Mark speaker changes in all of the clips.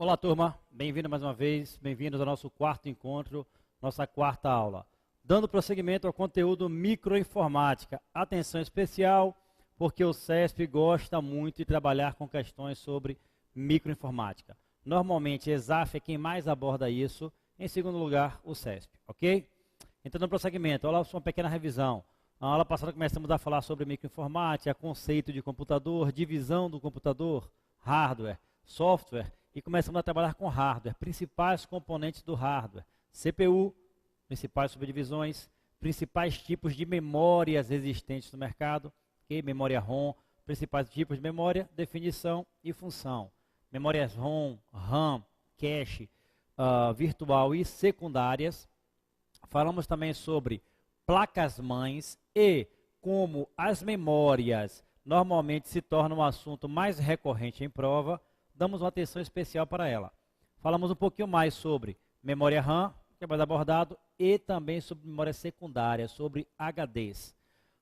Speaker 1: Olá, turma. Bem-vindo mais uma vez. Bem-vindos ao nosso quarto encontro, nossa quarta aula. Dando prosseguimento ao conteúdo microinformática. Atenção especial, porque o CESP gosta muito de trabalhar com questões sobre microinformática. Normalmente, ESAF é quem mais aborda isso. Em segundo lugar, o CESP, ok? Então, dando prosseguimento, olha só uma pequena revisão. Na aula passada começamos a falar sobre microinformática, conceito de computador, divisão do computador, hardware, software, e começamos a trabalhar com hardware, principais componentes do hardware, CPU, principais subdivisões, principais tipos de memórias existentes no mercado, okay? Memória ROM, principais tipos de memória, definição e função. Memórias ROM, RAM, cache, virtual e secundárias. Falamos também sobre placas-mães e como as memórias normalmente se tornam um assunto mais recorrente em prova, damos uma atenção especial para ela. Falamos um pouquinho mais sobre memória RAM, que é mais abordado, e também sobre memória secundária, sobre HDs.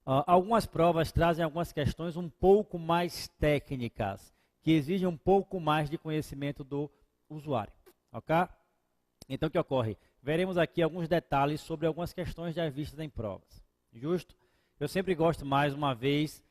Speaker 1: Algumas provas trazem algumas questões um pouco mais técnicas, que exigem um pouco mais de conhecimento do usuário. Ok? Então, o que ocorre? Veremos aqui alguns detalhes sobre algumas questões já vistas em provas. Justo? Eu sempre gosto, mais uma vez,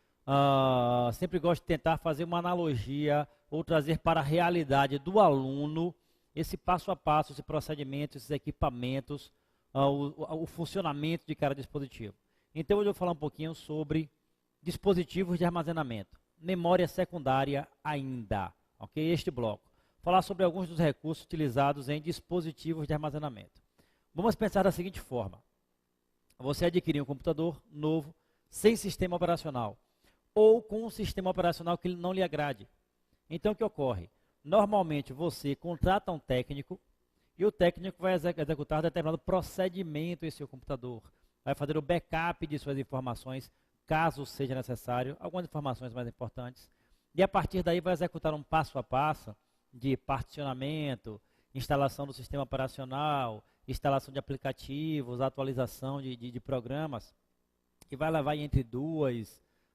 Speaker 1: sempre gosto de tentar fazer uma analogia ou trazer para a realidade do aluno esse passo a passo, esse procedimento, esses equipamentos, o funcionamento de cada dispositivo. Então, hoje eu vou falar um pouquinho sobre dispositivos de armazenamento, memória secundária ainda, ok? Este bloco. Falar sobre alguns dos recursos utilizados em dispositivos de armazenamento. Vamos pensar da seguinte forma. Você adquiriu um computador novo, sem sistema operacional, ou com um sistema operacional que não lhe agrade. Então, o que ocorre? Normalmente, você contrata um técnico, e o técnico vai executar determinado procedimento em seu computador. Vai fazer o backup de suas informações, caso seja necessário, algumas informações mais importantes. E a partir daí vai executar um passo a passo de particionamento, instalação do sistema operacional, instalação de aplicativos, atualização de programas, que vai levar entre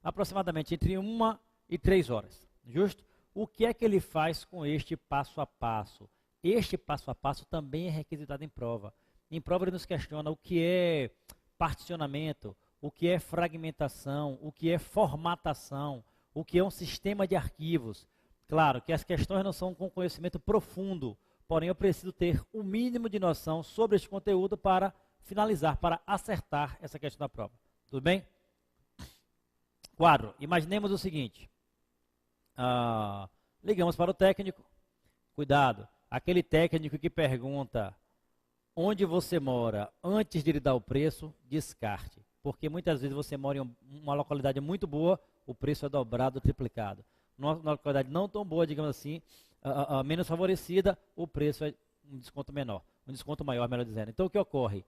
Speaker 1: aproximadamente entre 1 e 3 horas. Justo? O que é que ele faz com este passo a passo? Este passo a passo também é requisitado em prova. Em prova ele nos questiona o que é particionamento, o que é fragmentação, o que é formatação, o que é um sistema de arquivos. Claro que as questões não são com conhecimento profundo, porém eu preciso ter o mínimo de noção sobre este conteúdo para finalizar, para acertar essa questão da prova. Tudo bem? Quadro. Imaginemos o seguinte. Ligamos para o técnico. Cuidado. Aquele técnico que pergunta onde você mora antes de lhe dar o preço, descarte. Porque muitas vezes você mora em uma localidade muito boa, o preço é dobrado, triplicado. Numa localidade não tão boa, digamos assim, menos favorecida, o preço é um desconto menor. Um desconto maior, melhor dizendo. Então, o que ocorre?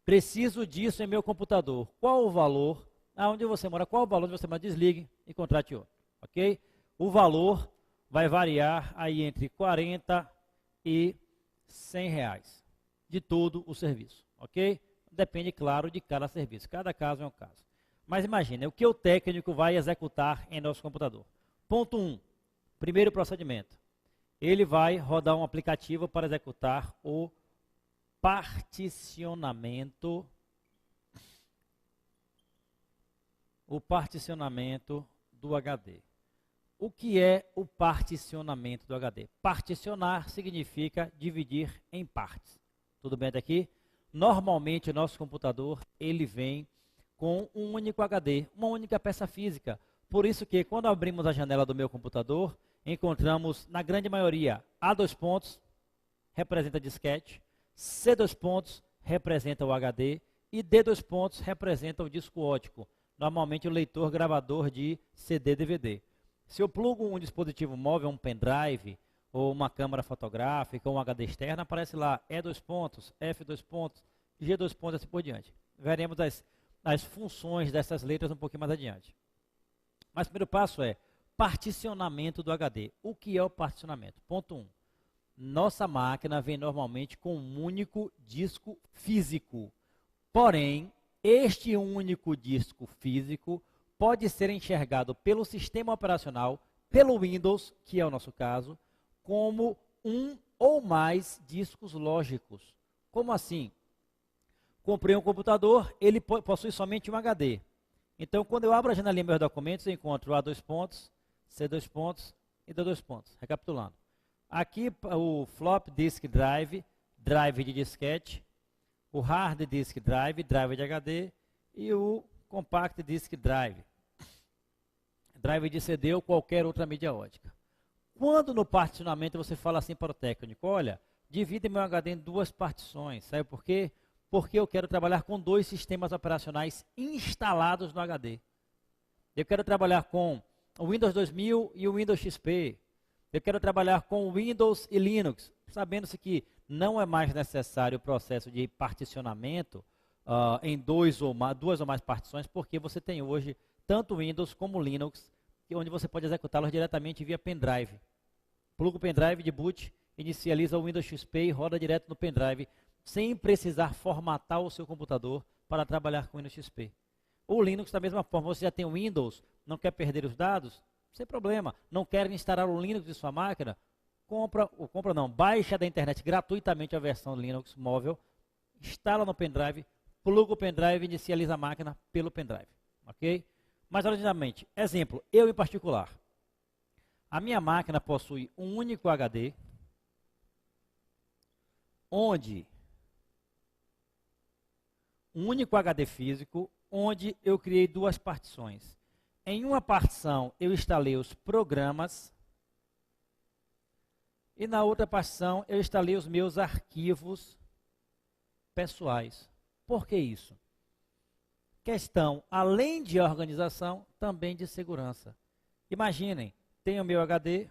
Speaker 1: Preciso disso em meu computador. Qual o valor? Onde você mora? Qual o valor onde você mora? Desligue e contrate outro. Ok? O valor vai variar aí entre 40 e 100 reais de todo o serviço. Ok? Depende, claro, de cada serviço. Cada caso é um caso. Mas imagine, o que o técnico vai executar em nosso computador? Ponto 1. Primeiro procedimento. Ele vai rodar um aplicativo para executar o particionamento do HD. O que é o particionamento do HD? Particionar significa dividir em partes. Tudo bem até aqui? Normalmente, o nosso computador, ele vem com um único HD, uma única peça física. Por isso que, quando abrimos a janela do meu computador, encontramos, na grande maioria, A2 representa disquete, C2 representa o HD e D2 representa o disco óptico, normalmente o leitor gravador de CD/DVD. Se eu plugo um dispositivo móvel, um pendrive, ou uma câmera fotográfica, ou um HD externo, aparece lá E2, F2, G2, assim por diante. Veremos as funções dessas letras um pouquinho mais adiante. Mas o primeiro passo é particionamento do HD. O que é o particionamento? Ponto 1. Nossa máquina vem normalmente com um único disco físico. Porém, este único disco físico pode ser enxergado pelo sistema operacional, pelo Windows, que é o nosso caso, como um ou mais discos lógicos. Como assim? Comprei um computador, ele possui somente um HD. Então, quando eu abro a janelinha meus documentos, eu encontro A2 pontos, C2 pontos e D2 pontos. Recapitulando. Aqui o flop disk drive, drive de disquete, o hard disk drive, drive de HD e o compact disk drive, drive de CD ou qualquer outra mídia ótica. Quando no particionamento você fala assim para o técnico, olha, divide meu HD em duas partições, sabe por quê? Porque eu quero trabalhar com 2 sistemas operacionais instalados no HD. Eu quero trabalhar com o Windows 2000 e o Windows XP. Eu quero trabalhar com Windows e Linux, sabendo-se que não é mais necessário o processo de particionamento em duas ou mais partições, porque você tem hoje tanto Windows como Linux, onde você pode executá-los diretamente via pendrive. Pluga o pendrive de boot, inicializa o Windows XP e roda direto no pendrive, sem precisar formatar o seu computador para trabalhar com o Windows XP. O Linux, da mesma forma, você já tem o Windows, não quer perder os dados? Sem problema. Não quer instalar o Linux em sua máquina? Baixa da internet gratuitamente a versão Linux móvel, instala no pendrive, pluga o pendrive e inicializa a máquina pelo pendrive. Ok? Mas, originalmente, exemplo, eu em particular, a minha máquina possui um único HD, onde um único HD físico, onde eu criei 2 partições. Em uma partição eu instalei os programas e na outra partição eu instalei os meus arquivos pessoais. Por que isso? Questão, além de organização, também de segurança. Imaginem, tenho o meu HD,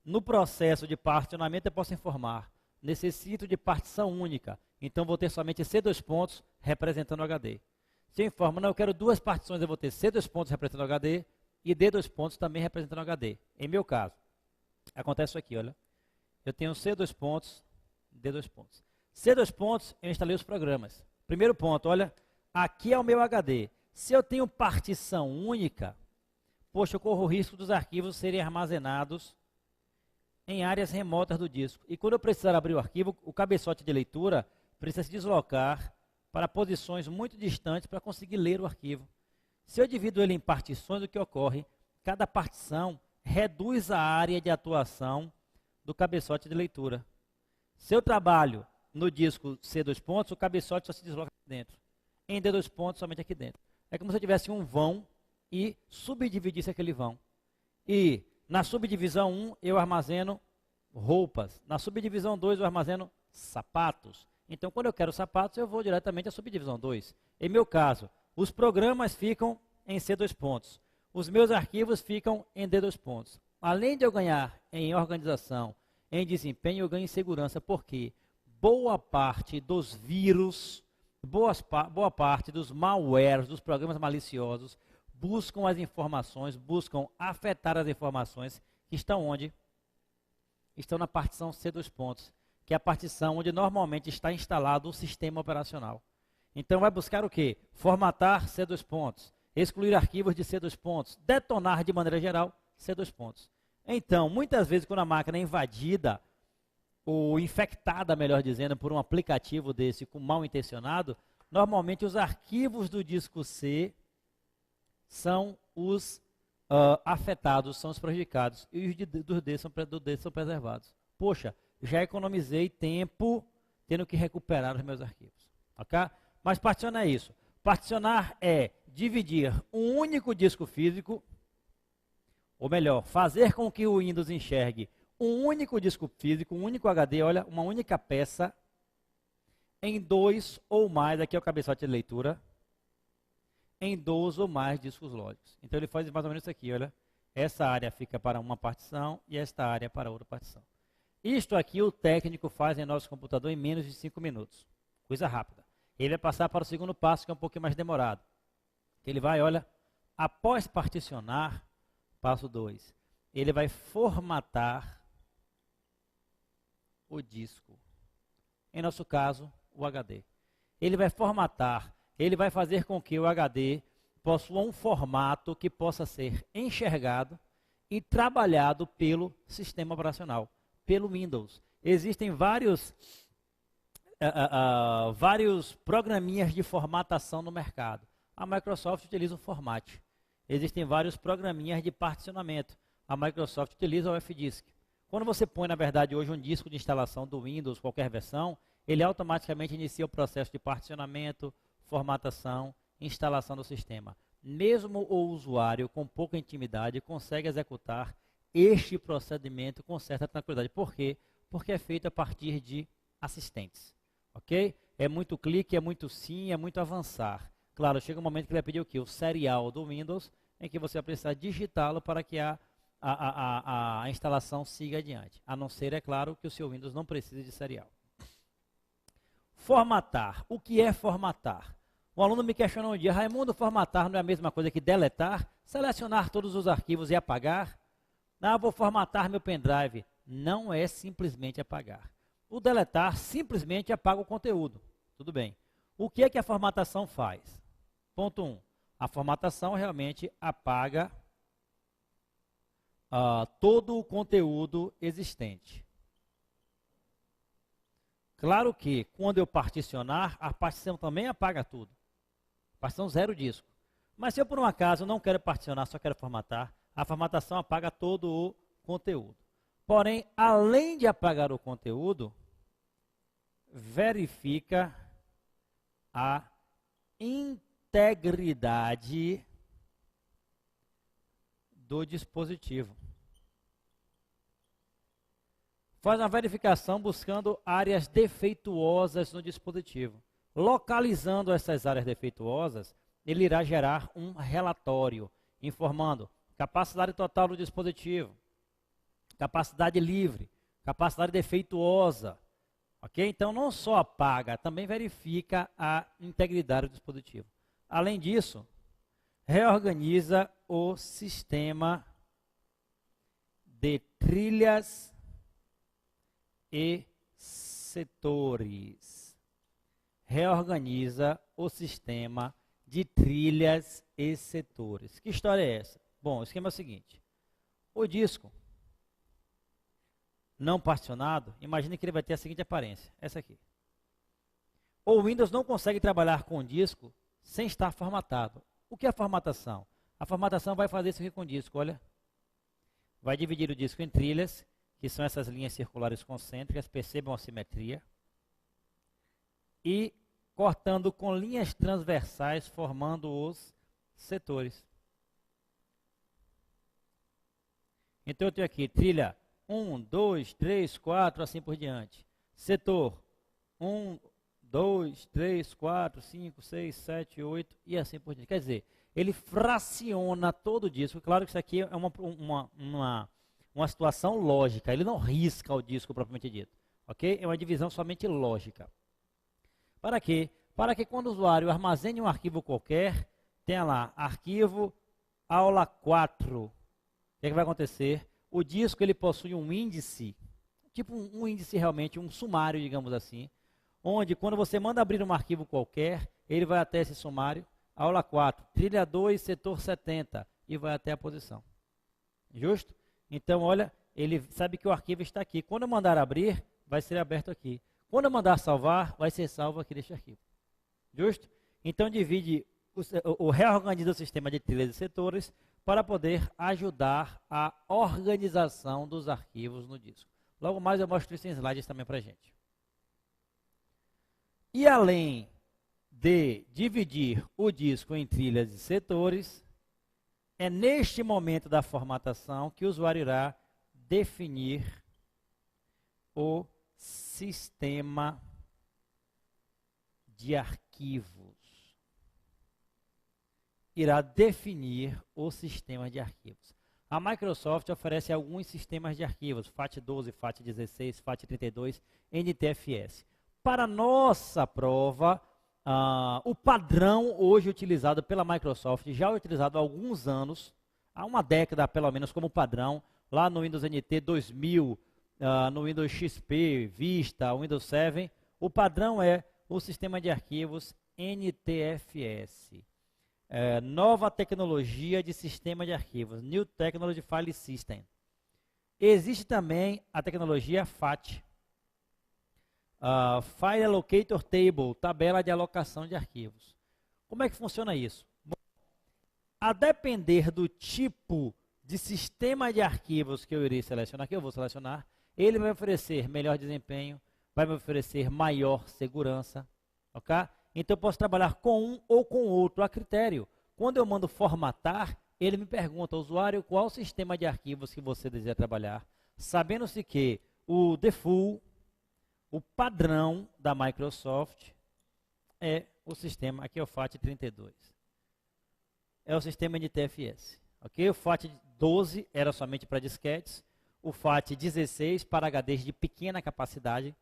Speaker 1: no processo de particionamento eu posso informar, necessito de partição única, então vou ter somente C2 pontos representando o HD. Se eu informo, não, eu quero 2 partições, eu vou ter C2 pontos representando o HD e D2 pontos também representando o HD. Em meu caso, acontece isso aqui, olha. Eu tenho C2 pontos, D2 pontos. C2 pontos, eu instalei os programas. Primeiro ponto, olha, aqui é o meu HD. Se eu tenho partição única, poxa, eu corro o risco dos arquivos serem armazenados em áreas remotas do disco. E quando eu precisar abrir o arquivo, o cabeçote de leitura precisa se deslocar para posições muito distantes para conseguir ler o arquivo. Se eu divido ele em partições, o que ocorre? Cada partição reduz a área de atuação do cabeçote de leitura. Se eu trabalho no disco C2 pontos, o cabeçote só se desloca aqui dentro. Em D2 pontos, somente aqui dentro. É como se eu tivesse um vão e subdividisse aquele vão. E na subdivisão 1 eu armazeno roupas. Na subdivisão 2 eu armazeno sapatos. Então, quando eu quero sapatos, eu vou diretamente à subdivisão 2. Em meu caso, os programas ficam em C2 pontos. Os meus arquivos ficam em D2 pontos. Além de eu ganhar em organização, em desempenho, eu ganho em segurança, porque boa parte dos vírus, boa parte dos malwares, dos programas maliciosos, buscam as informações, buscam afetar as informações que estão onde? Estão na partição C2 pontos, que é a partição onde normalmente está instalado o sistema operacional. Então vai buscar o quê? Formatar C2 pontos, excluir arquivos de C2 pontos, detonar de maneira geral C2 pontos. Então, muitas vezes quando a máquina é invadida, ou infectada, melhor dizendo, por um aplicativo desse com mal intencionado, normalmente os arquivos do disco C são os afetados, são os prejudicados, e os do D são preservados. Poxa, já economizei tempo tendo que recuperar os meus arquivos. Ok? Mas particionar é isso. Particionar é dividir um único disco físico, ou melhor, fazer com que o Windows enxergue um único disco físico, um único HD, olha, uma única peça, em 2 ou mais, aqui é o cabeçote de leitura, em 2 ou mais discos lógicos. Então ele faz mais ou menos isso aqui, olha. Essa área fica para uma partição e esta área para outra partição. Isto aqui o técnico faz em nosso computador em menos de 5 minutos. Coisa rápida. Ele vai passar para o segundo passo, que é um pouquinho mais demorado. Ele vai, olha, após particionar, passo 2, ele vai formatar o disco. Em nosso caso, o HD. Ele vai formatar, ele vai fazer com que o HD possua um formato que possa ser enxergado e trabalhado pelo sistema operacional, pelo Windows. Existem vários programinhas de formatação no mercado. A Microsoft utiliza o Format. Existem vários programinhas de particionamento. A Microsoft utiliza o FDisk. Quando você põe, na verdade, hoje um disco de instalação do Windows, qualquer versão, ele automaticamente inicia o processo de particionamento, formatação, instalação do sistema. Mesmo o usuário com pouca intimidade consegue executar este procedimento com certa tranquilidade. Por quê? Porque é feito a partir de assistentes. Ok? É muito clique, é muito sim, é muito avançar. Claro, chega um momento que ele vai pedir o quê? O serial do Windows, em que você vai precisar digitá-lo para que a instalação siga adiante. A não ser, é claro, que o seu Windows não precise de serial. Formatar. O que é formatar? Um aluno me questionou um dia: Raimundo, formatar não é a mesma coisa que deletar? Selecionar todos os arquivos e apagar? Não, vou formatar meu pendrive. Não é simplesmente apagar. O deletar simplesmente apaga o conteúdo. Tudo bem. O que é que a formatação faz? Ponto 1. A formatação realmente apaga todo o conteúdo existente. Claro que quando eu particionar, a partição também apaga tudo. Partição zero disco. Mas se eu por um acaso não quero particionar, só quero formatar, a formatação apaga todo o conteúdo. Porém, além de apagar o conteúdo, verifica a integridade do dispositivo. Faz uma verificação buscando áreas defeituosas no dispositivo. Localizando essas áreas defeituosas, ele irá gerar um relatório informando capacidade total do dispositivo, capacidade livre, capacidade defeituosa. Ok? Então, não só apaga, também verifica a integridade do dispositivo. Além disso, reorganiza o sistema de trilhas e setores. Reorganiza o sistema de trilhas e setores. Que história é essa? Bom, o esquema é o seguinte. O disco não particionado, imagine que ele vai ter a seguinte aparência, essa aqui. O Windows não consegue trabalhar com o disco sem estar formatado. O que é a formatação? A formatação vai fazer isso aqui com o disco, olha. Vai dividir o disco em trilhas, que são essas linhas circulares concêntricas, percebam a simetria. E cortando com linhas transversais, formando os setores. Então eu tenho aqui trilha 1, 2, 3, 4, assim por diante. Setor 1, 2, 3, 4, 5, 6, 7, 8 e assim por diante. Quer dizer, ele fraciona todo o disco. Claro que isso aqui é uma situação lógica. Ele não risca o disco propriamente dito. Ok? É uma divisão somente lógica. Para quê? Para que quando o usuário armazene um arquivo qualquer, tenha lá arquivo aula 4. O que é que vai acontecer? O disco ele possui um índice, tipo um índice realmente, um sumário, digamos assim, onde quando você manda abrir um arquivo qualquer, ele vai até esse sumário, aula 4, trilha 2, setor 70, e vai até a posição. Justo? Então, olha, ele sabe que o arquivo está aqui. Quando eu mandar abrir, vai ser aberto aqui. Quando eu mandar salvar, vai ser salvo aqui neste arquivo. Justo? Então, divide, reorganiza o sistema de trilhas e setores para poder ajudar a organização dos arquivos no disco. Logo mais eu mostro isso em slides também para a gente. E além de dividir o disco em trilhas e setores, é neste momento da formatação que o usuário irá definir o sistema de arquivos. Irá definir o sistema de arquivos. A Microsoft oferece alguns sistemas de arquivos, FAT12, FAT16, FAT32, NTFS. Para nossa prova, o padrão hoje utilizado pela Microsoft, já utilizado há alguns anos, há uma década pelo menos como padrão, lá no Windows NT 2000, no Windows XP, Vista, Windows 7, o padrão é o sistema de arquivos NTFS. nova tecnologia de sistema de arquivos, New Technology File System. Existe também a tecnologia FAT, File Allocator Table, tabela de alocação de arquivos. Como é que funciona isso? Bom, a depender do tipo de sistema de arquivos que eu irei selecionar, que eu vou selecionar, ele vai oferecer melhor desempenho, vai me oferecer maior segurança, ok? Então eu posso trabalhar com um ou com outro a critério. Quando eu mando formatar, ele me pergunta, usuário, qual sistema de arquivos que você deseja trabalhar, sabendo-se que o default, o padrão da Microsoft é o sistema, aqui é o FAT32. É o sistema de TFS. Okay? O FAT12 era somente para disquetes, o FAT16 para HDs de pequena capacidade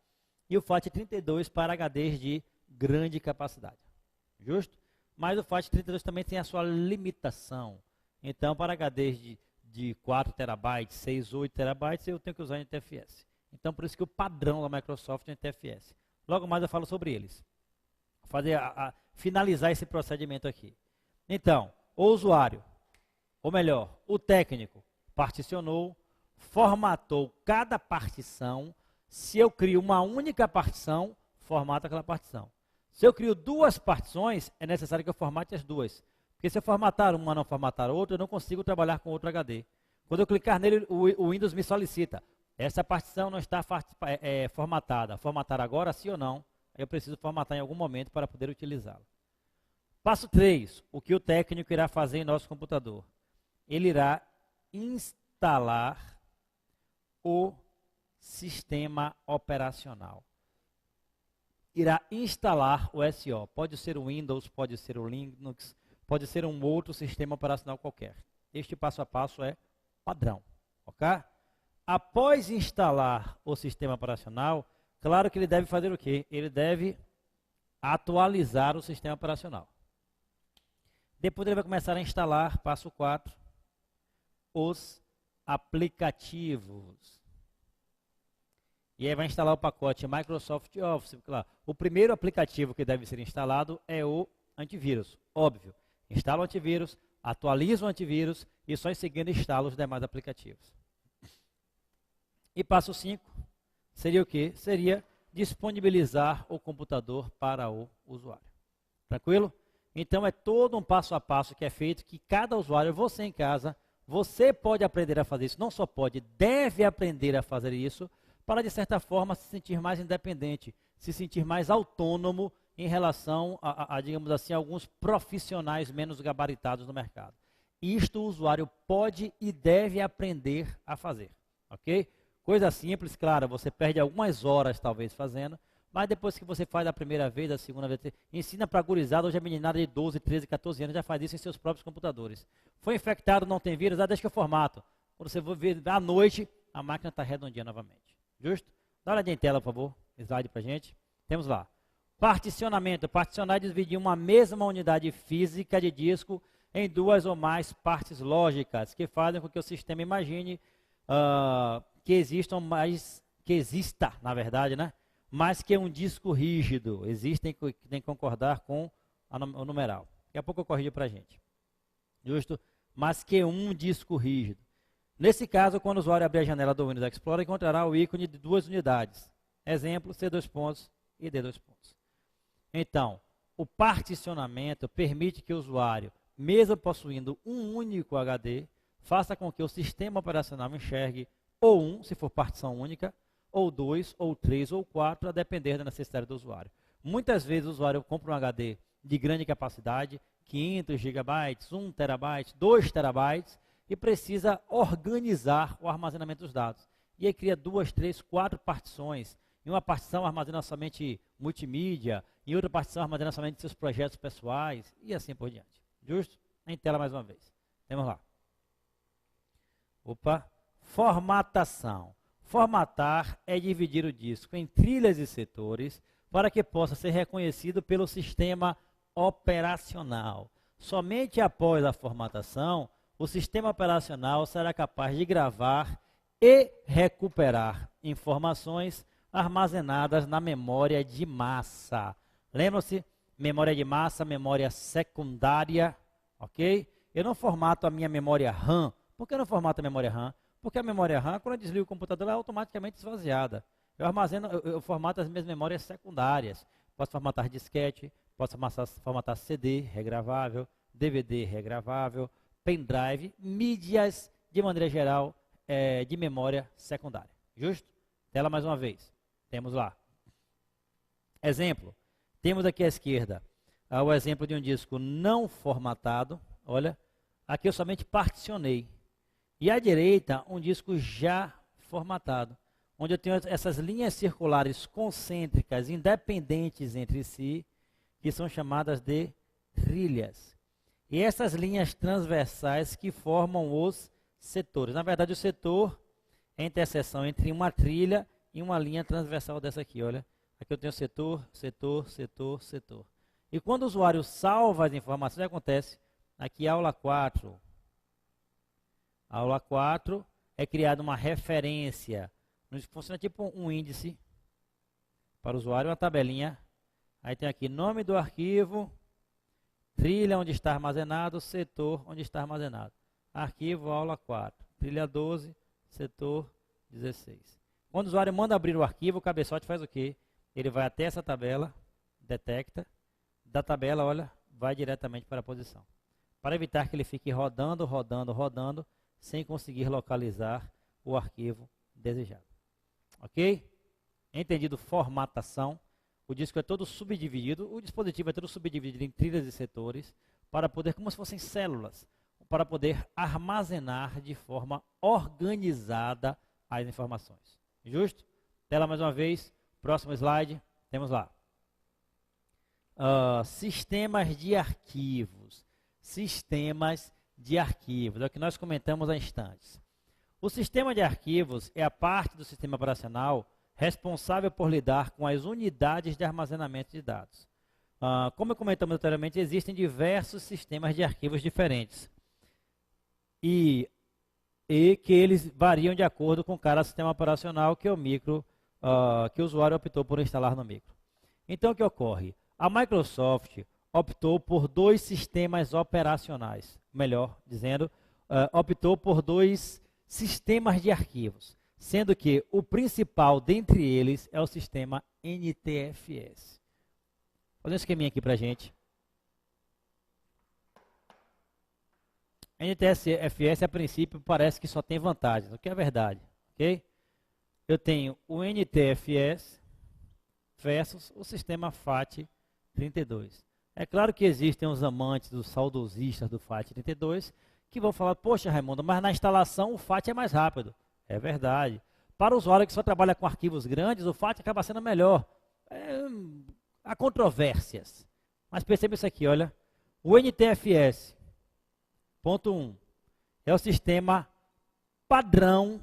Speaker 1: e o FAT32 para HDs de grande capacidade. Justo? Mas o FAT32 também tem a sua limitação. Então, para HDs de 4 terabytes, 6, 8 terabytes, eu tenho que usar NTFS. Então, por isso que o padrão da Microsoft é NTFS. Logo mais eu falo sobre eles. Vou finalizar esse procedimento aqui. Então, o usuário, ou melhor, o técnico, particionou, formatou cada partição. Se eu crio uma única partição, formata aquela partição. Se eu crio duas partições, é necessário que eu formate as duas. Porque se eu formatar uma e não formatar outra, eu não consigo trabalhar com outro HD. Quando eu clicar nele, o Windows me solicita. Essa partição não está formatada. Formatar agora, sim ou não? Eu preciso formatar em algum momento para poder utilizá-la. Passo 3. O que o técnico irá fazer em nosso computador? Ele irá instalar o sistema operacional. Irá instalar o SO. Pode ser o Windows, pode ser o Linux, pode ser um outro sistema operacional qualquer. Este passo a passo é padrão. Ok? Após instalar o sistema operacional, claro que ele deve fazer o quê? Ele deve atualizar o sistema operacional. Depois ele vai começar a instalar, passo 4, os aplicativos. E aí vai instalar o pacote Microsoft Office. Claro, o primeiro aplicativo que deve ser instalado é o antivírus, óbvio. Instala o antivírus, atualiza o antivírus e só em seguida instala os demais aplicativos. E passo 5 seria o quê? Seria disponibilizar o computador para o usuário. Tranquilo? Então é todo um passo a passo que é feito, que cada usuário, você em casa, você pode aprender a fazer isso. Não só pode, deve aprender a fazer isso, para de certa forma se sentir mais independente, se sentir mais autônomo em relação a digamos assim, alguns profissionais menos gabaritados no mercado. Isto o usuário pode e deve aprender a fazer, ok? Coisa simples, claro, você perde algumas horas talvez fazendo, mas depois que você faz a primeira vez, a segunda vez, ensina para a gurizada, hoje a meninada de 12, 13, 14 anos já faz isso em seus próprios computadores. Foi infectado, não tem vírus, deixa que eu formato. Quando você for ver à noite, a máquina está redondinha novamente. Justo? Dá uma olhadinha em tela, por favor. Slide para a gente. Temos lá. Particionamento. Particionar é dividir uma mesma unidade física de disco em duas ou mais partes lógicas, que fazem com que o sistema imagine que exista, na verdade, né? Mais que um disco rígido. Existem que tem que concordar com o numeral. Daqui a pouco eu corrijo para a gente. Justo? Mais que um disco rígido. Nesse caso, quando o usuário abrir a janela do Windows Explorer, encontrará o ícone de duas unidades. Exemplo, C2 pontos e D2 pontos. Então, o particionamento permite que o usuário, mesmo possuindo um único HD, faça com que o sistema operacional enxergue ou um, se for partição única, ou 2, ou 3, ou 4, a depender da necessidade do usuário. Muitas vezes o usuário compra um HD de grande capacidade, 500 GB, 1 TB, 2 TB, e precisa organizar o armazenamento dos dados. E aí cria 2, 3, 4 partições. Em uma partição armazena somente multimídia, em outra partição armazena somente seus projetos pessoais, e assim por diante. Justo? Em tela mais uma vez. Temos lá. Opa. Formatação. Formatar é dividir o disco em trilhas e setores para que possa ser reconhecido pelo sistema operacional. Somente após a formatação, o sistema operacional será capaz de gravar e recuperar informações armazenadas na memória de massa. Lembram-se? Memória de massa, memória secundária, ok? Eu não formato a minha memória RAM. Por que eu não formato a memória RAM? Porque a memória RAM, quando eu desligo o computador, ela é automaticamente esvaziada. Eu formato as minhas memórias secundárias. Posso formatar disquete, posso formatar CD regravável, DVD regravável, pendrive, mídias de maneira geral de memória secundária. Justo? Tela mais uma vez. Temos lá. Exemplo. Temos aqui à esquerda o exemplo de um disco não formatado. Olha, aqui eu somente particionei. E à direita, um disco já formatado, onde eu tenho essas linhas circulares concêntricas, independentes entre si, que são chamadas de trilhas. E essas linhas transversais que formam os setores. Na verdade, o setor é a interseção entre uma trilha e uma linha transversal dessa aqui, olha. Aqui eu tenho setor, setor, setor, setor. E quando o usuário salva as informações, o que acontece? Aqui, aula 4. Aula 4 é criada uma referência. Funciona tipo um índice para o usuário, uma tabelinha. Aí tem aqui nome do arquivo, trilha onde está armazenado, setor onde está armazenado. Arquivo, aula 4. Trilha 12, setor 16. Quando o usuário manda abrir o arquivo, o cabeçote faz o quê? Ele vai até essa tabela, detecta. Da tabela, olha, vai diretamente para a posição. Para evitar que ele fique rodando, rodando, rodando, sem conseguir localizar o arquivo desejado. Ok? Entendido formatação. O disco é todo subdividido, o dispositivo é todo subdividido em trilhas e setores, para poder, como se fossem células, para poder armazenar de forma organizada as informações. Justo? Tela mais uma vez, próximo slide, temos lá. Sistemas de arquivos. Sistemas de arquivos, é o que nós comentamos há instantes. O sistema de arquivos é a parte do sistema operacional responsável por lidar com as unidades de armazenamento de dados. Como comentamos anteriormente, existem diversos sistemas de arquivos diferentes. E que eles variam de acordo com cada sistema operacional que o que o usuário optou por instalar no micro. Então, o que ocorre? A Microsoft optou por dois sistemas operacionais, melhor dizendo, optou por dois sistemas de arquivos, sendo que o principal dentre eles é o sistema NTFS. Vou fazer um esqueminha aqui para a gente. NTFS, a princípio, parece que só tem vantagens, o que é verdade, ok? Eu tenho o NTFS versus o sistema FAT32. É claro que existem os amantes, os saudosistas do FAT32, que vão falar, poxa, Raimundo, mas na instalação o FAT é mais rápido. É verdade. Para o usuário que só trabalha com arquivos grandes, o FAT acaba sendo melhor. Há controvérsias. Mas perceba isso aqui, olha. O NTFS, ponto 1, é o sistema padrão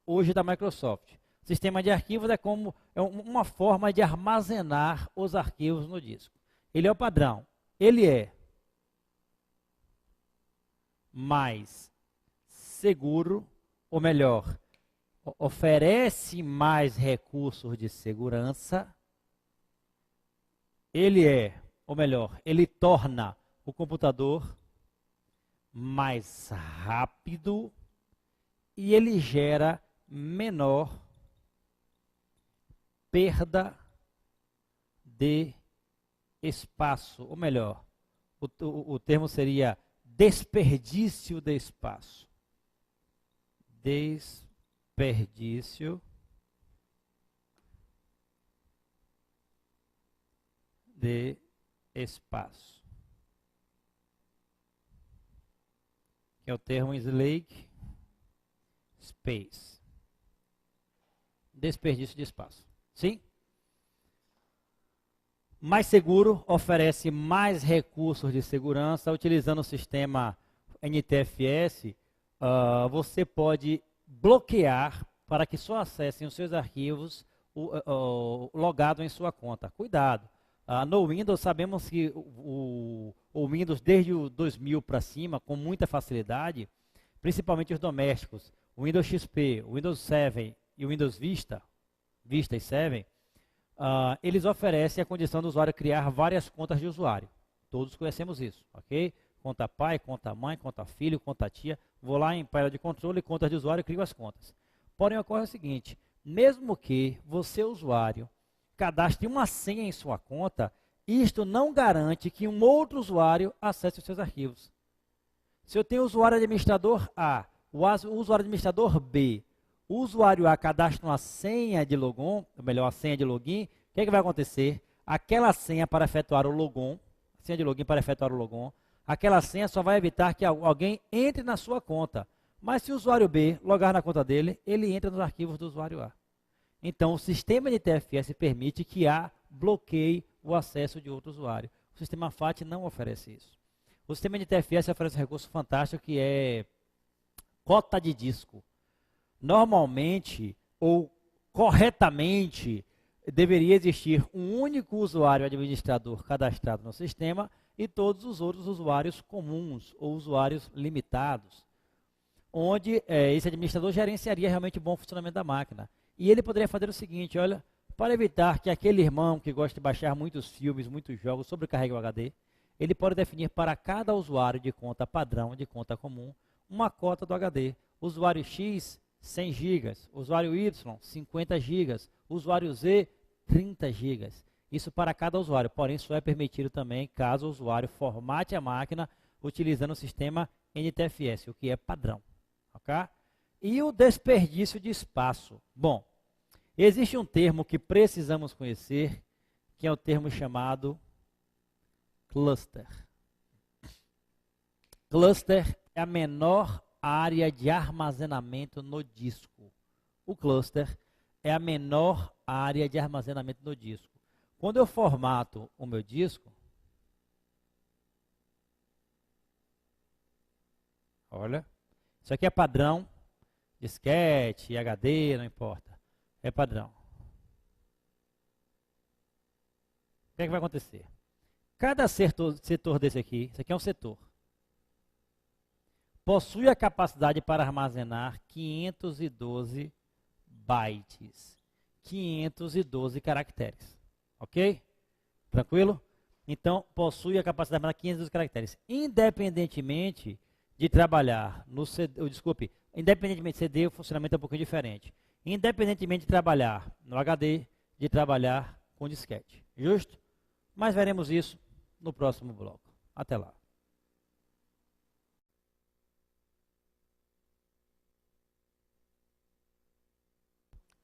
Speaker 1: hoje da Microsoft. O sistema de arquivos é uma forma de armazenar os arquivos no disco. Ele é o padrão. Ele é mais seguro, ou melhor, oferece mais recursos de segurança. Ele torna o computador mais rápido e ele gera menor perda de espaço, ou melhor, o termo seria desperdício de espaço. Desperdício de espaço. Que é o termo Slake Space. Desperdício de espaço. Sim? Mais seguro, oferece mais recursos de segurança. Utilizando o sistema NTFS, você pode bloquear para que só acessem os seus arquivos logado em sua conta. Cuidado. No Windows, sabemos que o Windows, desde o 2000 para cima, com muita facilidade, principalmente os domésticos, o Windows XP, o Windows 7 e o Windows Vista e 7, eles oferecem a condição do usuário criar várias contas de usuário. Todos conhecemos isso, ok? conta pai, conta mãe, conta filho, conta tia. Vou lá em painel de controle, contas de usuário e crio as contas. Porém, ocorre o seguinte, mesmo que você, usuário, cadastre uma senha em sua conta, isto não garante que um outro usuário acesse os seus arquivos. Se eu tenho o usuário administrador A, o usuário administrador B, o usuário A cadastra uma senha de logon, ou melhor, a senha de login, o que é que vai acontecer? Aquela senha para efetuar o logon, senha de login para efetuar o logon, aquela senha só vai evitar que alguém entre na sua conta. Mas se o usuário B logar na conta dele, ele entra nos arquivos do usuário A. Então, o sistema NTFS permite que A bloqueie o acesso de outro usuário. O sistema FAT não oferece isso. O sistema NTFS oferece um recurso fantástico que é cota de disco. Normalmente, ou corretamente, deveria existir um único usuário administrador cadastrado no sistema e todos os outros usuários comuns ou usuários limitados, onde esse administrador gerenciaria realmente o bom funcionamento da máquina. E ele poderia fazer o seguinte, olha, para evitar que aquele irmão que gosta de baixar muitos filmes, muitos jogos, sobrecarregue o HD, ele pode definir para cada usuário de conta padrão, de conta comum, uma cota do HD. Usuário X, 100 GB, usuário Y, 50 GB, usuário Z, 30 GB. Isso para cada usuário, porém só é permitido também caso o usuário formate a máquina utilizando o sistema NTFS, o que é padrão. Ok? E o desperdício de espaço. Bom, existe um termo que precisamos conhecer, que é o termo chamado cluster. Cluster é a menor área de armazenamento no disco. O cluster é a menor área de armazenamento no disco. Quando eu formato o meu disco, olha, isso aqui é padrão, disquete, HD, não importa, é padrão. O que é que vai acontecer? Cada setor desse aqui, isso aqui é um setor, possui a capacidade para armazenar 512 bytes, 512 caracteres. Ok? Tranquilo? Então, possui a capacidade de armazenar 512 caracteres. Independentemente de trabalhar no CD, desculpe, independentemente de CD, o funcionamento é um pouquinho diferente. Independentemente de trabalhar no HD, de trabalhar com disquete. Justo? Mas veremos isso no próximo bloco. Até lá.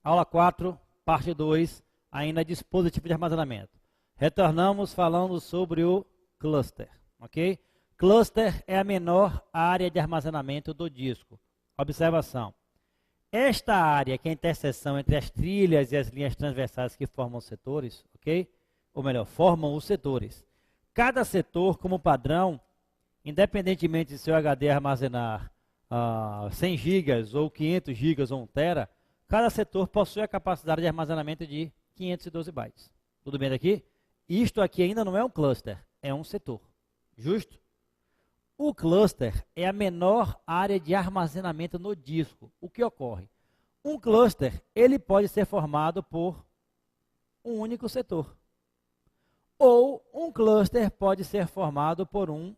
Speaker 1: Aula 4, parte 2, ainda dispositivo de armazenamento. Retornamos falando sobre o cluster, ok? Cluster é a menor área de armazenamento do disco. Observação. Esta área, que é a interseção entre as trilhas e as linhas transversais que formam os setores, ok? Ou melhor, formam os setores. Cada setor, como padrão, independentemente de seu HD armazenar 100 GB ou 500 GB ou 1 TB, cada setor possui a capacidade de armazenamento de 512 bytes. Tudo bem daqui? Isto aqui ainda não é um cluster, é um setor. Justo? O cluster é a menor área de armazenamento no disco. O que ocorre? Um cluster, ele pode ser formado por um único setor. Ou um cluster pode ser formado por um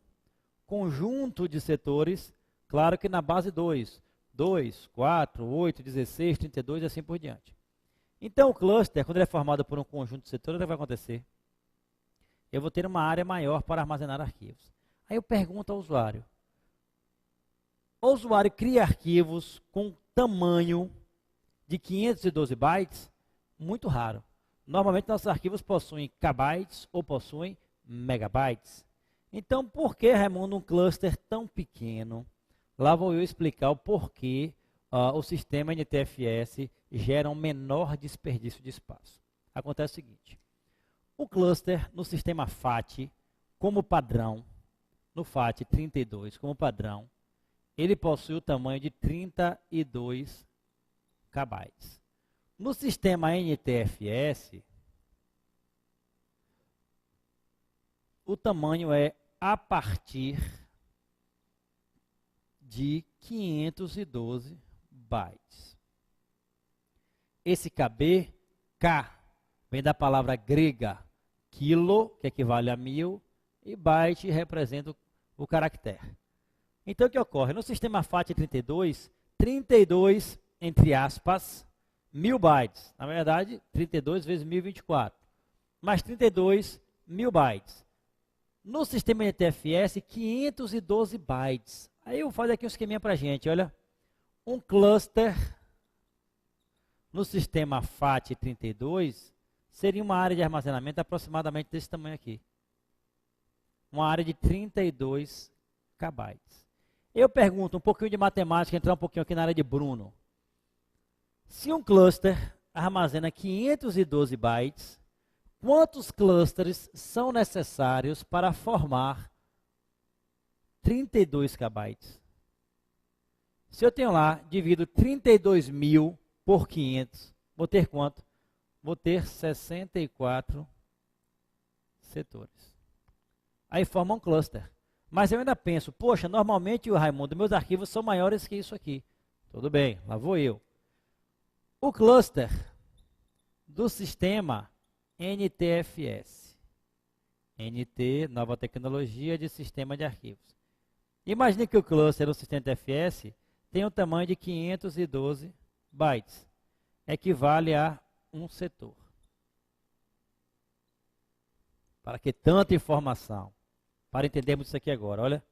Speaker 1: conjunto de setores, claro que na base 2. 2, 4, 8, 16, 32 e assim por diante. Então o cluster, quando ele é formado por um conjunto de setores, o que vai acontecer? Eu vou ter uma área maior para armazenar arquivos. Aí eu pergunto ao usuário. O usuário cria arquivos com tamanho de 512 bytes? Muito raro. Normalmente nossos arquivos possuem kbytes ou possuem megabytes. Então por que, Raimundo, um cluster tão pequeno? Lá vou eu explicar o porquê o sistema NTFS gera um menor desperdício de espaço. Acontece o seguinte. O cluster no sistema FAT, como padrão, no FAT 32 como padrão, ele possui o tamanho de 32 KB. No sistema NTFS, o tamanho é a partir de 512 bytes. Esse KB, K, vem da palavra grega quilo, que equivale a 1000, e byte representa o caractere. Então, o que ocorre? No sistema FAT32, 32, entre aspas, 1000 bytes. Na verdade, 32 vezes 1024. Mais 32, 1000 bytes. No sistema NTFS, 512 bytes. Aí eu vou fazer aqui um esqueminha para a gente, olha. Um cluster no sistema FAT32 seria uma área de armazenamento aproximadamente desse tamanho aqui. Uma área de 32 KB. Eu pergunto um pouquinho de matemática, entrar um pouquinho aqui na área de Bruno. Se um cluster armazena 512 bytes, quantos clusters são necessários para formar 32 KB? Se eu tenho lá, divido 32.000 por 500, vou ter quanto? Vou ter 64 setores. Aí forma um cluster. Mas eu ainda penso, poxa, normalmente, Raimundo, meus arquivos são maiores que isso aqui. Tudo bem, lá vou eu. O cluster do sistema NTFS. NT, nova tecnologia de sistema de arquivos. Imagine que o cluster do sistema NTFS tem um tamanho de 512 bytes. Equivale a um setor. Para que tanta informação? Para entendermos isso aqui agora, olha.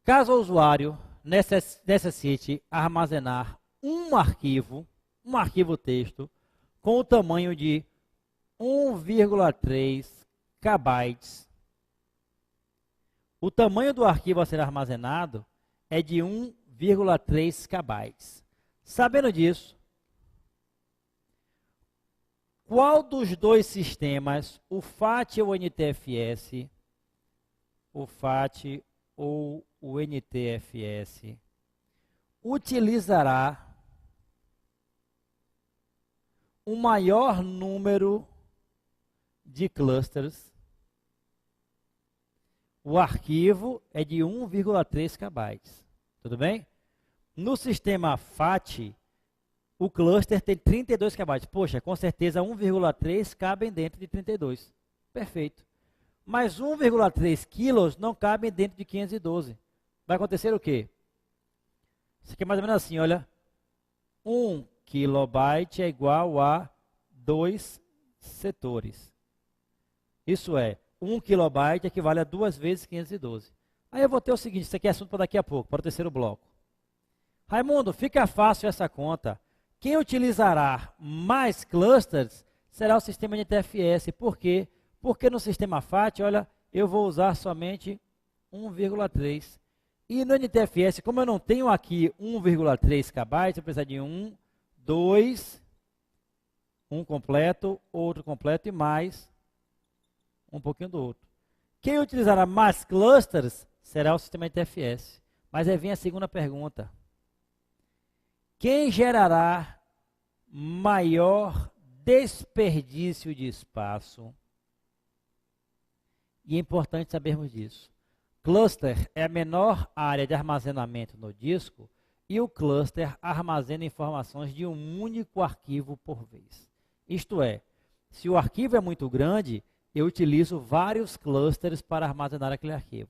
Speaker 1: Caso o usuário necessite armazenar um arquivo texto, com o tamanho de 1,3 KB, o tamanho do arquivo a ser armazenado é de 1,3 KB. Sabendo disso, qual dos dois sistemas, o FAT ou o NTFS, utilizará o maior número de clusters? O arquivo é de 1,3 KB. Tudo bem? No sistema FAT, o cluster tem 32 KB. Poxa, com certeza 1,3 cabem dentro de 32. Perfeito. Mas 1,3 quilos não cabem dentro de 512. Vai acontecer o quê? Isso aqui é mais ou menos assim, olha. 1 kilobyte é igual a 2 setores. Isso é, 1 kilobyte equivale a 2 vezes 512. Aí eu vou ter o seguinte, isso aqui é assunto para daqui a pouco, para o terceiro bloco. Raimundo, fica fácil essa conta. Quem utilizará mais clusters será o sistema NTFS. Por quê? Porque no sistema FAT, olha, eu vou usar somente 1,3. E no NTFS, como eu não tenho aqui 1,3 KB, eu preciso de 1, 2, um completo, outro completo e mais um pouquinho do outro. Quem utilizará mais clusters será o sistema NTFS. Mas aí vem a segunda pergunta. Quem gerará maior desperdício de espaço? E é importante sabermos disso. Cluster é a menor área de armazenamento no disco e o cluster armazena informações de um único arquivo por vez. Isto é, se o arquivo é muito grande, eu utilizo vários clusters para armazenar aquele arquivo.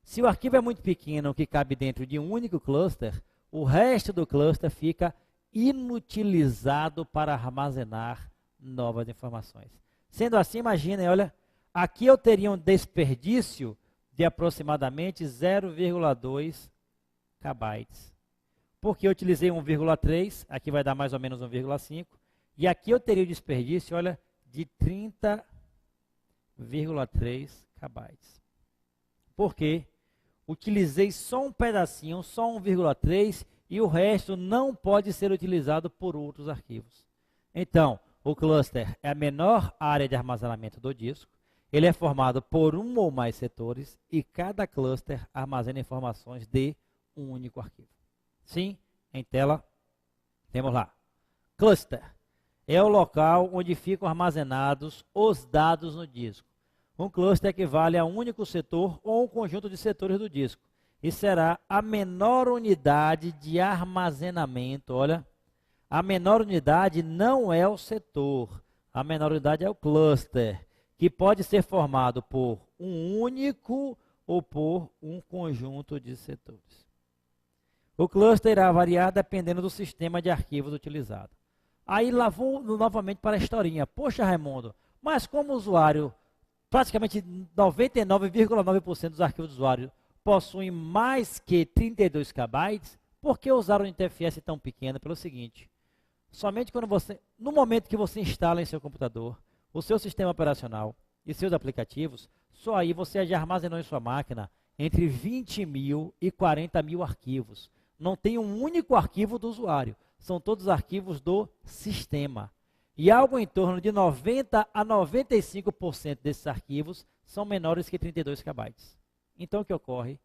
Speaker 1: Se o arquivo é muito pequeno, que cabe dentro de um único cluster, o resto do cluster fica inutilizado para armazenar novas informações. Sendo assim, imaginem, olha, aqui eu teria um desperdício de aproximadamente 0,2 KB. Porque eu utilizei 1,3, aqui vai dar mais ou menos 1,5. E aqui eu teria o desperdício, olha, de 30,3 KB. Por quê? Utilizei só um pedacinho, só 1,3, e o resto não pode ser utilizado por outros arquivos. Então, o cluster é a menor área de armazenamento do disco. Ele é formado por um ou mais setores e cada cluster armazena informações de um único arquivo. Sim, em tela, temos lá. Cluster é o local onde ficam armazenados os dados no disco. Um cluster equivale a um único setor ou um conjunto de setores do disco. E será a menor unidade de armazenamento. Olha, a menor unidade não é o setor. A menor unidade é o cluster, que pode ser formado por um único ou por um conjunto de setores. O cluster irá variar dependendo do sistema de arquivos utilizado. Aí lá vou novamente para a historinha. Poxa, Raimundo, mas como o usuário, praticamente 99,9% dos arquivos do usuário possuem mais que 32 KB, por que usar um NTFS tão pequeno? Pelo seguinte, somente quando no momento que você instala em seu computador o seu sistema operacional e seus aplicativos, só aí você já armazenou em sua máquina entre 20 mil e 40 mil arquivos. Não tem um único arquivo do usuário, são todos arquivos do sistema. E algo em torno de 90 a 95% desses arquivos são menores que 32 KB. Então o que ocorre?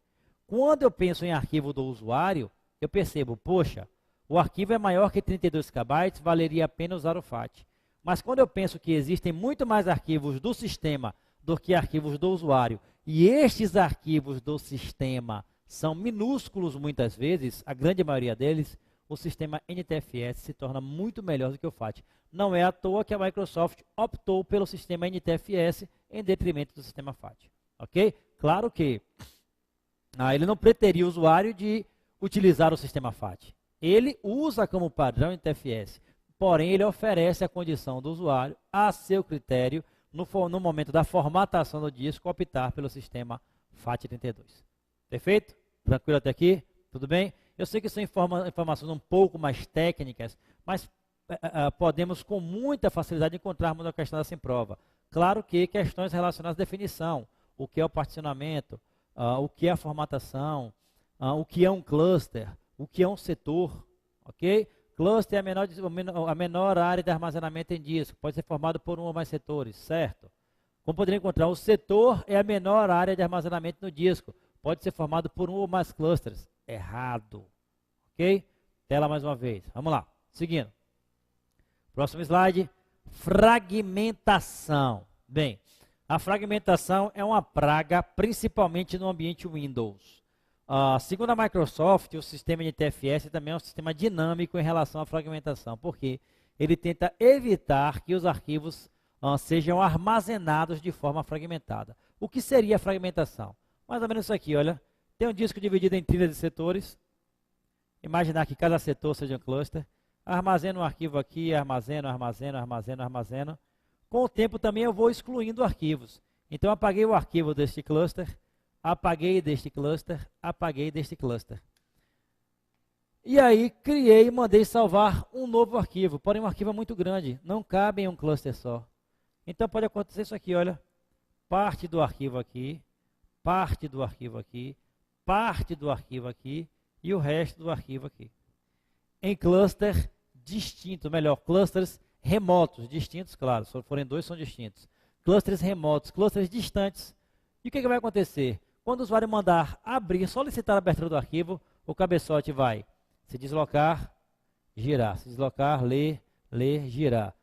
Speaker 1: Quando eu penso em arquivo do usuário, eu percebo, poxa, o arquivo é maior que 32 KB, valeria a pena usar o FAT. Mas quando eu penso que existem muito mais arquivos do sistema do que arquivos do usuário, e estes arquivos do sistema são minúsculos muitas vezes, a grande maioria deles, o sistema NTFS se torna muito melhor do que o FAT. Não é à toa que a Microsoft optou pelo sistema NTFS em detrimento do sistema FAT. Ok? Claro que ele não preteria o usuário de utilizar o sistema FAT. Ele usa como padrão NTFS, porém ele oferece a condição do usuário, a seu critério, no momento da formatação do disco, optar pelo sistema FAT32. Perfeito? Tranquilo até aqui? Tudo bem? Eu sei que são informações um pouco mais técnicas, mas podemos com muita facilidade encontrarmos a questão dessa em prova. Claro que questões relacionadas à definição, o que é o particionamento, o que é a formatação, o que é um cluster, o que é um setor, ok? Cluster é a menor área de armazenamento em disco, pode ser formado por um ou mais setores, certo? Como poderia encontrar, o setor é a menor área de armazenamento no disco, pode ser formado por um ou mais clusters. Errado, ok? Tela mais uma vez, vamos lá, seguindo. Próximo slide, fragmentação. Bem, a fragmentação é uma praga, principalmente no ambiente Windows. Segundo a Microsoft, o sistema NTFS também é um sistema dinâmico em relação à fragmentação, porque ele tenta evitar que os arquivos sejam armazenados de forma fragmentada. O que seria a fragmentação? Mais ou menos isso aqui, olha. Tem um disco dividido em trilhas de setores. Imaginar que cada setor seja um cluster. Armazeno um arquivo aqui, armazeno. Com o tempo também eu vou excluindo arquivos. Então apaguei o arquivo deste cluster, apaguei deste cluster, apaguei deste cluster. E aí criei e mandei salvar um novo arquivo, porém um arquivo é muito grande, não cabe em um cluster só. Então pode acontecer isso aqui, olha. Parte do arquivo aqui, parte do arquivo aqui, parte do arquivo aqui e o resto do arquivo aqui. Em cluster distinto, melhor, clusters remotos, distintos, claro, se forem dois são distintos. Clusters remotos, clusters distantes. E o que vai acontecer? Quando o usuário mandar abrir, solicitar a abertura do arquivo, o cabeçote vai se deslocar, girar, se deslocar, ler, girar,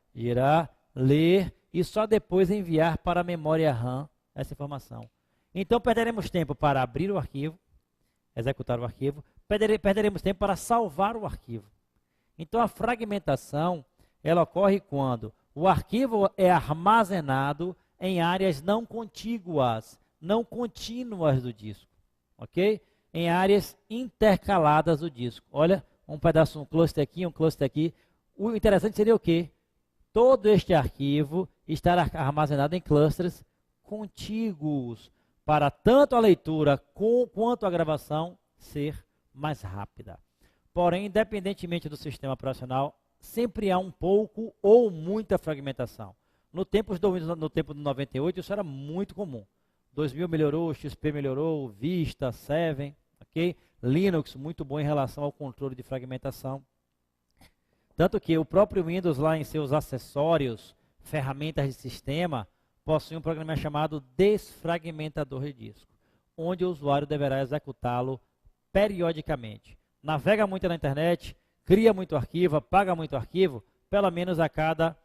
Speaker 1: ler e só depois enviar para a memória RAM essa informação. Então perderemos tempo para abrir o arquivo, executar o arquivo, perderemos tempo para salvar o arquivo. Então a fragmentação, ela ocorre quando o arquivo é armazenado em áreas não contíguas, não contínuas do disco, ok? Em áreas intercaladas do disco. Olha, um pedaço, um cluster aqui. O interessante seria o quê? Todo este arquivo estará armazenado em clusters contíguos, para tanto a leitura quanto a gravação ser mais rápida. Porém, independentemente do sistema operacional, sempre há um pouco ou muita fragmentação. No tempo do 98, isso era muito comum. 2000 melhorou, XP melhorou, Vista, 7, ok? Linux, muito bom em relação ao controle de fragmentação. Tanto que o próprio Windows, lá em seus acessórios, ferramentas de sistema, possui um programa chamado desfragmentador de disco, onde o usuário deverá executá-lo periodicamente. Navega muito na internet, cria muito arquivo, apaga muito arquivo, pelo menos a cada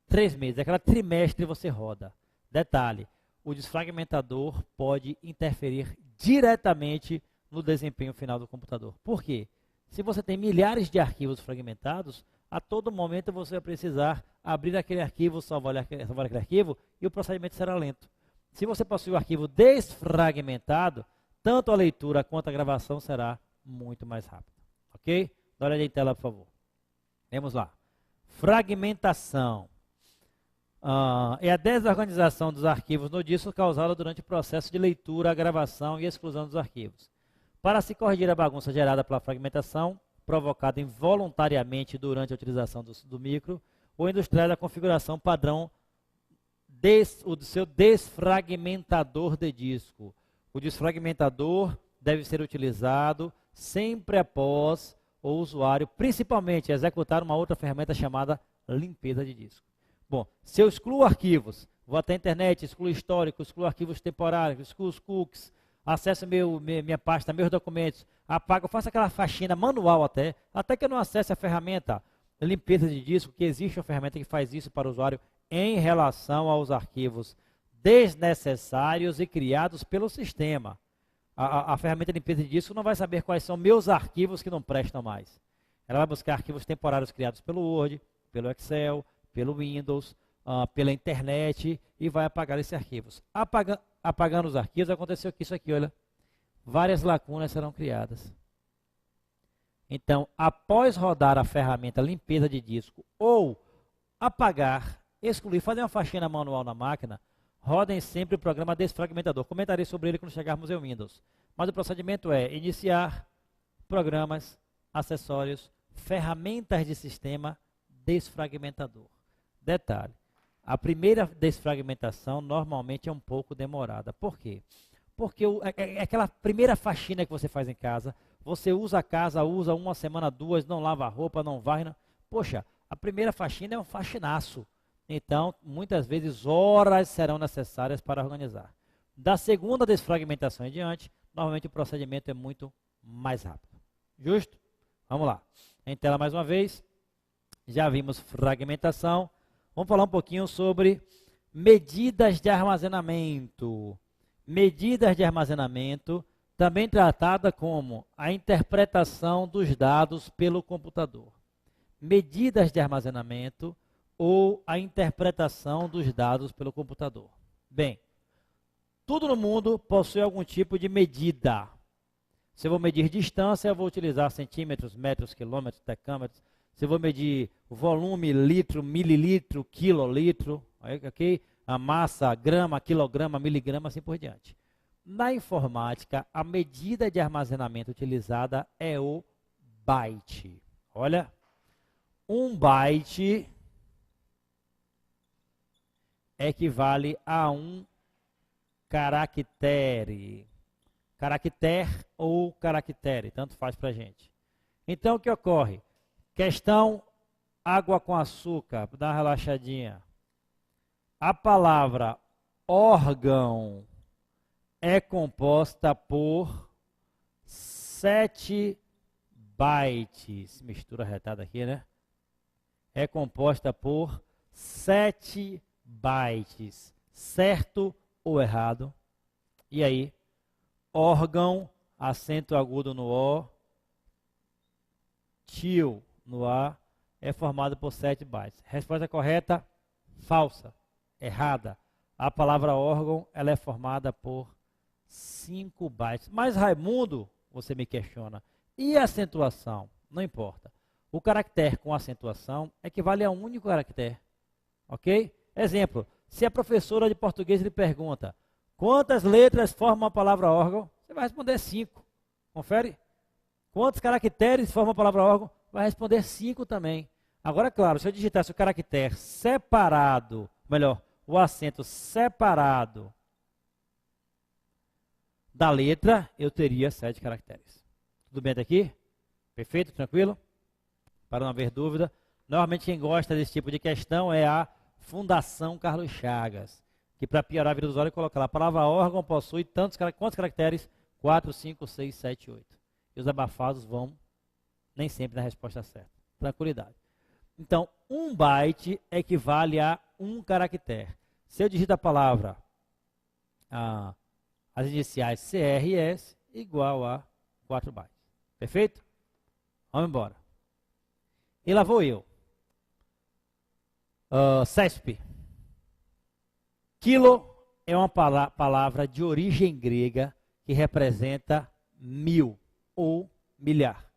Speaker 1: 3 meses, a cada trimestre você roda. Detalhe, o desfragmentador pode interferir diretamente no desempenho final do computador. Por quê? Se você tem milhares de arquivos fragmentados, a todo momento você vai precisar abrir aquele arquivo, salvar aquele arquivo, e o procedimento será lento. Se você possui o arquivo desfragmentado, tanto a leitura quanto a gravação será muito mais rápida. Ok? Dá uma olhada em tela, por favor. Vamos lá. Fragmentação. É a desorganização dos arquivos no disco causada durante o processo de leitura, gravação e exclusão dos arquivos. Para se corrigir a bagunça gerada pela fragmentação, provocada involuntariamente durante a utilização do micro, o industrial da configuração padrão do seu desfragmentador de disco. O desfragmentador deve ser utilizado sempre após o usuário, principalmente, executar uma outra ferramenta chamada limpeza de disco. Bom, se eu excluo arquivos, vou até a internet, excluo histórico, excluo arquivos temporários, excluo os cookies, acesso minha pasta, meus documentos, apago, faço aquela faxina manual até que eu não acesse a ferramenta limpeza de disco, que existe uma ferramenta que faz isso para o usuário em relação aos arquivos desnecessários e criados pelo sistema. A ferramenta de limpeza de disco não vai saber quais são meus arquivos que não prestam mais. Ela vai buscar arquivos temporários criados pelo Word, pelo Excel, pelo Windows, pela internet e vai apagar esses arquivos. Apagando os arquivos, aconteceu que isso aqui, olha, várias lacunas serão criadas. Então, após rodar a ferramenta limpeza de disco ou apagar, excluir, fazer uma faxina manual na máquina, rodem sempre o programa desfragmentador. Comentarei sobre ele quando chegarmos em Windows. Mas o procedimento é iniciar, programas, acessórios, ferramentas de sistema, desfragmentador. Detalhe, a primeira desfragmentação normalmente é um pouco demorada. Por quê? Porque é aquela primeira faxina que você faz em casa, você usa a casa, usa uma semana, duas, não lava a roupa, não varre. Não... Poxa, a primeira faxina é um faxinaço. Então, muitas vezes, horas serão necessárias para organizar. Da segunda desfragmentação em diante, normalmente o procedimento é muito mais rápido. Justo? Vamos lá. Em tela mais uma vez. Já vimos fragmentação. Vamos falar um pouquinho sobre medidas de armazenamento. Medidas de armazenamento, também tratada como a interpretação dos dados pelo computador. Medidas de armazenamento ou a interpretação dos dados pelo computador. Bem, tudo no mundo possui algum tipo de medida. Se eu vou medir distância, eu vou utilizar centímetros, metros, quilômetros, decâmetros. Se eu vou medir volume, litro, mililitro, quilolitro, ok? A massa, grama, quilograma, miligrama, assim por diante. Na informática, a medida de armazenamento utilizada é o byte. Olha, um byte equivale a um caractere. Caractere ou caractere, tanto faz para a gente. Então, o que ocorre? Questão água com açúcar, dá uma relaxadinha. A palavra órgão é composta por 7 bytes. Mistura retada aqui, né? É composta por 7 bytes. Certo ou errado? E aí? Órgão, acento agudo no O, tio no A, é formado por 7 bytes. Resposta correta? Falsa. Errada. A palavra órgão, ela é formada por 5 bytes. Mas, Raimundo, você me questiona, e a acentuação? Não importa. O caractere com acentuação equivale a um único caractere. Ok? Exemplo, se a professora de português lhe pergunta, quantas letras formam a palavra órgão? Você vai responder 5. Confere? Quantos caracteres formam a palavra órgão? Vai responder 5 também. Agora, claro, se eu digitasse o caractere separado, melhor, o acento separado da letra, eu teria 7 caracteres. Tudo bem até aqui? Perfeito? Tranquilo? Para não haver dúvida. Normalmente quem gosta desse tipo de questão é a Fundação Carlos Chagas, que para piorar a vida do usuário coloca lá, a palavra órgão possui quantos caracteres? 4, 5, 6, 7, 8. E os abafados vão nem sempre na resposta certa. Tranquilidade. Então, 1 byte equivale a 1 caractere. Se eu digito a palavra, as iniciais CRS, igual a 4 bytes. Perfeito? Vamos embora. E lá vou eu. CESP. Quilo é uma palavra de origem grega que representa 1000 ou milhar.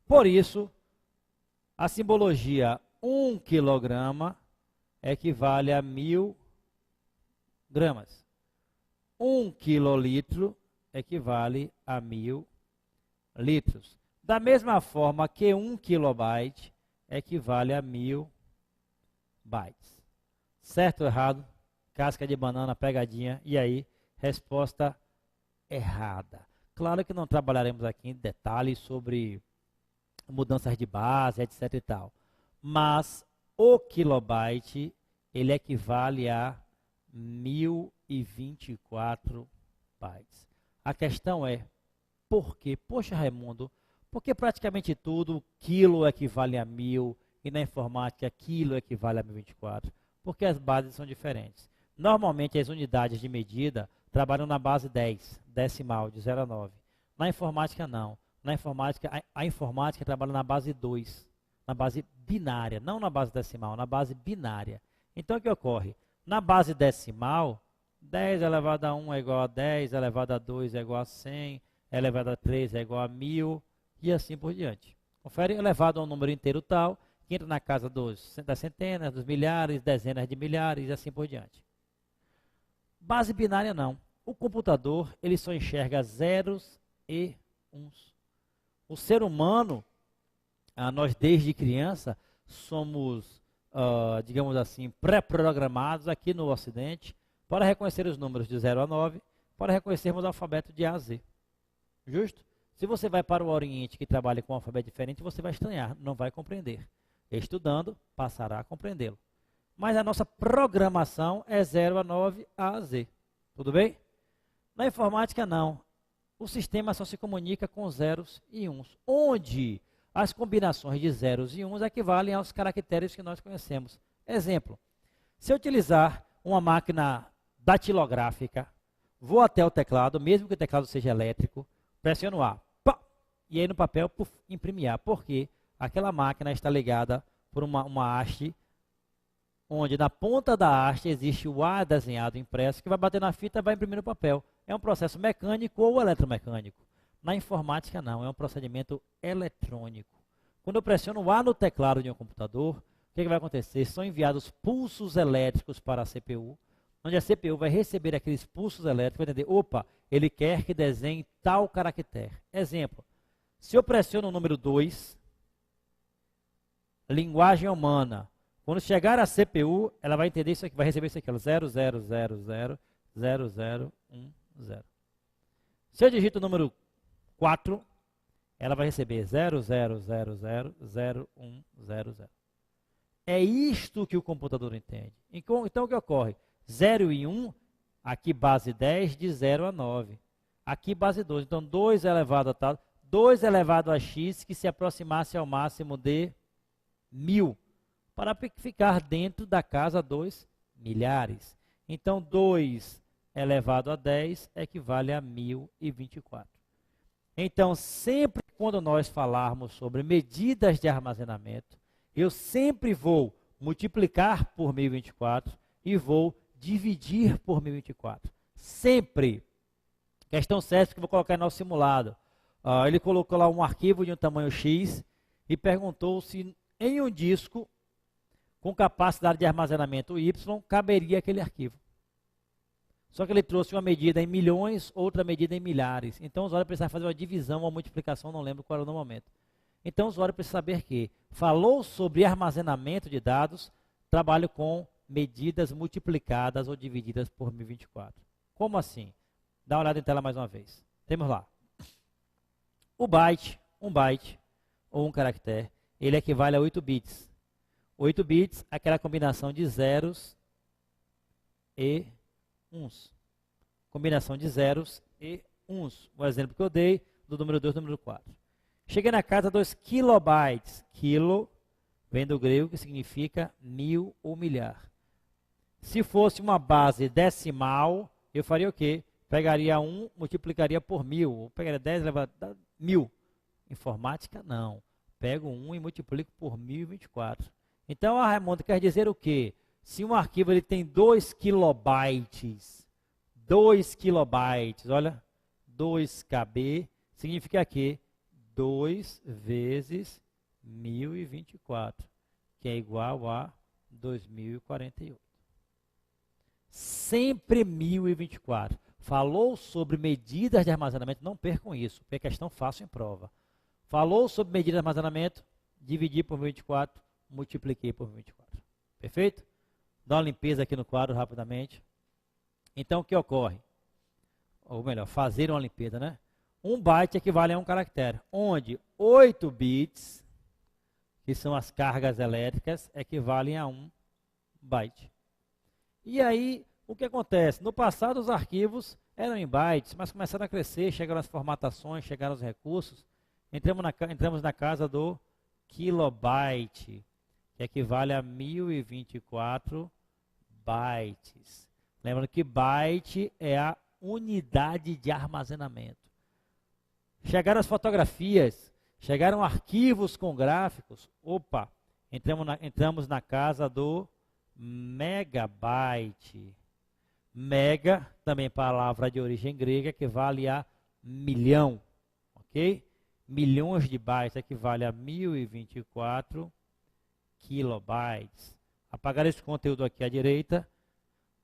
Speaker 1: Por isso, a simbologia 1 quilograma equivale a 1000 gramas. 1 quilolitro equivale a 1000 litros. Da mesma forma que 1 kilobyte equivale a 1000 bytes. Certo ou errado? Casca de banana, pegadinha. E aí, resposta errada. Claro que não trabalharemos aqui em detalhes sobre mudanças de base, etc e tal. Mas o kilobyte, ele equivale a 1024 bytes. A questão é, por quê? Poxa, Raimundo, porque praticamente tudo, quilo equivale a 1000, e na informática, quilo equivale a 1024? Porque as bases são diferentes. Normalmente, as unidades de medida trabalham na base 10, decimal, de 0 a 9. Na informática, não. Na informática, a informática trabalha na base 2, na base binária, não na base decimal, na base binária. Então, o que ocorre? Na base decimal, 10 elevado a 1 é igual a 10, elevado a 2 é igual a 100, elevado a 3 é igual a 1000, e assim por diante. Confere, elevado a um número inteiro tal, que entra na casa das centenas, dos milhares, dezenas de milhares, e assim por diante. Base binária não. O computador, ele só enxerga zeros e uns. O ser humano, nós desde criança, somos, digamos assim, pré-programados aqui no Ocidente para reconhecer os números de 0 a 9, para reconhecermos o alfabeto de A a Z. Justo? Se você vai para o Oriente que trabalha com um alfabeto diferente, você vai estranhar, não vai compreender. Estudando, passará a compreendê-lo. Mas a nossa programação é 0 a 9, A a Z. Tudo bem? Na informática, não. O sistema só se comunica com zeros e uns, onde as combinações de zeros e uns equivalem aos caracteres que nós conhecemos. Exemplo, se eu utilizar uma máquina datilográfica, vou até o teclado, mesmo que o teclado seja elétrico, pressiono A, pá, e aí no papel, puf, imprime A. Por quê? Aquela máquina está ligada por uma haste, onde na ponta da haste existe o A desenhado impresso, que vai bater na fita e vai imprimir no papel. É um processo mecânico ou eletromecânico. Na informática não, é um procedimento eletrônico. Quando eu pressiono o A no teclado de um computador, o que vai acontecer? São enviados pulsos elétricos para a CPU, onde a CPU vai receber aqueles pulsos elétricos e vai entender, opa, ele quer que desenhe tal caractere. Exemplo, se eu pressiono o número 2, linguagem humana, quando chegar a CPU, ela vai entender isso aqui, vai receber isso aqui, 00000010. Se eu digito o número 4, ela vai receber 00000100. É isto que o computador entende. Então o que ocorre? 0 e 1, aqui base 10, de 0 a 9. Aqui base 2. Então 2 elevado a tal, 2 elevado a x, que se aproximasse ao máximo de 1000. Para ficar dentro da casa dos milhares. Então, 2 elevado a 10 equivale a 1024. Então, sempre quando nós falarmos sobre medidas de armazenamento, eu sempre vou multiplicar por 1024 e vou dividir por 1024. Sempre. Questão 7 que eu vou colocar em nosso simulado. Ele colocou lá um arquivo de um tamanho X e perguntou se em um disco com capacidade de armazenamento Y, caberia aquele arquivo. Só que ele trouxe uma medida em milhões, outra medida em milhares. Então o usuário precisa fazer uma divisão, uma multiplicação, não lembro qual era no momento. Então o usuário precisa saber que falou sobre armazenamento de dados, trabalho com medidas multiplicadas ou divididas por 1024. Como assim? Dá uma olhada em tela mais uma vez. Temos lá. O byte, um byte, ou um caractere, ele equivale a 8 bits. 8 bits, aquela combinação de zeros e uns. Combinação de zeros e uns. O exemplo que eu dei do número 2 e do número 4. Cheguei na casa dos kilobytes. Kilo vem do grego que significa 1000 ou milhar. Se fosse uma base decimal, eu faria o quê? Pegaria 1, multiplicaria por 1000. Ou pegaria 10 elevado a 1000. Informática, não. Pego 1 e multiplico por 1024. Então, Raimundo, quer dizer o quê? Se um arquivo ele tem 2 kilobytes, 2 kilobytes, olha, 2KB, significa que 2 vezes 1024, que é igual a 2048. Sempre 1024. Falou sobre medidas de armazenamento, não percam isso, porque é questão fácil em prova. Falou sobre medida de armazenamento, dividi por 24, multipliquei por 24. Perfeito? Dá uma limpeza aqui no quadro rapidamente. Então, o que ocorre? Ou melhor, fazer uma limpeza, né? 1 byte equivale a 1 caractere, onde 8 bits, que são as cargas elétricas, equivalem a 1 byte. E aí, o que acontece? No passado, os arquivos eram em bytes, mas começaram a crescer, chegaram as formatações, chegaram os recursos. Entramos na casa do kilobyte, que equivale a 1024 bytes. Lembrando que byte é a unidade de armazenamento. Chegaram as fotografias, chegaram arquivos com gráficos. Opa, entramos na casa do megabyte. Mega, também palavra de origem grega, que vale a milhão, ok? Milhões de bytes equivale a 1024 kilobytes. Apagar esse conteúdo aqui à direita.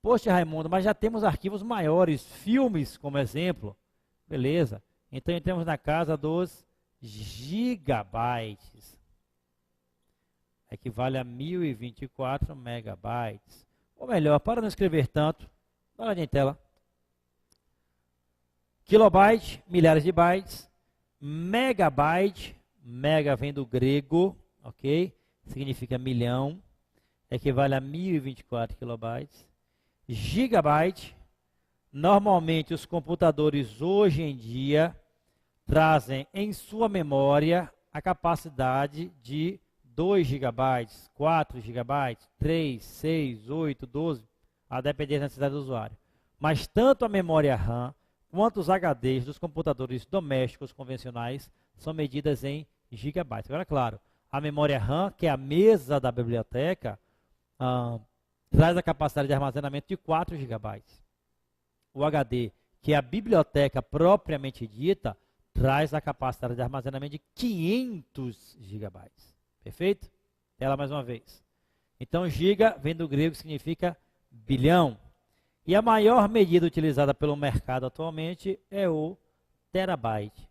Speaker 1: Poxa, Raimundo, mas já temos arquivos maiores, filmes como exemplo. Beleza. Então entramos na casa dos gigabytes. Equivale a 1024 megabytes. Ou melhor, para não escrever tanto, dá uma olhadinha em tela. Kilobyte, milhares de bytes. Megabyte, mega vem do grego, ok? Significa milhão. Equivale a 1024 kilobytes. Gigabyte, normalmente os computadores hoje em dia trazem em sua memória a capacidade de 2 GB, 4 GB, 3, 6, 8, 12, a depender da necessidade do usuário. Mas tanto a memória RAM quanto os HDs dos computadores domésticos convencionais são medidas em gigabytes. Agora, claro, a memória RAM, que é a mesa da biblioteca, traz a capacidade de armazenamento de 4 GB. O HD, que é a biblioteca propriamente dita, traz a capacidade de armazenamento de 500 GB. Perfeito? Tela mais uma vez. Então, giga vem do grego, significa bilhão. E a maior medida utilizada pelo mercado atualmente é o terabyte.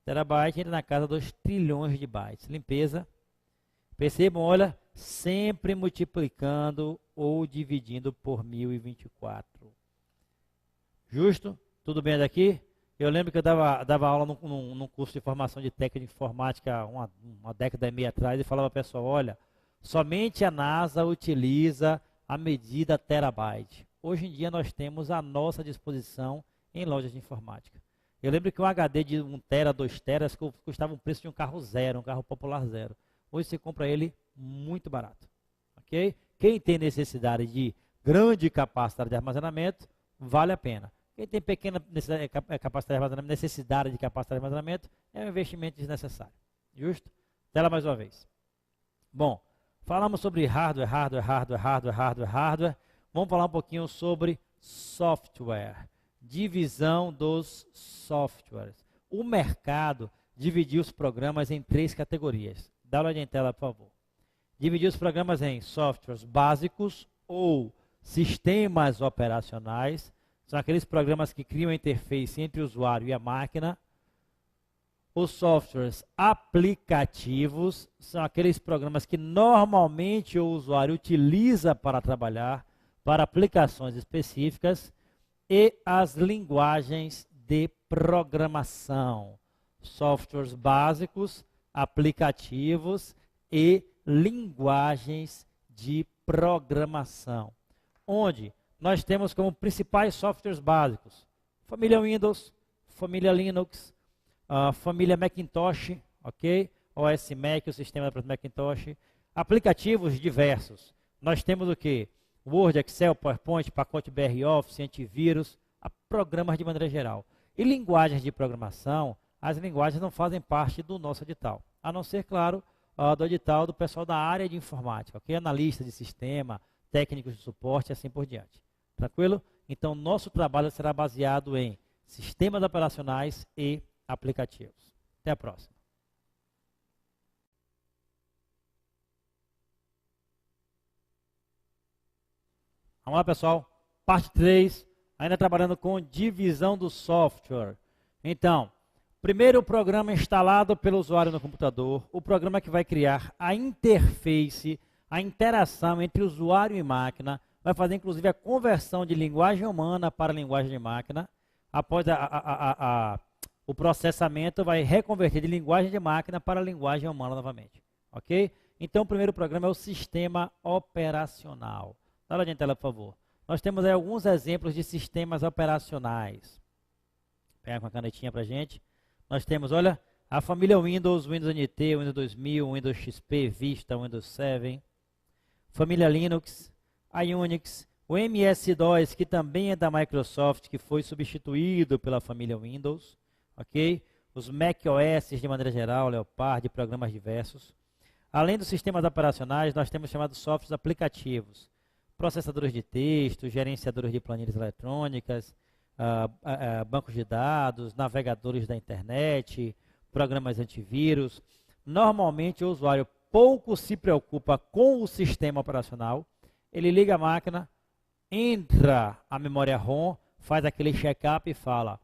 Speaker 1: Terabyte entra na casa dos trilhões de bytes. Limpeza. Percebam, olha, sempre multiplicando ou dividindo por 1024. Justo? Tudo bem daqui? Eu lembro que eu dava aula num curso de formação de técnica de informática uma década e meia atrás e falava para o pessoal, olha, somente a NASA utiliza a medida terabyte. Hoje em dia nós temos à nossa disposição em lojas de informática. Eu lembro que um HD de 1 tera, 2 teras custava o preço de um carro zero, um carro popular zero. Hoje você compra ele muito barato. Ok? Quem tem necessidade de grande capacidade de armazenamento, vale a pena. Quem tem pequena capacidade de armazenamento, necessidade de capacidade de armazenamento, é um investimento desnecessário. Justo? Tela mais uma vez. Bom, falamos sobre hardware. Vamos falar um pouquinho sobre software. Divisão dos softwares. O mercado dividiu os programas em 3 categorias. Dá uma olhadinha em tela, por favor. Dividiu os programas em softwares básicos ou sistemas operacionais. São aqueles programas que criam a interface entre o usuário e a máquina. Os softwares aplicativos são aqueles programas que normalmente o usuário utiliza para trabalhar, para aplicações específicas. E as linguagens de programação. Softwares básicos, aplicativos e linguagens de programação. Onde nós temos como principais softwares básicos família Windows, família Linux, família Macintosh, ok? OS Mac, o sistema para Macintosh. Aplicativos diversos. Nós temos o que? Word, Excel, PowerPoint, pacote BR Office, antivírus, programas de maneira geral. E linguagens de programação, as linguagens não fazem parte do nosso edital. A não ser, claro, do edital do pessoal da área de informática, ok? Analista de sistema, técnicos de suporte e assim por diante. Tranquilo? Então, nosso trabalho será baseado em sistemas operacionais e aplicativos. Até a próxima. Vamos lá, pessoal. Parte 3, ainda trabalhando com divisão do software. Então, primeiro o programa instalado pelo usuário no computador, o programa que vai criar a interface, a interação entre usuário e máquina, vai fazer inclusive a conversão de linguagem humana para linguagem de máquina. Após o processamento, vai reconverter de linguagem de máquina para linguagem humana novamente. Ok? Então, o primeiro programa é o sistema operacional. Dá uma olhadinha na tela, por favor. Nós temos aí alguns exemplos de sistemas operacionais. Pega uma canetinha para a gente. Nós temos, olha, a família Windows, Windows NT, Windows 2000, Windows XP, Vista, Windows 7. Família Linux, a Unix, o MS-DOS, que também é da Microsoft, que foi substituído pela família Windows. Ok? Os macOS, de maneira geral, Leopard, programas diversos. Além dos sistemas operacionais, nós temos chamados softwares aplicativos. Processadores de texto, gerenciadores de planilhas eletrônicas, bancos de dados, navegadores da internet, programas antivírus. Normalmente o usuário pouco se preocupa com o sistema operacional. Ele liga a máquina, entra a memória ROM, faz aquele check-up e fala: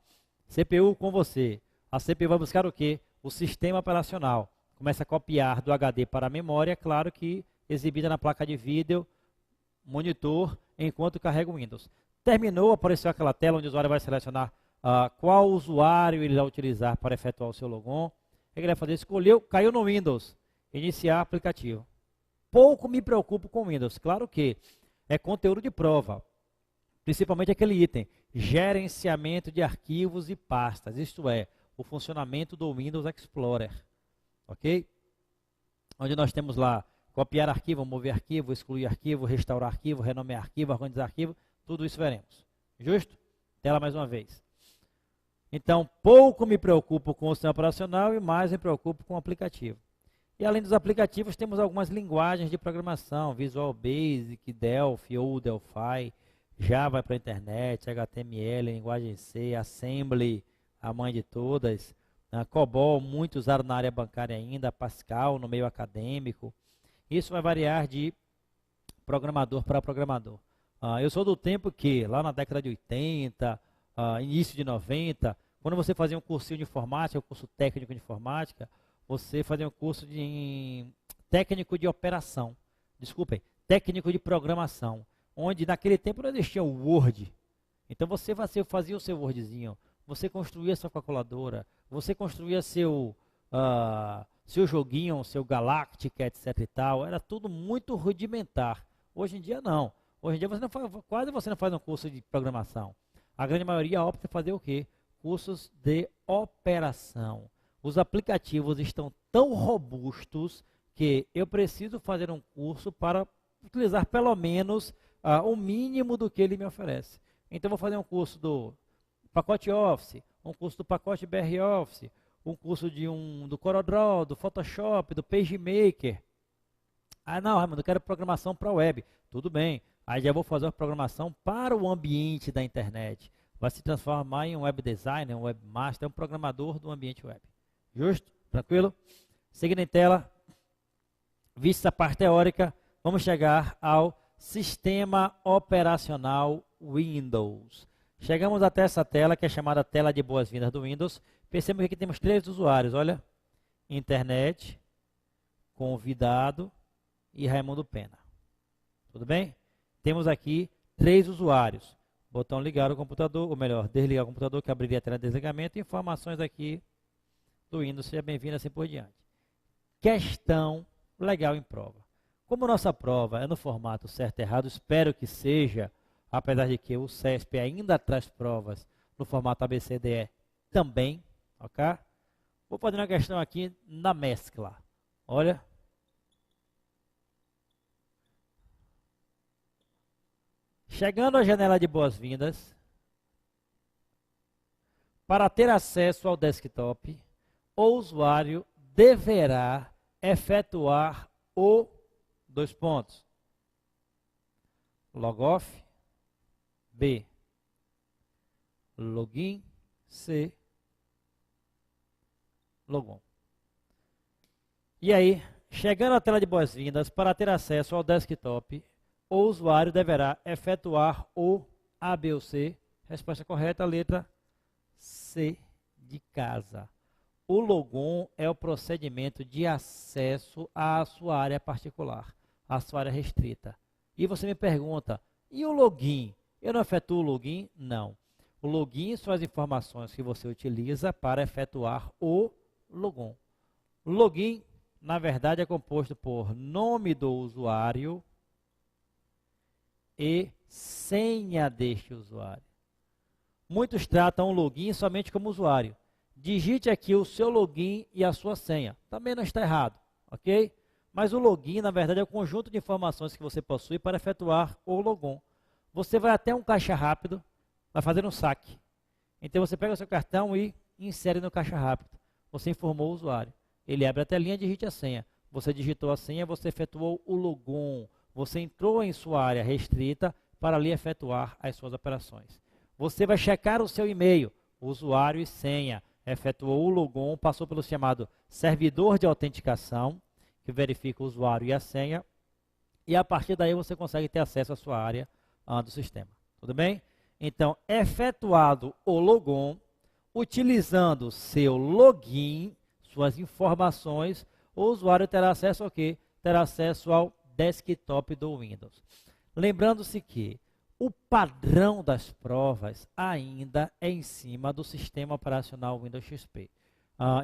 Speaker 1: CPU com você. A CPU vai buscar o quê? O sistema operacional. Começa a copiar do HD para a memória, claro que exibida na placa de vídeo, monitor, enquanto carrega o Windows. Terminou, apareceu aquela tela onde o usuário vai selecionar qual usuário ele vai utilizar para efetuar o seu logon. O que ele vai fazer? Escolheu, caiu no Windows, iniciar aplicativo. Pouco me preocupo com o Windows. Claro que é conteúdo de prova, principalmente aquele item, gerenciamento de arquivos e pastas, isto é, o funcionamento do Windows Explorer. Ok? Onde nós temos lá copiar arquivo, mover arquivo, excluir arquivo, restaurar arquivo, renomear arquivo, organizar arquivo, tudo isso veremos. Justo? Tela mais uma vez. Então, pouco me preocupo com o sistema operacional e mais me preocupo com o aplicativo. E além dos aplicativos, temos algumas linguagens de programação, Visual Basic, Delphi ou Delphi, Java para a internet, HTML, linguagem C, Assembly, a mãe de todas, COBOL, muito usado na área bancária ainda, Pascal no meio acadêmico. Isso vai variar de programador para programador. Eu sou do tempo que, lá na década de 80, início de 90, quando você fazia um cursinho de informática, um curso técnico de informática, você fazia um curso de técnico de operação, desculpem, técnico de programação, onde naquele tempo não existia o Word. Então você fazia o seu Wordzinho, você construía sua calculadora, você construía seu joguinho, seu Galactica, etc e tal, era tudo muito rudimentar. Hoje em dia não. Hoje em dia quase você não faz um curso de programação. A grande maioria opta por fazer o quê? Cursos de operação. Os aplicativos estão tão robustos que eu preciso fazer um curso para utilizar pelo menos o mínimo do que ele me oferece. Então vou fazer um curso do pacote Office, um curso do pacote BR Office, um curso do CorelDRAW, do Photoshop, do PageMaker. Não, Raimundo, eu quero programação para web. Tudo bem, aí já vou fazer uma programação para o ambiente da internet. Vai se transformar em um web designer, um webmaster, um programador do ambiente web. Justo? Tranquilo? Seguindo em tela, vista a parte teórica, vamos chegar ao sistema operacional Windows. Chegamos até essa tela, que é chamada tela de boas-vindas do Windows. Percebam que aqui temos 3 usuários, olha. Internet, convidado e Raimundo Pena. Tudo bem? Temos aqui 3 usuários. Botão ligar o computador, ou melhor, desligar o computador, que abriria a tela de desligamento. Informações aqui do Windows, seja bem-vindo assim por diante. Questão legal em prova. Como nossa prova é no formato certo e errado, espero que seja, apesar de que o CESP ainda traz provas no formato ABCDE também, ok? Vou fazer uma questão aqui na mescla. Olha. Chegando à janela de boas-vindas, para ter acesso ao desktop, o usuário deverá efetuar o 2 pontos. logoff, B, login, C, logon. E aí, chegando à tela de boas-vindas, para ter acesso ao desktop, o usuário deverá efetuar o A, B ou C. Resposta correta, letra C de casa. O logon é o procedimento de acesso à sua área particular, à sua área restrita. E você me pergunta, e o login? Eu não efetuo o login? Não. O login são as informações que você utiliza para efetuar o logon. O login, na verdade, é composto por nome do usuário e senha deste usuário. Muitos tratam o login somente como usuário. Digite aqui o seu login e a sua senha. Também não está errado, ok? Mas o login, na verdade, é o conjunto de informações que você possui para efetuar o logon. Você vai até um caixa rápido, vai fazer um saque. Então você pega o seu cartão e insere no caixa rápido. Você informou o usuário. Ele abre a telinha, digite a senha. Você digitou a senha, você efetuou o logon. Você entrou em sua área restrita para ali efetuar as suas operações. Você vai checar o seu e-mail, usuário e senha. Efetuou o logon, passou pelo chamado servidor de autenticação, que verifica o usuário e a senha. E a partir daí você consegue ter acesso à sua área do sistema. Tudo bem? Então, efetuado o logon, utilizando seu login, suas informações, o usuário terá acesso ao quê? Terá acesso ao desktop do Windows. Lembrando-se que o padrão das provas ainda é em cima do sistema operacional Windows XP.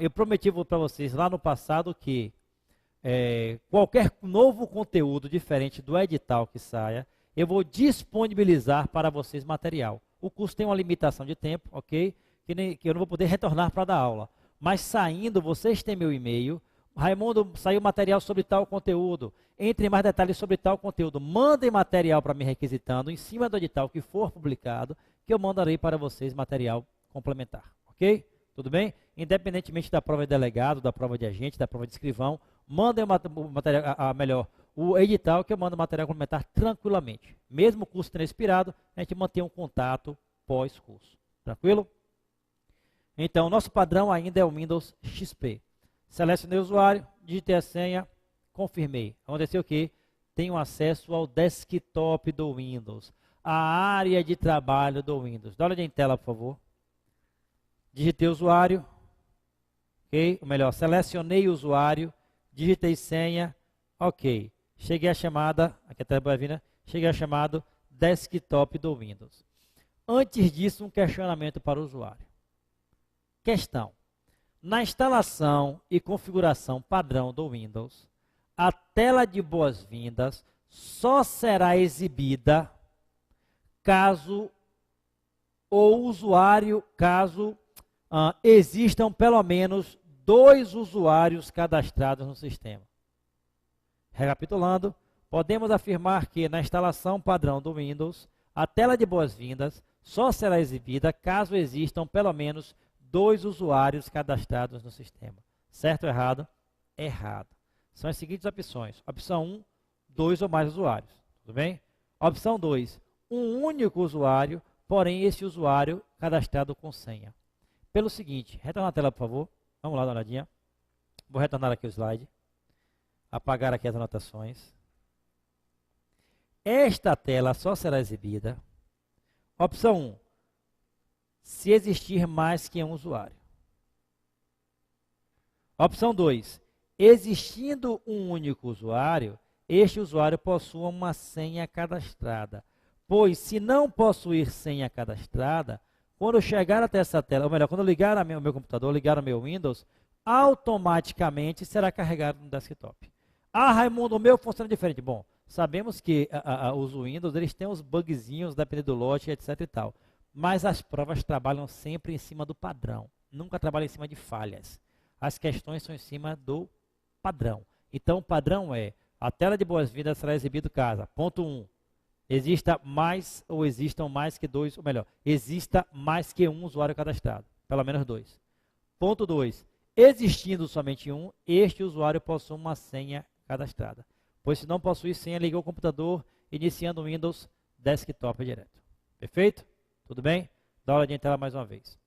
Speaker 1: Eu prometi para vocês lá no passado que qualquer novo conteúdo diferente do edital que saia, eu vou disponibilizar para vocês material. O curso tem uma limitação de tempo, ok? Que eu não vou poder retornar para dar aula. Mas saindo, vocês têm meu e-mail. Raimundo, saiu material sobre tal conteúdo. Entre em mais detalhes sobre tal conteúdo. Mandem material para mim requisitando, em cima do edital que for publicado, que eu mandarei para vocês material complementar. Ok? Tudo bem? Independentemente da prova de delegado, da prova de agente, da prova de escrivão, mandem o material, o edital que eu mando material complementar tranquilamente. Mesmo o curso tendo expirado, a gente mantém um contato pós-curso. Tranquilo? Então, nosso padrão ainda é o Windows XP. Selecionei o usuário, digitei a senha, confirmei. Aconteceu o quê? Tenho acesso ao desktop do Windows, a área de trabalho do Windows. Dá uma olhada em tela, por favor. Digitei o usuário, ok? Ou melhor, selecionei o usuário, digitei senha, ok. Cheguei à chamada, aqui a tela vai vir, né? Cheguei a chamado desktop do Windows. Antes disso, um questionamento para o usuário. Questão. Na instalação e configuração padrão do Windows, a tela de boas-vindas só será exibida caso existam pelo menos 2 usuários cadastrados no sistema. Recapitulando, podemos afirmar que na instalação padrão do Windows, a tela de boas-vindas só será exibida caso existam pelo menos 2 usuários cadastrados no sistema. Certo ou errado? Errado. São as seguintes opções. Opção 1, 2 ou mais usuários. Tudo bem? Opção 2, um único usuário, porém esse usuário cadastrado com senha. Pelo seguinte, retorna a tela, por favor. Vamos lá, dar uma olhadinha. Vou retornar aqui o slide. Apagar aqui as anotações. Esta tela só será exibida. Opção 1, se existir mais que um usuário. Opção 2, existindo um único usuário, este usuário possua uma senha cadastrada. Pois, se não possuir senha cadastrada, quando chegar até essa tela, ou melhor, quando eu ligar o meu computador, ligar o meu Windows, automaticamente será carregado no desktop. Ah, Raimundo, o meu funciona diferente. Bom, sabemos que os Windows eles têm os bugzinhos, dependendo do lote, etc e tal. Mas as provas trabalham sempre em cima do padrão. Nunca trabalham em cima de falhas. As questões são em cima do padrão. Então, o padrão é, a tela de boas-vindas será exibida caso, ponto 1, exista mais ou existam mais que 2, ou melhor, exista mais que um usuário cadastrado, pelo menos 2. Ponto 2, existindo somente um, este usuário possui uma senha cadastrada. Pois se não possuir senha, ligue o computador, iniciando o Windows, desktop direto. Perfeito? Tudo bem? Dá uma olhadinha em tela mais uma vez.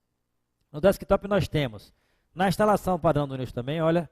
Speaker 1: No desktop nós temos, na instalação padrão do Windows também, olha,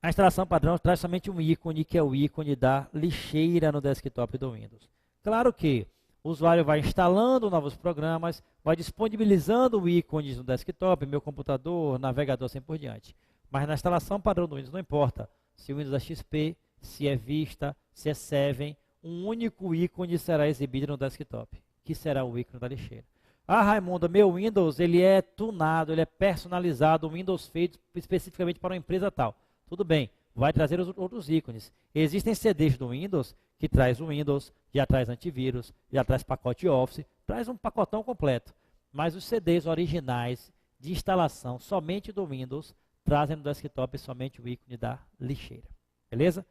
Speaker 1: a instalação padrão traz somente um ícone, que é o ícone da lixeira no desktop do Windows. Claro que o usuário vai instalando novos programas, vai disponibilizando ícones no desktop, meu computador, navegador, assim por diante. Mas na instalação padrão do Windows não importa se o Windows é XP, se é Vista, se é 7, um único ícone será exibido no desktop, que será o ícone da lixeira. Ah, Raimundo, meu Windows ele é tunado, ele é personalizado, um Windows feito especificamente para uma empresa tal. Tudo bem, vai trazer os outros ícones. Existem CDs do Windows que traz o Windows, já traz antivírus, já traz pacote Office, traz um pacotão completo. Mas os CDs originais de instalação somente do Windows trazem no desktop somente o ícone da lixeira. Beleza?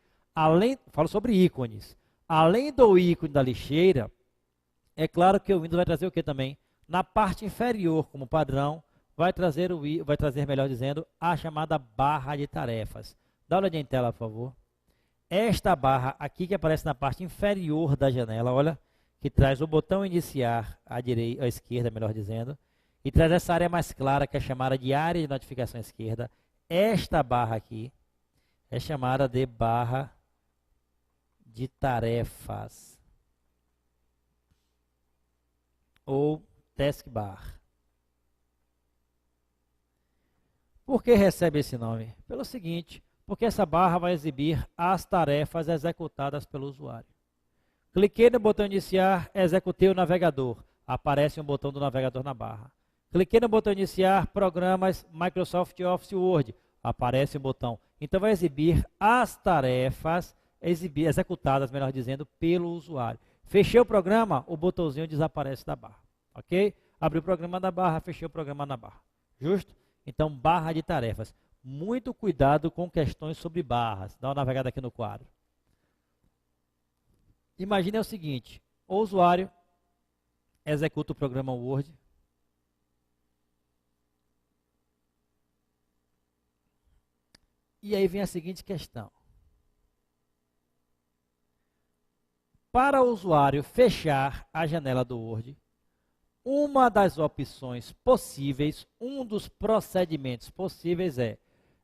Speaker 1: Falo sobre ícones. Além do ícone da lixeira, é claro que o Windows vai trazer o que também? Na parte inferior, como padrão, vai trazer, melhor dizendo, a chamada barra de tarefas. Dá uma olhadinha em tela, por favor. Esta barra aqui que aparece na parte inferior da janela, olha, que traz o botão iniciar à direita, à esquerda, melhor dizendo, e traz essa área mais clara que é chamada de área de notificação esquerda. Esta barra aqui é chamada de barra de tarefas ou taskbar. Por que recebe esse nome? Pelo seguinte, porque essa barra vai exibir as tarefas executadas pelo usuário. Cliquei no botão iniciar, executei o navegador. Aparece um botão do navegador na barra. Cliquei no botão iniciar, programas Microsoft Office Word. Aparece um botão. Então vai exibir as tarefas executadas, melhor dizendo, pelo usuário. Fechei o programa, o botãozinho desaparece da barra. Ok? Abri o programa da barra, fechei o programa na barra. Justo? Então, barra de tarefas. Muito cuidado com questões sobre barras. Dá uma navegada aqui no quadro. Imagine o seguinte, o usuário executa o programa Word. E aí vem a seguinte questão. Para o usuário fechar a janela do Word, uma das opções possíveis, um dos procedimentos possíveis é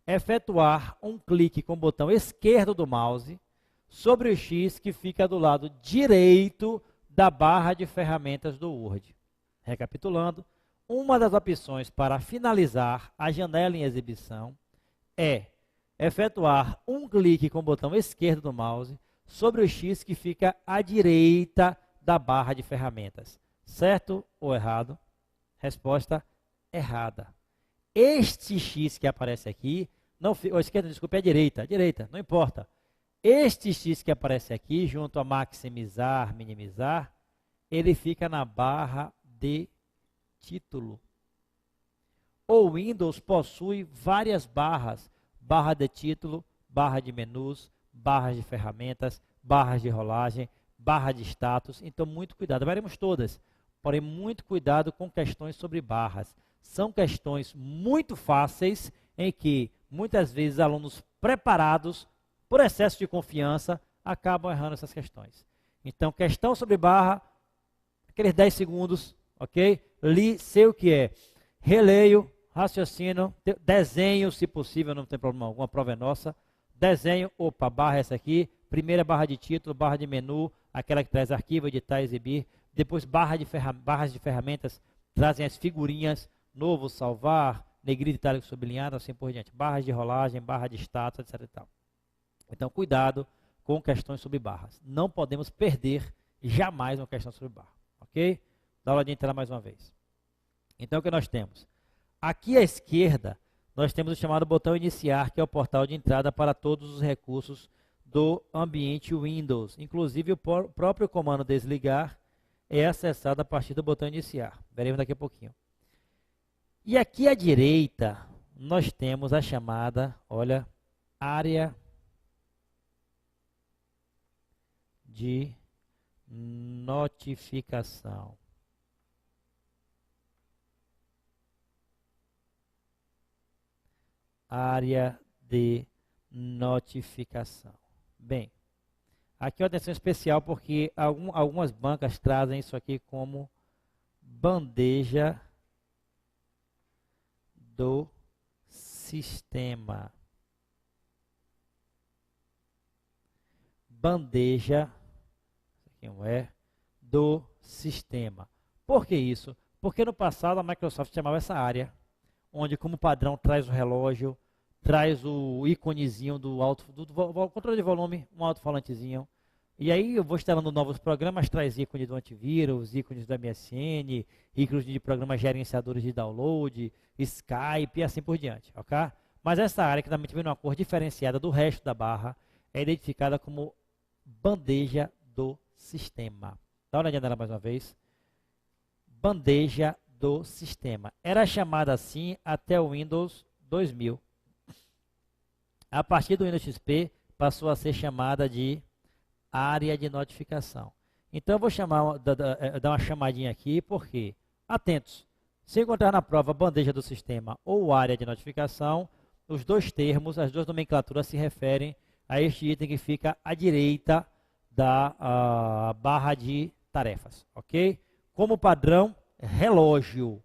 Speaker 1: efetuar um clique com o botão esquerdo do mouse sobre o X que fica do lado direito da barra de ferramentas do Word. Recapitulando, uma das opções para finalizar a janela em exibição é efetuar um clique com o botão esquerdo do mouse sobre o X que fica à direita da barra de ferramentas. Certo ou errado? Resposta errada. Este X que aparece aqui, esquerda, desculpe, é a direita, não importa. Este X que aparece aqui, junto a maximizar, minimizar, ele fica na barra de título. O Windows possui várias barras, barra de título, barra de menus, barras de ferramentas, barras de rolagem, barra de status, então muito cuidado, veremos todas. Porém, muito cuidado com questões sobre barras. São questões muito fáceis em que, muitas vezes, alunos preparados, por excesso de confiança, acabam errando essas questões. Então, questão sobre barra, aqueles 10 segundos, ok? Li, sei o que é. Releio, raciocínio, desenho, se possível, não tem problema algum, a prova é nossa. Desenho, opa, barra é essa aqui. Primeira barra de título, barra de menu, aquela que traz arquivo, editar, exibir. Depois barras de ferramentas trazem as figurinhas, novo, salvar, negrito, itálico, sublinhado, assim por diante. Barras de rolagem, barra de status, etc. E tal. Então, cuidado com questões sobre barras. Não podemos perder jamais uma questão sobre barra. Ok? Dá uma olhadinha em tela mais uma vez. Então, o que nós temos? Aqui à esquerda, nós temos o chamado botão iniciar, que é o portal de entrada para todos os recursos do ambiente Windows. Inclusive, o próprio comando desligar é acessado a partir do botão iniciar. Veremos daqui a pouquinho. E aqui à direita, nós temos a chamada, olha, área de notificação. Área de notificação. Bem, Aqui é uma atenção especial porque algumas bancas trazem isso aqui como bandeja do sistema. Bandeja do sistema. Por que isso? Porque no passado a Microsoft chamava essa área, onde como padrão traz o relógio, traz o íconezinho do controle de volume, um alto-falantezinho. E aí eu vou instalando novos programas, traz ícone do antivírus, ícones do MSN, ícones de programas gerenciadores de download, Skype e assim por diante, ok? Mas essa área, que também vem numa cor diferenciada do resto da barra, é identificada como bandeja do sistema. Dá uma olhadinha nela mais uma vez. Bandeja do sistema. Era chamada assim até o Windows 2000. A partir do Windows XP, passou a ser chamada de área de notificação. Então, eu vou dar uma chamadinha aqui, porque, atentos, se encontrar na prova bandeja do sistema ou área de notificação, os dois termos, as duas nomenclaturas se referem a este item que fica à direita da barra de tarefas, ok? Como padrão, relógio.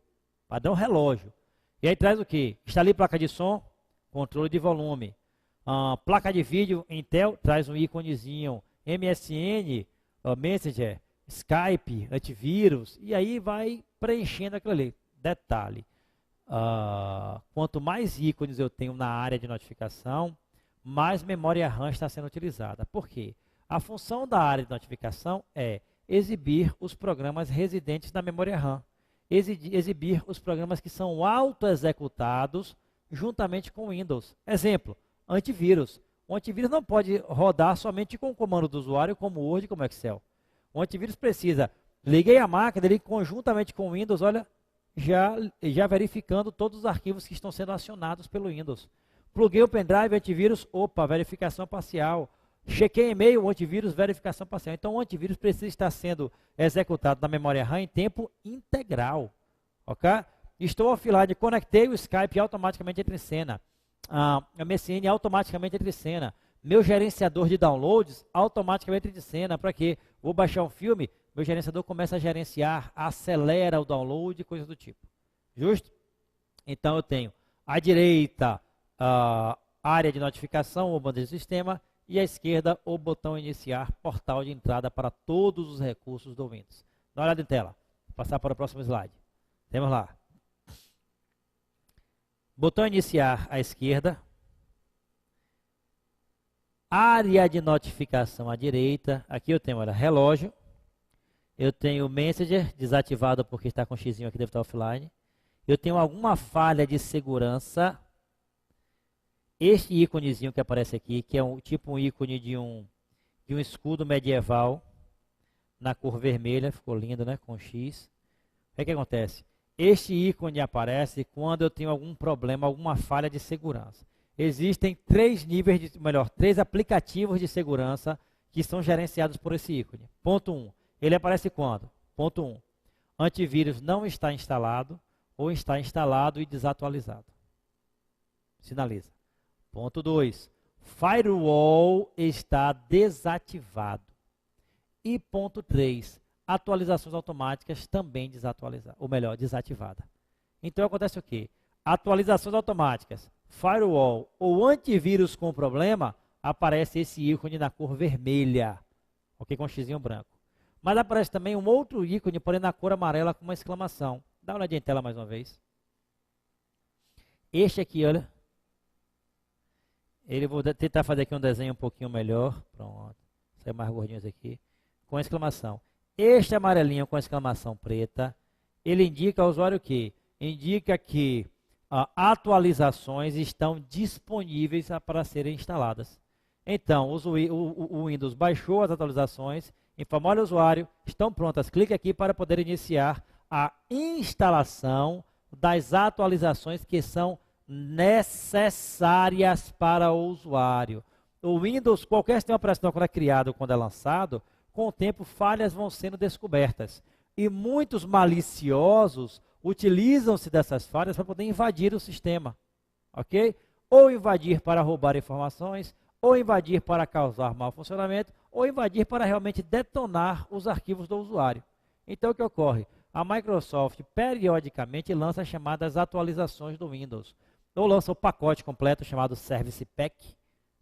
Speaker 1: Padrão relógio. E aí traz o quê? Instale placa de som, controle de volume. Placa de vídeo, Intel, traz um íconezinho. MSN, Messenger, Skype, antivírus. E aí vai preenchendo aquilo ali. Detalhe. Quanto mais ícones eu tenho na área de notificação, mais memória RAM está sendo utilizada. Por quê? A função da área de notificação é exibir os programas residentes na memória RAM. Exibir os programas que são auto-executados juntamente com o Windows. Exemplo, antivírus. O antivírus não pode rodar somente com o comando do usuário, como Word e como Excel. O antivírus precisa, liguei a máquina, ele conjuntamente com o Windows, olha, já verificando todos os arquivos que estão sendo acionados pelo Windows. Pluguei o pendrive, antivírus, opa, verificação parcial. Chequei e-mail, antivírus, verificação parcial. Então, o antivírus precisa estar sendo executado na memória RAM em tempo integral. Ok? Estou offline, conectei o Skype, automaticamente entra em cena. A MSN automaticamente entra em cena. Meu gerenciador de downloads automaticamente entra em cena. Para quê? Vou baixar um filme, meu gerenciador começa a gerenciar, acelera o download, coisas do tipo. Justo? Então, eu tenho à direita a área de notificação ou bandeja de sistema, e à esquerda o botão iniciar, portal de entrada para todos os recursos do Windows. Dá uma olhada em tela. Vou passar para o próximo slide. Temos lá. Botão iniciar à esquerda. Área de notificação à direita. Aqui eu tenho, olha, relógio. Eu tenho o Messenger desativado porque está com o xizinho aqui, deve estar offline. Eu tenho alguma falha de segurança. Este íconezinho que aparece aqui, que é tipo um ícone de um escudo medieval na cor vermelha, ficou lindo, né, com X. O que acontece? Este ícone aparece quando eu tenho algum problema, alguma falha de segurança. Existem três aplicativos de segurança que são gerenciados por esse ícone. Ponto 1. Ele aparece quando? Ponto 1. Antivírus não está instalado ou está instalado e desatualizado. Sinaliza. Ponto 2. Firewall está desativado. E ponto 3. Atualizações automáticas também desatualizadas, ou melhor, desativada. Então acontece o quê? Atualizações automáticas, firewall ou antivírus com problema, aparece esse ícone na cor vermelha, ok, com um xizinho branco. Mas aparece também um outro ícone, porém na cor amarela com uma exclamação. Dá uma olhadinha em tela mais uma vez. Este aqui, olha. Vou tentar fazer aqui um desenho um pouquinho melhor. Pronto. Sai mais gordinhos aqui. Com exclamação. Este amarelinho com exclamação preta, ele indica ao usuário o quê? Indica que atualizações estão disponíveis para serem instaladas. Então, o Windows baixou as atualizações, informou ao usuário, estão prontas. Clique aqui para poder iniciar a instalação das atualizações que são necessárias para o usuário. O Windows, qualquer sistema operacional quando é criado ou quando é lançado, com o tempo falhas vão sendo descobertas. E muitos maliciosos utilizam-se dessas falhas para poder invadir o sistema. Ok? Ou invadir para roubar informações, ou invadir para causar mau funcionamento, ou invadir para realmente detonar os arquivos do usuário. Então, o que ocorre? A Microsoft periodicamente lança as chamadas atualizações do Windows. Ou lança o pacote completo chamado Service Pack,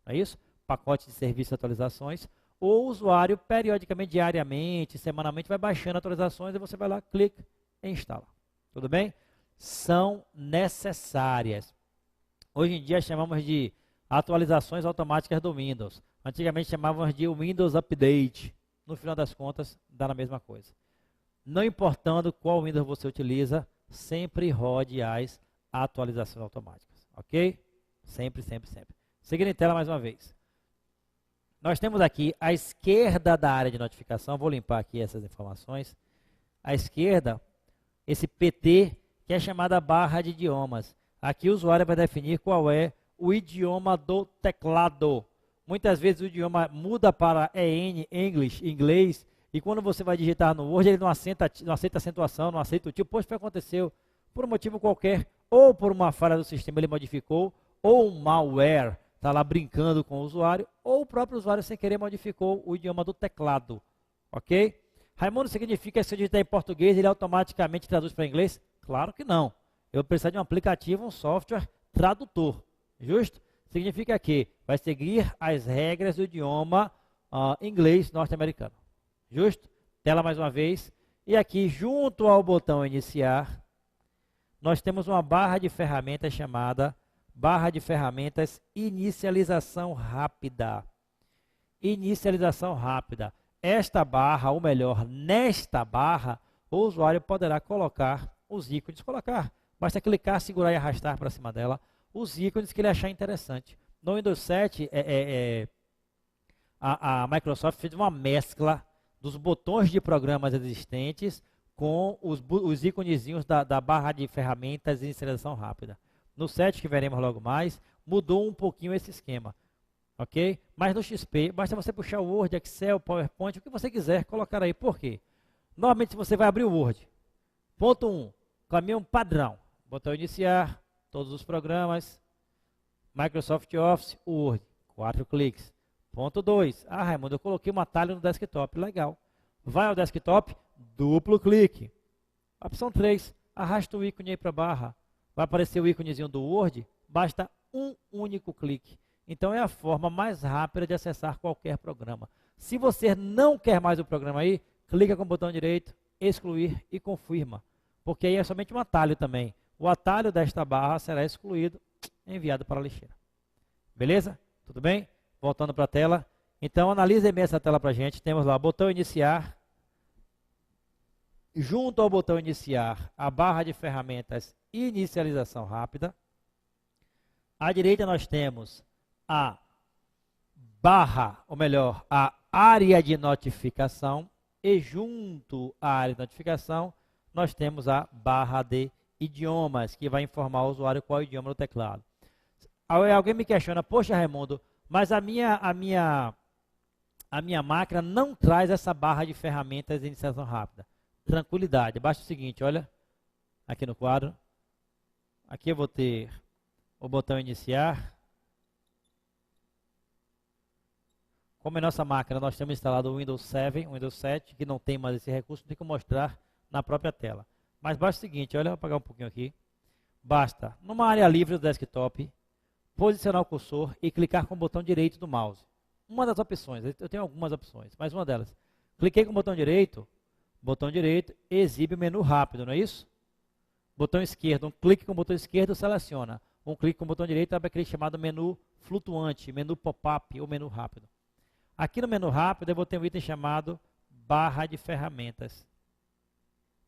Speaker 1: não é isso? Pacote de serviço e atualizações. Ou o usuário, periodicamente, diariamente, semanalmente, vai baixando atualizações e você vai lá, clica e instala. Tudo bem? São necessárias. Hoje em dia chamamos de atualizações automáticas do Windows. Antigamente chamávamos de Windows Update. No final das contas, dá na mesma coisa. Não importando qual Windows você utiliza, sempre rode as atualizações automáticas. Ok? Sempre, sempre, sempre. Seguindo em tela mais uma vez. Nós temos aqui à esquerda da área de notificação, vou limpar aqui essas informações. À esquerda, esse PT, que é chamada barra de idiomas. Aqui o usuário vai definir qual é o idioma do teclado. Muitas vezes o idioma muda para EN, English, inglês, e quando você vai digitar no Word, ele não aceita acentuação, não aceita o tipo. Pois foi aconteceu por um motivo qualquer, ou por uma falha do sistema ele modificou, ou um malware está lá brincando com o usuário, ou o próprio usuário sem querer modificou o idioma do teclado. Ok? Raimundo, significa que se eu digitar em português, ele automaticamente traduz para inglês? Claro que não. Eu preciso de um aplicativo, um software tradutor. Justo? Significa que vai seguir as regras do idioma inglês norte-americano. Justo? Tela mais uma vez. E aqui, junto ao botão iniciar, nós temos uma barra de ferramentas chamada barra de ferramentas inicialização rápida. Inicialização rápida. Esta barra, ou melhor, nesta barra, o usuário poderá colocar os ícones. Basta clicar, segurar e arrastar para cima dela os ícones que ele achar interessante. No Windows 7, a Microsoft fez uma mescla dos botões de programas existentes com os íconezinhos da barra de ferramentas de inicialização rápida. No 7, que veremos logo mais, mudou um pouquinho esse esquema. Ok? Mas no XP, basta você puxar o Word, Excel, PowerPoint, o que você quiser, colocar aí. Por quê? Normalmente você vai abrir o Word. Ponto 1, caminho padrão. Botão iniciar, todos os programas, Microsoft Office, Word, 4 cliques. Ponto 2, Raimundo, eu coloquei um atalho no desktop, legal. Vai ao desktop, duplo clique. Opção 3, arrasta o ícone aí para a barra. Vai aparecer o íconezinho do Word, basta um único clique. Então é a forma mais rápida de acessar qualquer programa. Se você não quer mais o programa aí, clica com o botão direito, excluir e confirma. Porque aí é somente um atalho também. O atalho desta barra será excluído, enviado para a lixeira. Beleza? Tudo bem? Voltando para a tela. Então analise bem essa tela para a gente. Temos lá o botão iniciar. Junto ao botão iniciar, a barra de ferramentas inicialização rápida. À direita nós temos a barra, ou melhor, a área de notificação. E junto à área de notificação, nós temos a barra de idiomas, que vai informar o usuário qual é o idioma do teclado. Alguém me questiona, poxa Raimundo, mas a minha máquina não traz essa barra de ferramentas de inicialização rápida. Tranquilidade, basta o seguinte, olha, aqui no quadro, aqui eu vou ter o botão iniciar. Como é nossa máquina, nós temos instalado o Windows 7, Windows 7, que não tem mais esse recurso, tem que mostrar na própria tela. Mas basta o seguinte, olha, vou apagar um pouquinho aqui. Basta, numa área livre do desktop, posicionar o cursor e clicar com o botão direito do mouse. Uma das opções, eu tenho algumas opções, mas uma delas. Cliquei com o botão direito exibe o menu rápido, não é isso? Botão esquerdo, um clique com o botão esquerdo seleciona. Um clique com o botão direito abre aquele chamado menu flutuante, menu pop-up ou menu rápido. Aqui no menu rápido eu vou ter um item chamado barra de ferramentas.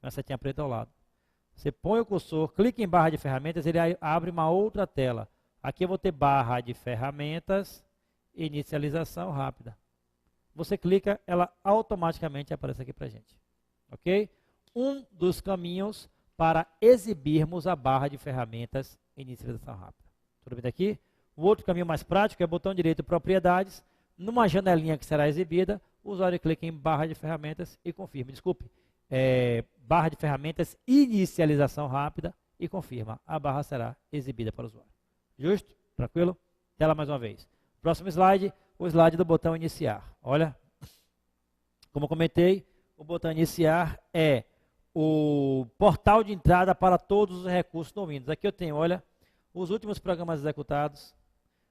Speaker 1: Uma setinha preta ao lado. Você põe o cursor, clica em barra de ferramentas, ele abre uma outra tela. Aqui eu vou ter barra de ferramentas, inicialização rápida. Você clica, ela automaticamente aparece aqui para a gente. Ok? Um dos caminhos para exibirmos a barra de ferramentas inicialização rápida. Tudo bem daqui? O outro caminho mais prático é botão direito propriedades. Numa janelinha que será exibida, o usuário clica em barra de ferramentas e confirma. Desculpe, barra de ferramentas inicialização rápida e confirma. A barra será exibida para o usuário. Justo? Tranquilo? Tela mais uma vez. Próximo slide, o slide do botão iniciar. Olha, Como eu comentei, o botão iniciar é o portal de entrada para todos os recursos do Windows. Aqui eu tenho, olha, os últimos programas executados,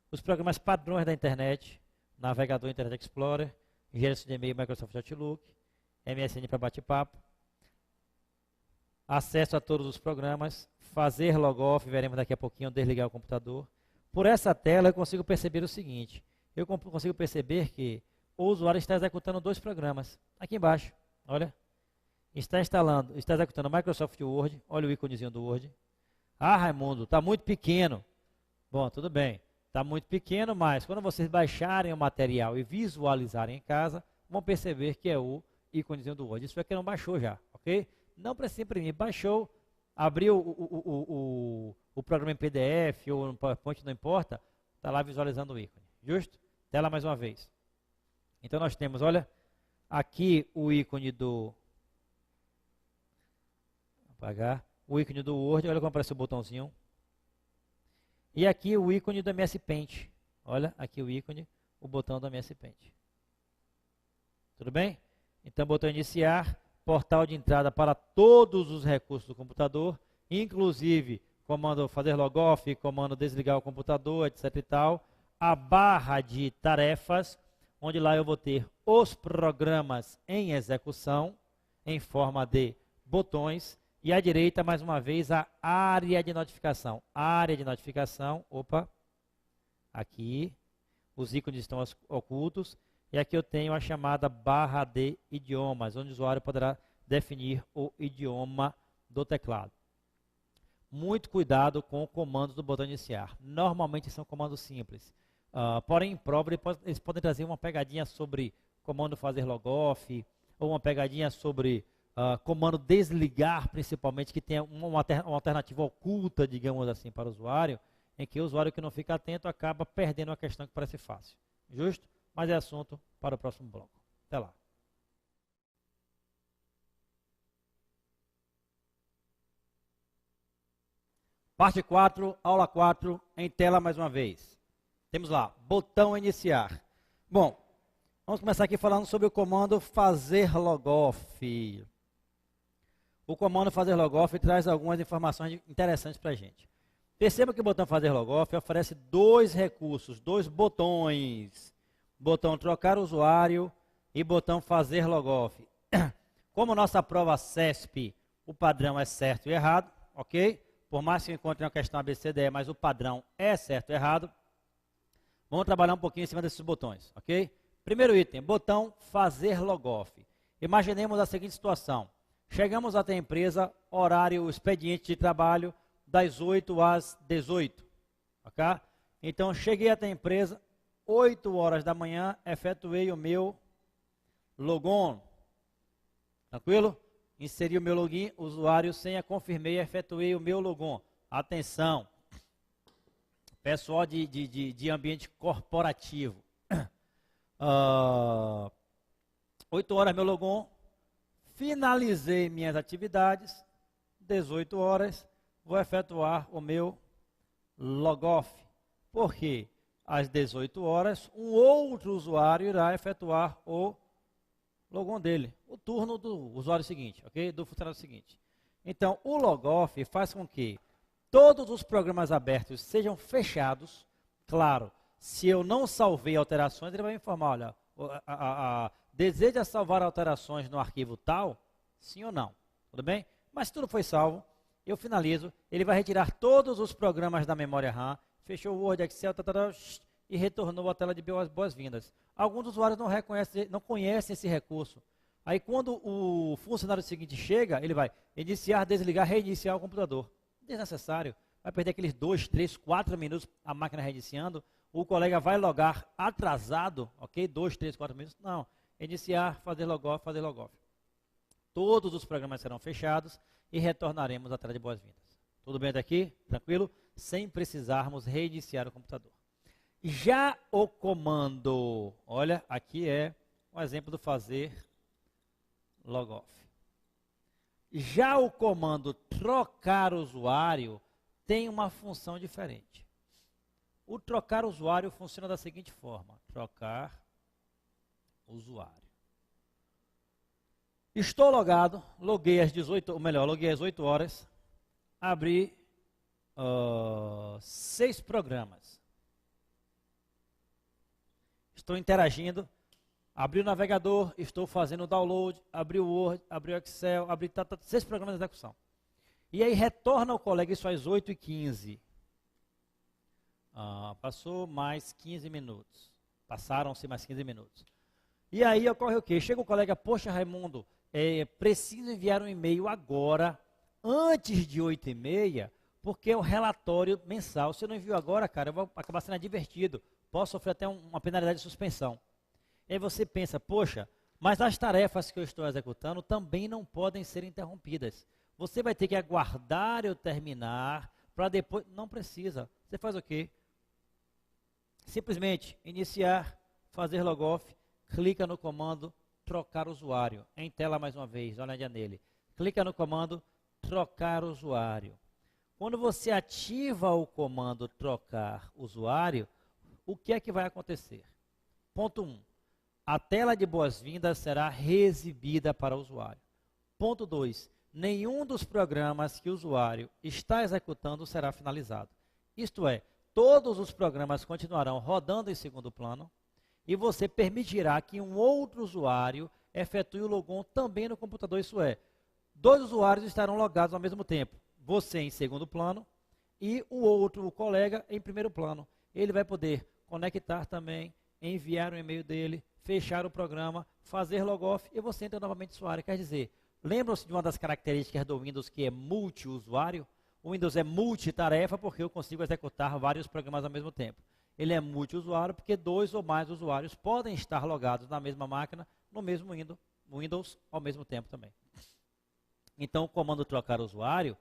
Speaker 1: os programas padrões da internet, navegador Internet Explorer, gerência de e-mail Microsoft Outlook, MSN para bate-papo, acesso a todos os programas, fazer logoff, veremos daqui a pouquinho, desligar o computador. Por essa tela eu consigo perceber o seguinte, eu consigo perceber que o usuário está executando 2 programas. Aqui embaixo, olha, está executando o Microsoft Word, olha o íconezinho do Word. Ah, Raimundo, está muito pequeno. Bom, tudo bem, está muito pequeno, mas quando vocês baixarem o material e visualizarem em casa, vão perceber que é o íconezinho do Word. Isso é que não baixou já, ok? Não precisa imprimir, baixou, abriu o programa em PDF ou no PowerPoint, não importa, está lá visualizando o ícone. Justo? Tela mais uma vez. Então nós temos, olha, aqui o ícone do... Apagar. O ícone do Word, olha como aparece o botãozinho. E aqui o ícone do MS Paint. Olha, aqui o ícone, o botão do MS Paint. Tudo bem? Então, botão iniciar, portal de entrada para todos os recursos do computador, inclusive comando fazer logoff, comando desligar o computador, etc e tal. A barra de tarefas, onde lá eu vou ter os programas em execução, em forma de botões. E à direita, mais uma vez, a área de notificação. Área de notificação, opa, aqui, os ícones estão ocultos. E aqui eu tenho a chamada barra de idiomas, onde o usuário poderá definir o idioma do teclado. Muito cuidado com o comando do botão iniciar. Normalmente são comandos simples. Porém, em prova, eles podem trazer uma pegadinha sobre comando fazer logoff, ou uma pegadinha sobre... comando desligar, principalmente, que tem uma alternativa oculta, digamos assim, para o usuário, em que o usuário que não fica atento acaba perdendo uma questão que parece fácil. Justo? Mas é assunto para o próximo bloco. Até lá. Parte 4, aula 4, em tela mais uma vez. Temos lá, botão iniciar. Bom, vamos começar aqui falando sobre o comando fazer logoff. O comando fazer logoff traz algumas informações interessantes para a gente. Perceba que o botão fazer logoff oferece 2 recursos, 2 botões. Botão trocar usuário e botão fazer logoff. Como nossa prova CESP, o padrão é certo e errado, ok? Por mais que eu encontre uma questão ABCDE, mas o padrão é certo e errado. Vamos trabalhar um pouquinho em cima desses botões, ok? Primeiro item, botão fazer logoff. Imaginemos a seguinte situação. Chegamos até a empresa, horário, expediente de trabalho, das 8 às 18. Ok? Então, cheguei até a empresa, 8 horas da manhã, efetuei o meu logon. Tranquilo? Inseri o meu login, usuário, senha, confirmei, efetuei o meu logon. Atenção, pessoal de ambiente corporativo. 8 horas meu logon. Finalizei minhas atividades, 18 horas, vou efetuar o meu logoff. Por quê? Às 18 horas, um outro usuário irá efetuar o logon dele, o turno do usuário seguinte, ok? Do funcionário seguinte. Então, o logoff faz com que todos os programas abertos sejam fechados. Claro, se eu não salvei alterações, ele vai me informar, olha, deseja salvar alterações no arquivo tal? Sim ou não? Tudo bem? Mas se tudo foi salvo, eu finalizo. Ele vai retirar todos os programas da memória RAM, fechou o Word, Excel, e retornou a tela de boas-vindas. Alguns usuários não conhecem esse recurso. Aí quando o funcionário seguinte chega, ele vai iniciar, desligar, reiniciar o computador. Desnecessário. Vai perder aqueles 2, 3, 4 minutos a máquina reiniciando. O colega vai logar atrasado, ok? 2, 3, 4 minutos. Não. Iniciar, fazer logoff, fazer logoff. Todos os programas serão fechados e retornaremos à tela de boas-vindas. Tudo bem daqui? Tranquilo? Sem precisarmos reiniciar o computador. Já o comando, olha, aqui é um exemplo do fazer logoff. Já o comando trocar usuário tem uma função diferente. O trocar usuário funciona da seguinte forma: trocar usuário. Estou logado, loguei às 18, ou melhor, loguei às 8 horas, abri 6 programas. Estou interagindo, abri o navegador, estou fazendo o download, abri o Word, abri o Excel, abri 6 programas de execução. E aí retorna o colega isso às 8h15. Passou mais 15 minutos. Passaram-se mais 15 minutos. E aí ocorre o quê? Chega o colega, poxa Raimundo, preciso enviar um e-mail agora, antes de 8h30, porque é o relatório mensal. Se eu não envio agora, cara, eu vou acabar sendo advertido. Posso sofrer até uma penalidade de suspensão. E aí você pensa, poxa, mas as tarefas que eu estou executando também não podem ser interrompidas. Você vai ter que aguardar eu terminar para depois... Não precisa. Você faz o quê? Simplesmente iniciar, fazer logoff, clica no comando trocar usuário. Em tela mais uma vez, olha nele. Clica no comando trocar usuário. Quando você ativa o comando trocar usuário, o que é que vai acontecer? Ponto 1. A tela de boas-vindas será reexibida para o usuário. Ponto 2. Nenhum dos programas que o usuário está executando será finalizado. Isto é, todos os programas continuarão rodando em segundo plano e você permitirá que um outro usuário efetue o logon também no computador. Isso é, 2 usuários estarão logados ao mesmo tempo. Você em segundo plano e o outro, o colega, em primeiro plano. Ele vai poder conectar também, enviar o e-mail dele, fechar o programa, fazer logoff e você entra novamente no usuário. Quer dizer, lembram-se de uma das características do Windows que é multiusuário? O Windows é multitarefa porque eu consigo executar vários programas ao mesmo tempo. Ele é multiusuário porque 2 ou mais usuários podem estar logados na mesma máquina, no mesmo Windows ao mesmo tempo também. Então, o comando trocar usuário,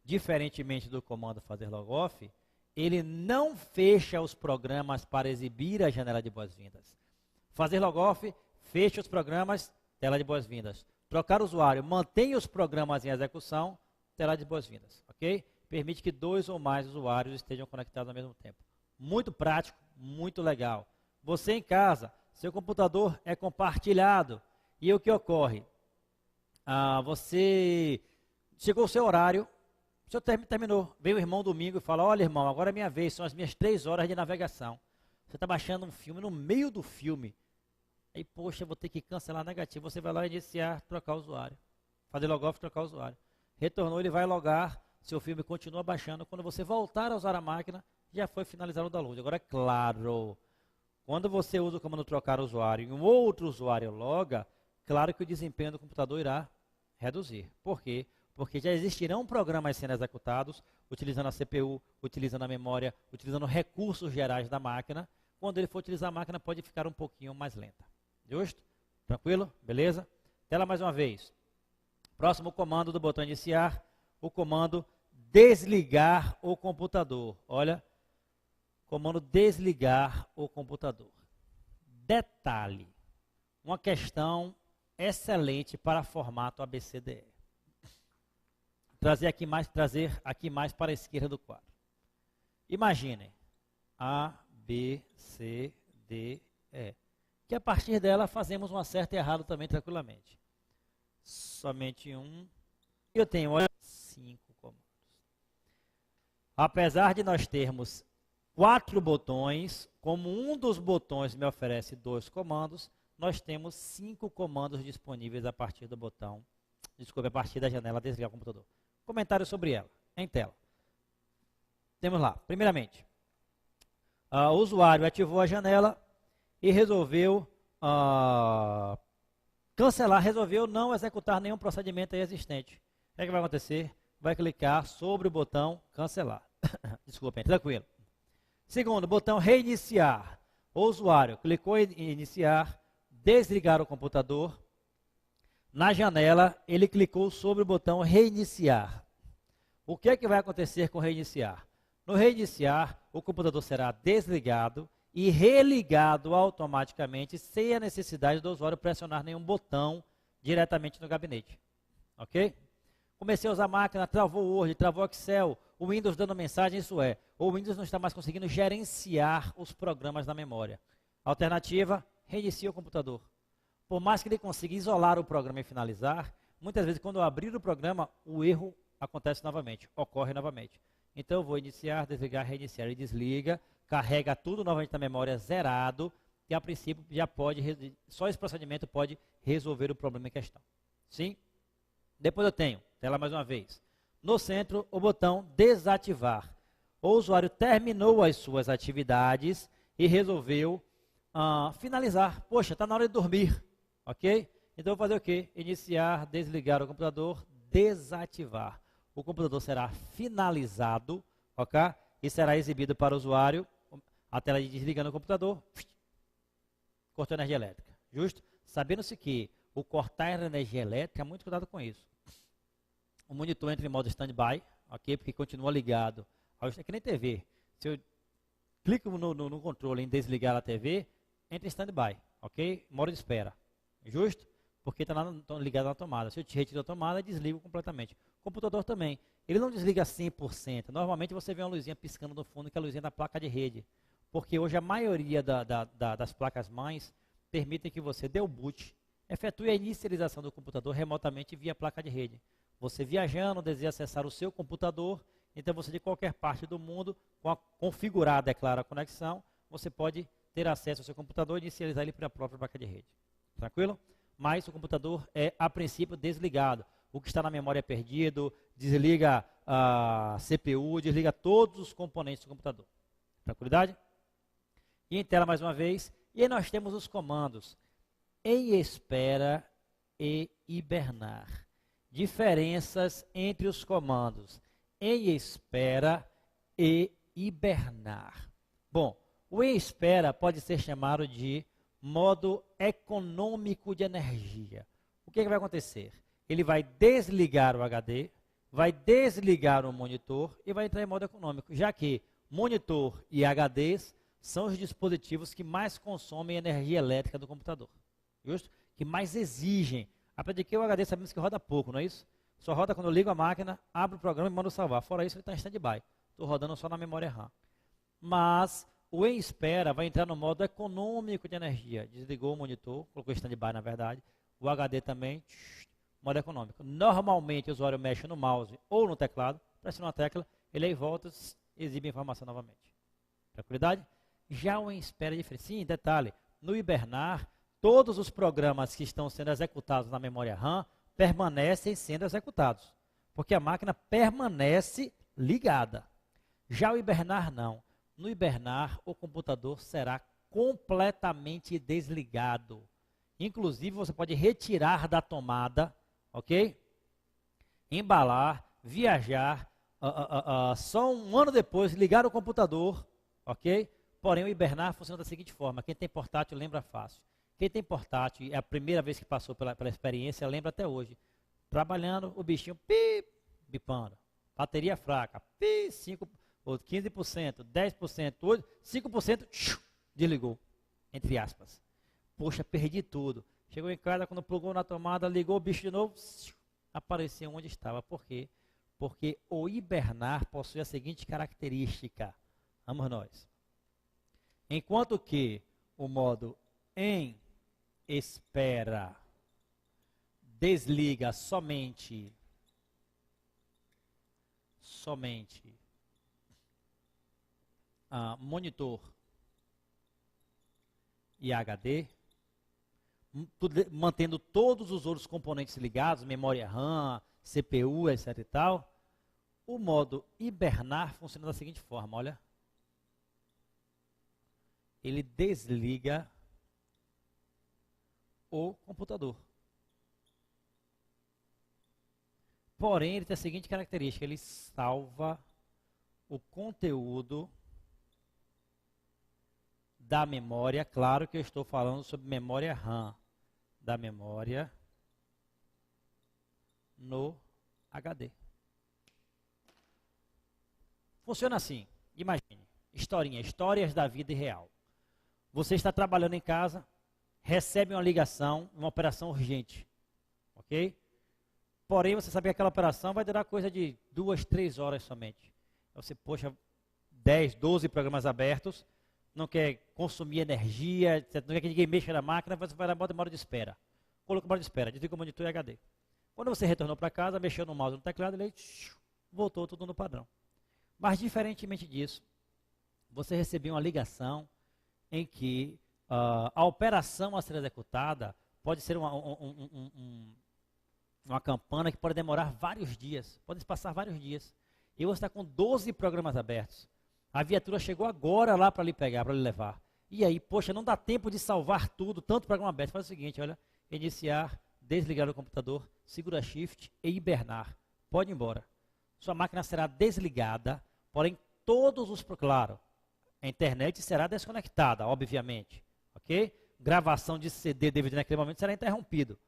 Speaker 1: diferentemente do comando fazer logoff, ele não fecha os programas para exibir a janela de boas-vindas. Fazer logoff, fecha os programas, tela de boas-vindas. Trocar usuário, mantém os programas em execução, tela de boas-vindas, ok? Permite que 2 ou mais usuários estejam conectados ao mesmo tempo. Muito prático, muito legal. Você em casa, seu computador é compartilhado. E o que ocorre? Você chegou o seu horário, o senhor terminou, veio o irmão domingo e fala, olha irmão, agora é minha vez, são as minhas 3 horas de navegação. Você está baixando um filme, no meio do filme, aí poxa, eu vou ter que cancelar negativo, você vai lá iniciar, trocar o usuário, fazer logoff, trocar o usuário. Retornou, ele vai logar, seu filme continua baixando, quando você voltar a usar a máquina, já foi finalizado o download. Agora é claro, quando você usa o comando trocar usuário e um outro usuário loga, claro que o desempenho do computador irá reduzir. Por quê? Porque já existirão programas sendo executados, utilizando a CPU, utilizando a memória, utilizando recursos gerais da máquina. Quando ele for utilizar a máquina, pode ficar um pouquinho mais lenta. Justo? Tranquilo? Beleza? Tela mais uma vez. Próximo comando do botão iniciar, o comando desligar o computador. Olha, comando desligar o computador. Detalhe, uma questão excelente para formato ABCDE. Trazer aqui mais para a esquerda do quadro. Imaginem, A, B, C, D, E. Que a partir dela fazemos um acerto e errado também tranquilamente. Somente um. Eu tenho, olha, 5 comandos. Apesar de nós termos 4 botões, como um dos botões me oferece 2 comandos, nós temos 5 comandos disponíveis a partir do botão, a partir da janela desligar o computador. Comentário sobre ela, em tela. Temos lá, primeiramente, o usuário ativou a janela e resolveu cancelar, resolveu não executar nenhum procedimento existente. O que é que vai acontecer? Vai clicar sobre o botão cancelar. Desculpem, tranquilo. Segundo, botão reiniciar. O usuário clicou em iniciar, desligar o computador. Na janela, ele clicou sobre o botão reiniciar. O que é que vai acontecer com reiniciar? No reiniciar, o computador será desligado e religado automaticamente, sem a necessidade do usuário pressionar nenhum botão diretamente no gabinete. Ok? Comecei a usar a máquina, travou o Word, travou o Excel, o Windows dando mensagem, isso é, o Windows não está mais conseguindo gerenciar os programas na memória. Alternativa, reinicia o computador. Por mais que ele consiga isolar o programa e finalizar, muitas vezes quando eu abrir o programa, o erro acontece novamente, ocorre novamente. Então eu vou iniciar, desligar, reiniciar. Ele desliga, carrega tudo novamente na memória zerado, e a princípio já pode, só esse procedimento pode resolver o problema em questão. Sim? Depois eu tenho, tela mais uma vez, no centro o botão desativar. O usuário terminou as suas atividades e resolveu finalizar. Poxa, está na hora de dormir, ok? Então eu vou fazer o quê? Iniciar, desligar o computador, desativar. O computador será finalizado, ok? E será exibido para o usuário a tela de desligando o computador, cortou energia elétrica. Justo? Sabendo-se que o cortar energia elétrica, muito cuidado com isso. O monitor entra em modo standby, ok? Porque continua ligado. É que nem TV. Se eu clico no controle em desligar a TV, entra em standby, ok? Modo de espera. Justo? Porque está ligado na tomada. Se eu te retiro a tomada, desligo completamente. O computador também. Ele não desliga 100%. Normalmente você vê uma luzinha piscando no fundo, que é a luzinha da placa de rede. Porque hoje a maioria das placas-mães permitem que você dê o boot, efetue a inicialização do computador remotamente via placa de rede. Você viajando, deseja acessar o seu computador, então você de qualquer parte do mundo, configurada, é claro, a conexão, você pode ter acesso ao seu computador e inicializar ele pela própria placa de rede. Tranquilo? Mas o computador é, a princípio, desligado. O que está na memória é perdido, desliga a CPU, desliga todos os componentes do computador. Tranquilidade? E em tela mais uma vez. E aí nós temos os comandos em espera e hibernar. Diferenças entre os comandos em espera e hibernar. Bom, o em espera pode ser chamado de modo econômico de energia. O que vai acontecer? Ele vai desligar o HD, vai desligar o monitor e vai entrar em modo econômico, já que monitor e HDs são os dispositivos que mais consomem energia elétrica do computador. Justo? Que mais exigem. Apesar de que o HD sabemos que roda pouco, não é isso? Só roda quando eu ligo a máquina, abro o programa e mando salvar. Fora isso, ele está em stand-by. Estou rodando só na memória RAM. Mas o em espera vai entrar no modo econômico de energia. Desligou o monitor, colocou stand-by na verdade. O HD também, modo econômico. Normalmente o usuário mexe no mouse ou no teclado, pressiona uma tecla, ele aí volta, exibe a informação novamente. Tranquilidade? Já o em espera é diferente. Sim, detalhe, no hibernar, todos os programas que estão sendo executados na memória RAM permanecem sendo executados, porque a máquina permanece ligada. Já o hibernar não. No hibernar, o computador será completamente desligado. Inclusive, você pode retirar da tomada, ok? Embalar, viajar, só um ano depois ligar o computador, ok? Porém, o hibernar funciona da seguinte forma: quem tem portátil lembra fácil. Quem tem portátil, é a primeira vez que passou pela experiência, lembra até hoje. Trabalhando, o bichinho bipando. Bateria fraca, 5, ou 15%, 10%, 5%, desligou, entre aspas. Poxa, perdi tudo. Chegou em casa, quando plugou na tomada, ligou o bicho de novo, apareceu onde estava. Por quê? Porque o hibernar possui a seguinte característica. Vamos nós. Enquanto que o modo em espera desliga somente monitor e HD, mantendo todos os outros componentes ligados, memória RAM, CPU, etc e tal. O modo hibernar funciona da seguinte forma, olha. Ele desliga o computador. Porém, ele tem a seguinte característica: ele salva o conteúdo da memória. Claro que eu estou falando sobre memória RAM, da memória no HD. Funciona assim, imagine, histórias da vida real. Você está trabalhando em casa, recebe uma ligação, uma operação urgente, ok? Porém, você sabe que aquela operação vai durar coisa de 2, 3 horas somente. Você, poxa, 10, 12 programas abertos, não quer consumir energia, etc. Não quer que ninguém mexa na máquina, você vai lá e bota em modo de espera. Coloca em modo de espera, desliga o monitor e HD. Quando você retornou para casa, mexeu no mouse, no teclado, ele voltou tudo no padrão. Mas, diferentemente disso, você recebeu uma ligação em que a operação a ser executada pode ser uma campana que pode demorar vários dias, pode se passar vários dias. E você está com 12 programas abertos. A viatura chegou agora lá para lhe pegar, para lhe levar. E aí, poxa, não dá tempo de salvar tudo, tanto programa aberto. Faz o seguinte, olha, iniciar, desligar o computador, segura Shift e hibernar. Pode ir embora. Sua máquina será desligada, porém todos os... Claro, a internet será desconectada, obviamente. Ok? Gravação de CD, DVD naquele momento será interrompido.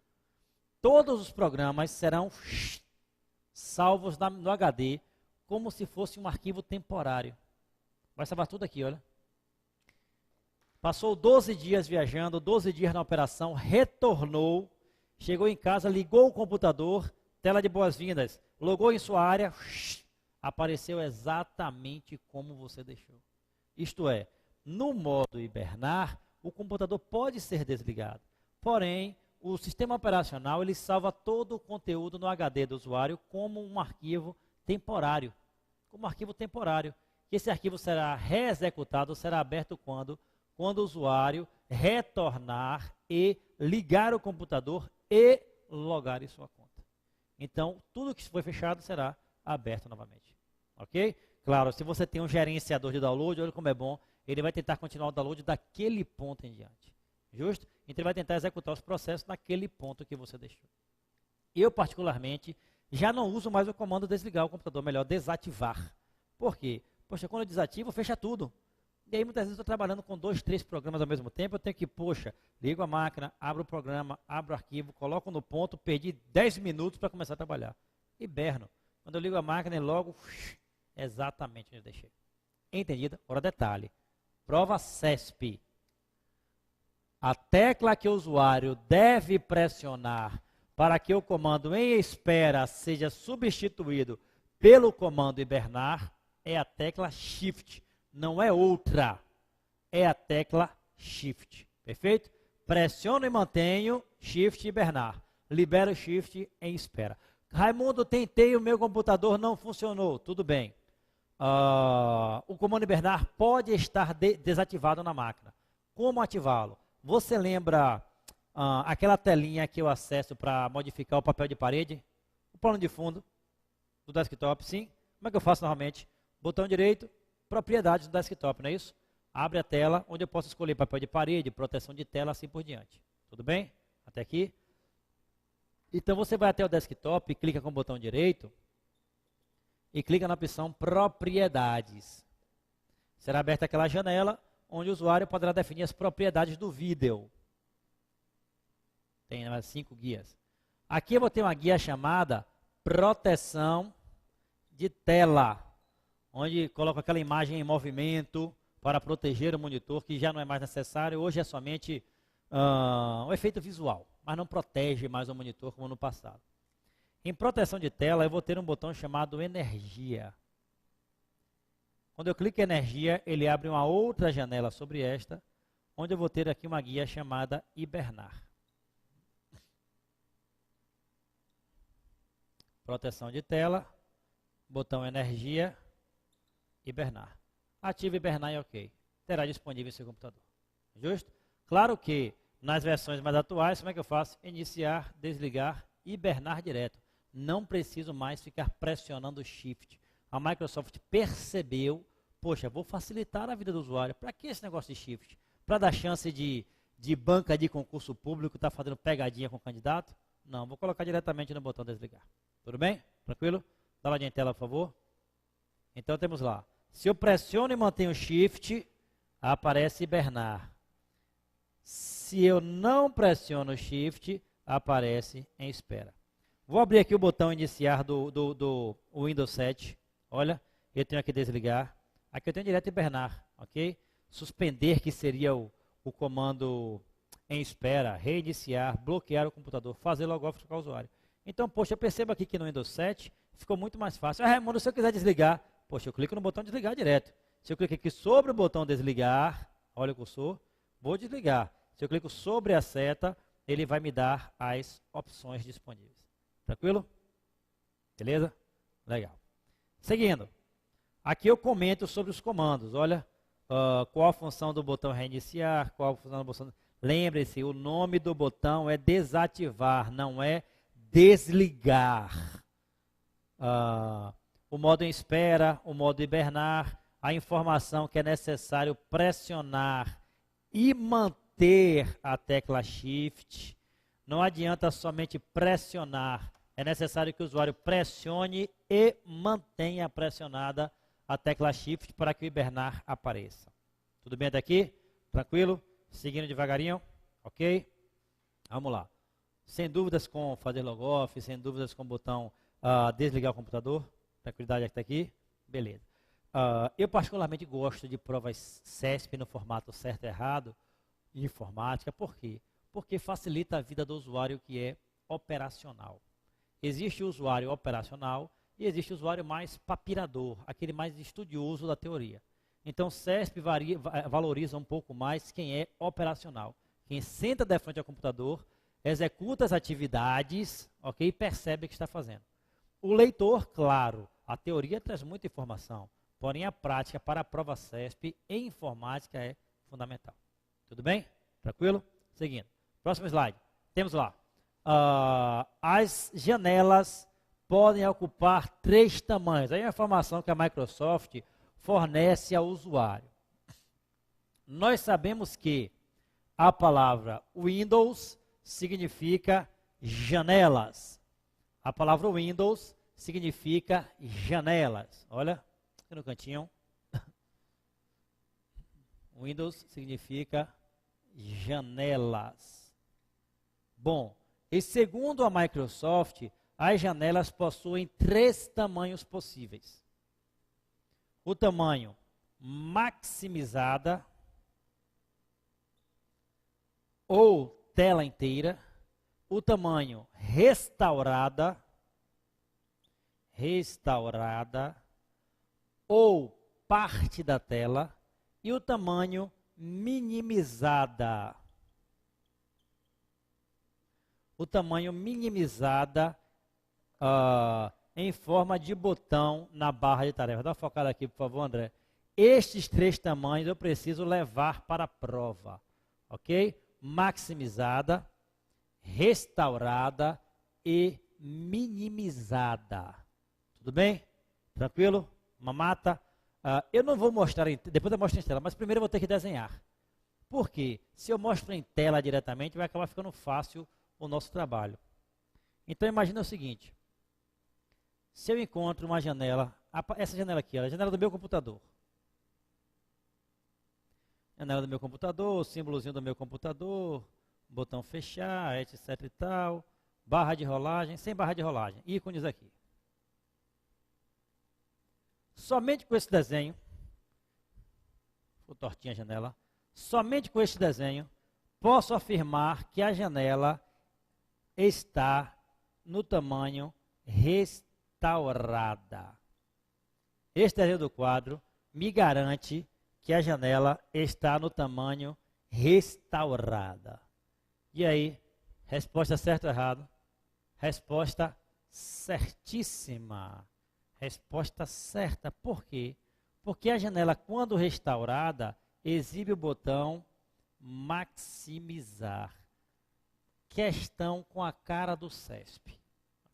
Speaker 1: Todos os programas serão salvos no HD, como se fosse um arquivo temporário. Vai salvar tudo aqui, olha. Passou 12 dias viajando, 12 dias na operação, retornou, chegou em casa, ligou o computador, tela de boas-vindas, logou em sua área, apareceu exatamente como você deixou. Isto é, no modo hibernar, o computador pode ser desligado, porém, o sistema operacional ele salva todo o conteúdo no HD do usuário como um arquivo temporário. Esse arquivo será reexecutado, será aberto quando o usuário retornar e ligar o computador e logar em sua conta. Então, tudo que foi fechado será aberto novamente. Ok? Claro, se você tem um gerenciador de download, olha como é bom, ele vai tentar continuar o download daquele ponto em diante. Justo? Então ele vai tentar executar os processos naquele ponto que você deixou. Eu, particularmente, já não uso mais o comando desligar o computador, melhor desativar. Por quê? Poxa, quando eu desativo, fecha tudo. E aí muitas vezes eu estou trabalhando com 2, 3 programas ao mesmo tempo, eu tenho que, ligo a máquina, abro o programa, abro o arquivo, coloco no ponto, perdi 10 minutos para começar a trabalhar. Hiberno. Quando eu ligo a máquina, e logo, exatamente onde eu deixei. Entendido? Agora detalhe. Prova CESP. A tecla que o usuário deve pressionar para que o comando em espera seja substituído pelo comando hibernar é a tecla Shift. Não é outra. É a tecla Shift. Perfeito? Pressiono e mantenho Shift e hibernar. Libero Shift em espera. Raimundo, tentei, o meu computador não funcionou. Tudo bem. O comando hibernar pode estar desativado na máquina. Como ativá-lo? Você lembra aquela telinha que eu acesso para modificar o papel de parede? O plano de fundo do desktop, sim. Como é que eu faço normalmente? Botão direito, propriedades do desktop, não é isso? Abre a tela, onde eu posso escolher papel de parede, proteção de tela, assim por diante. Tudo bem? Até aqui? Então você vai até o desktop, clica com o botão direito e clica na opção propriedades. Será aberta aquela janela onde o usuário poderá definir as propriedades do vídeo. Tem mais 5 guias. Aqui eu vou ter uma guia chamada proteção de tela, onde coloco aquela imagem em movimento para proteger o monitor, que já não é mais necessário. Hoje é somente um efeito visual, mas não protege mais o monitor como no passado. Em proteção de tela, eu vou ter um botão chamado energia. Quando eu clico em energia, ele abre uma outra janela sobre esta, onde eu vou ter aqui uma guia chamada hibernar. Proteção de tela, botão energia, hibernar. Ativa hibernar e OK. Terá disponível em seu computador. Justo? Claro que nas versões mais atuais, como é que eu faço? Iniciar, desligar, hibernar direto. Não preciso mais ficar pressionando o Shift. A Microsoft percebeu, poxa, vou facilitar a vida do usuário. Para que esse negócio de Shift? Para dar chance de banca de concurso público estar fazendo pegadinha com o candidato? Não, vou colocar diretamente no botão desligar. Tudo bem? Tranquilo? Dá lá em tela, por favor. Então temos lá. Se eu pressiono e mantenho o Shift, aparece hibernar. Se eu não pressiono o Shift, aparece em espera. Vou abrir aqui o botão iniciar do Windows 7. Olha, eu tenho aqui desligar. Aqui eu tenho direto hibernar, ok? Suspender, que seria o comando em espera, reiniciar, bloquear o computador, fazer logout para o usuário. Então, poxa, eu percebo aqui que no Windows 7 ficou muito mais fácil. Raimundo, se eu quiser desligar, poxa, eu clico no botão desligar direto. Se eu clicar aqui sobre o botão desligar, olha o cursor, vou desligar. Se eu clico sobre a seta, ele vai me dar as opções disponíveis. Tranquilo? Beleza? Legal. Seguindo. Aqui eu comento sobre os comandos. Olha, qual a função do botão reiniciar, qual a função do botão... Lembre-se, o nome do botão é desativar, não é desligar. O modo em espera, o modo hibernar, a informação que é necessário pressionar e manter a tecla Shift. Não adianta somente pressionar, é necessário que o usuário pressione e mantenha pressionada a tecla Shift para que o hibernar apareça. Tudo bem até aqui? Tranquilo? Seguindo devagarinho? Ok? Vamos lá. Sem dúvidas com fazer logoff, sem dúvidas com o botão desligar o computador. Tranquilidade até aqui? Beleza. Eu particularmente gosto de provas CESP no formato certo e errado, informática. Por quê? Porque facilita a vida do usuário que é operacional. Existe o usuário operacional e existe o usuário mais papirador, aquele mais estudioso da teoria. Então, CESP valoriza um pouco mais quem é operacional. Quem senta de frente ao computador, executa as atividades, ok, e percebe o que está fazendo. O leitor, claro, a teoria traz muita informação, porém a prática para a prova CESP em informática é fundamental. Tudo bem? Tranquilo? Seguindo. Próximo slide. Temos lá. As janelas podem ocupar 3 tamanhos. Aí é a informação que a Microsoft fornece ao usuário. Nós sabemos que a palavra Windows significa janelas. A palavra Windows significa janelas. Olha, aqui no cantinho. Windows significa janelas. Bom, e segundo a Microsoft, as janelas possuem 3 tamanhos possíveis. O tamanho maximizada ou tela inteira, o tamanho restaurada ou parte da tela e o tamanho minimizada. O tamanho minimizada em forma de botão na barra de tarefa. Dá uma focada aqui, por favor, André. Estes 3 tamanhos eu preciso levar para a prova, ok? Maximizada, restaurada e minimizada. Tudo bem? Tranquilo? Mamata? Eu não vou mostrar, depois eu mostro em tela, mas primeiro eu vou ter que desenhar. Por quê? Se eu mostro em tela diretamente, vai acabar ficando fácil o nosso trabalho. Então imagina o seguinte. Se eu encontro uma janela, essa janela aqui, a janela do meu computador. Janela do meu computador, símbolozinho do meu computador, botão fechar, etc e tal, barra de rolagem, sem barra de rolagem, ícones aqui. Somente com esse desenho, ficou tortinha a janela, somente com este desenho, posso afirmar que a janela está no tamanho restaurada. Este desenho do quadro me garante que a janela está no tamanho restaurada. E aí, resposta certa ou errada? Resposta certíssima. Resposta certa. Por quê? Porque a janela, quando restaurada, exibe o botão maximizar. Questão com a cara do CESP.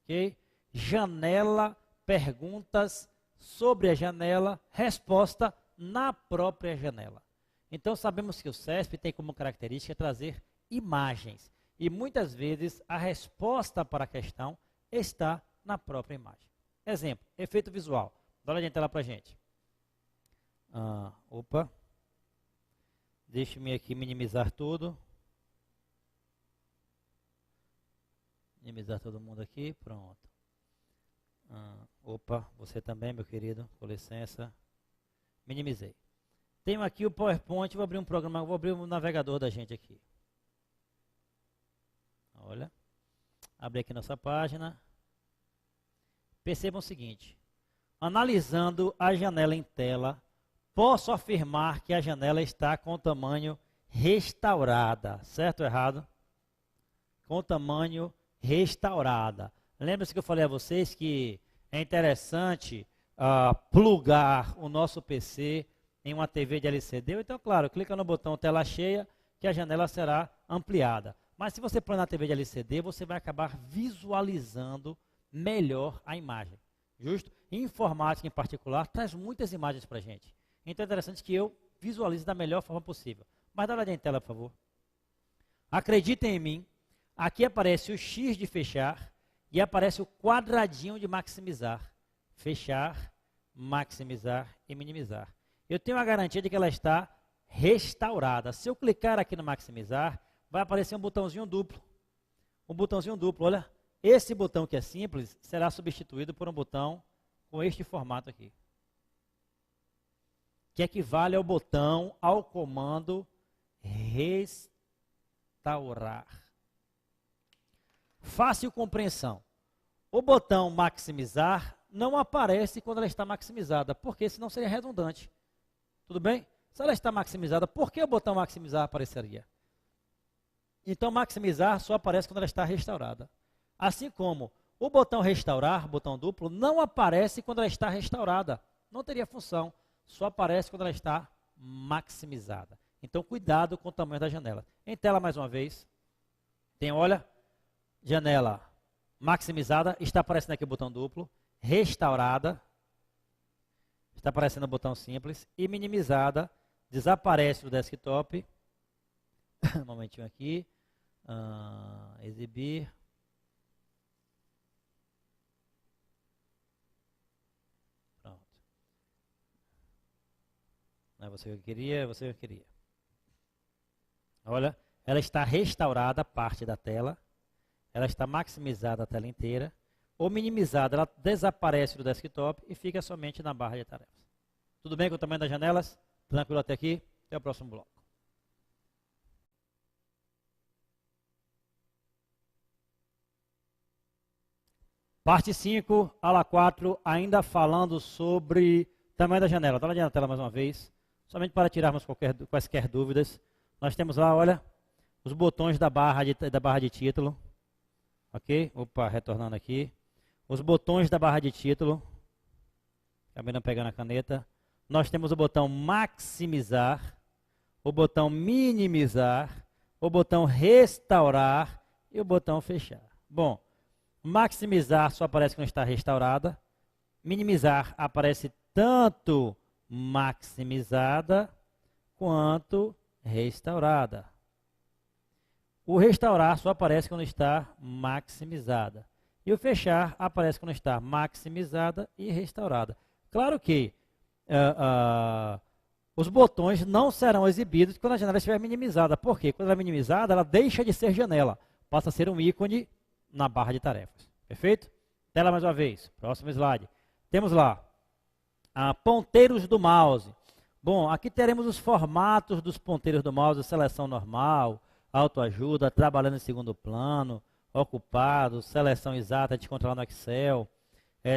Speaker 1: Ok? Janela, perguntas sobre a janela, resposta na própria janela. Então sabemos que o CESP tem como característica trazer imagens. E muitas vezes a resposta para a questão está na própria imagem. Exemplo, efeito visual. Dá uma olhadinha na tela para a gente. Deixa-me aqui minimizar tudo. Minimizar todo mundo aqui, pronto. Você também, meu querido, com licença. Minimizei. Tenho aqui o PowerPoint, vou abrir um programa, vou abrir o navegador da gente aqui. Olha, abri aqui nossa página. Percebam o seguinte, analisando a janela em tela, posso afirmar que a janela está com o tamanho restaurada, certo ou errado? Com o tamanho restaurada. Lembra-se que eu falei a vocês que é interessante plugar o nosso PC em uma TV de LCD? Então, claro, clica no botão tela cheia que a janela será ampliada. Mas se você pôr na TV de LCD, você vai acabar visualizando melhor a imagem. Justo? Informática, em particular, traz muitas imagens para a gente. Então é interessante que eu visualize da melhor forma possível. Mas dá uma olhadinha em tela, por favor. Acreditem em mim, aqui aparece o X de fechar e aparece o quadradinho de maximizar. Fechar, maximizar e minimizar. Eu tenho a garantia de que ela está restaurada. Se eu clicar aqui no maximizar, vai aparecer um botãozinho duplo. Um botãozinho duplo, olha. Esse botão que é simples será substituído por um botão com este formato aqui, que equivale ao comando restaurar. Fácil compreensão. O botão maximizar não aparece quando ela está maximizada, porque senão seria redundante. Tudo bem? Se ela está maximizada, por que o botão maximizar apareceria? Então maximizar só aparece quando ela está restaurada. Assim como o botão restaurar, botão duplo, não aparece quando ela está restaurada. Não teria função. Só aparece quando ela está maximizada. Então, cuidado com o tamanho da janela. Em tela, mais uma vez, tem, olha, janela maximizada, está aparecendo aqui o botão duplo, restaurada, está aparecendo o botão simples, e minimizada, desaparece do desktop. Um momentinho aqui, exibir. Não é você que eu queria, é você que eu queria. Olha, ela está restaurada, parte da tela. Ela está maximizada a tela inteira. Ou minimizada, ela desaparece do desktop e fica somente na barra de tarefas. Tudo bem com o tamanho das janelas? Tranquilo até aqui? Até o próximo bloco. Parte 5, aula 4, ainda falando sobre tamanho da janela. Dá uma olhada na tela mais uma vez. Somente para tirarmos quaisquer dúvidas. Nós temos lá, olha, os botões da barra de título. Ok? Opa, retornando aqui. Os botões da barra de título. Acabei não pegando a caneta. Nós temos o botão maximizar, o botão minimizar, o botão restaurar e o botão fechar. Bom, maximizar só aparece quando está restaurada. Minimizar aparece tanto maximizada quanto restaurada. O restaurar só aparece quando está maximizada. E o fechar aparece quando está maximizada e restaurada. Claro que os botões não serão exibidos quando a janela estiver minimizada. Por quê? Quando ela é minimizada, ela deixa de ser janela. Passa a ser um ícone na barra de tarefas. Perfeito? Tela mais uma vez. Próximo slide. Temos lá ponteiros do mouse. Bom, aqui teremos os formatos dos ponteiros do mouse: seleção normal, autoajuda, trabalhando em segundo plano, ocupado, seleção exata de controlar no Excel,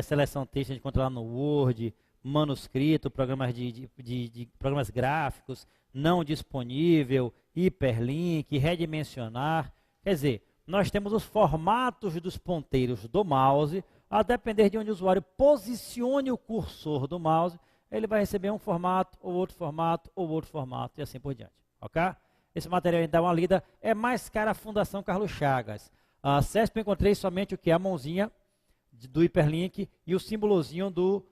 Speaker 1: seleção texto de controlar no Word, manuscrito, programas programas gráficos, não disponível, hiperlink, redimensionar. Quer dizer, nós temos os formatos dos ponteiros do mouse. A depender de onde o usuário posicione o cursor do mouse, ele vai receber um formato, ou outro formato, ou outro formato, e assim por diante. Ok? Esse material, então, uma lida, é mais cara a Fundação Carlos Chagas. A CESP eu encontrei somente o que? A mãozinha do hiperlink e o símbolozinho do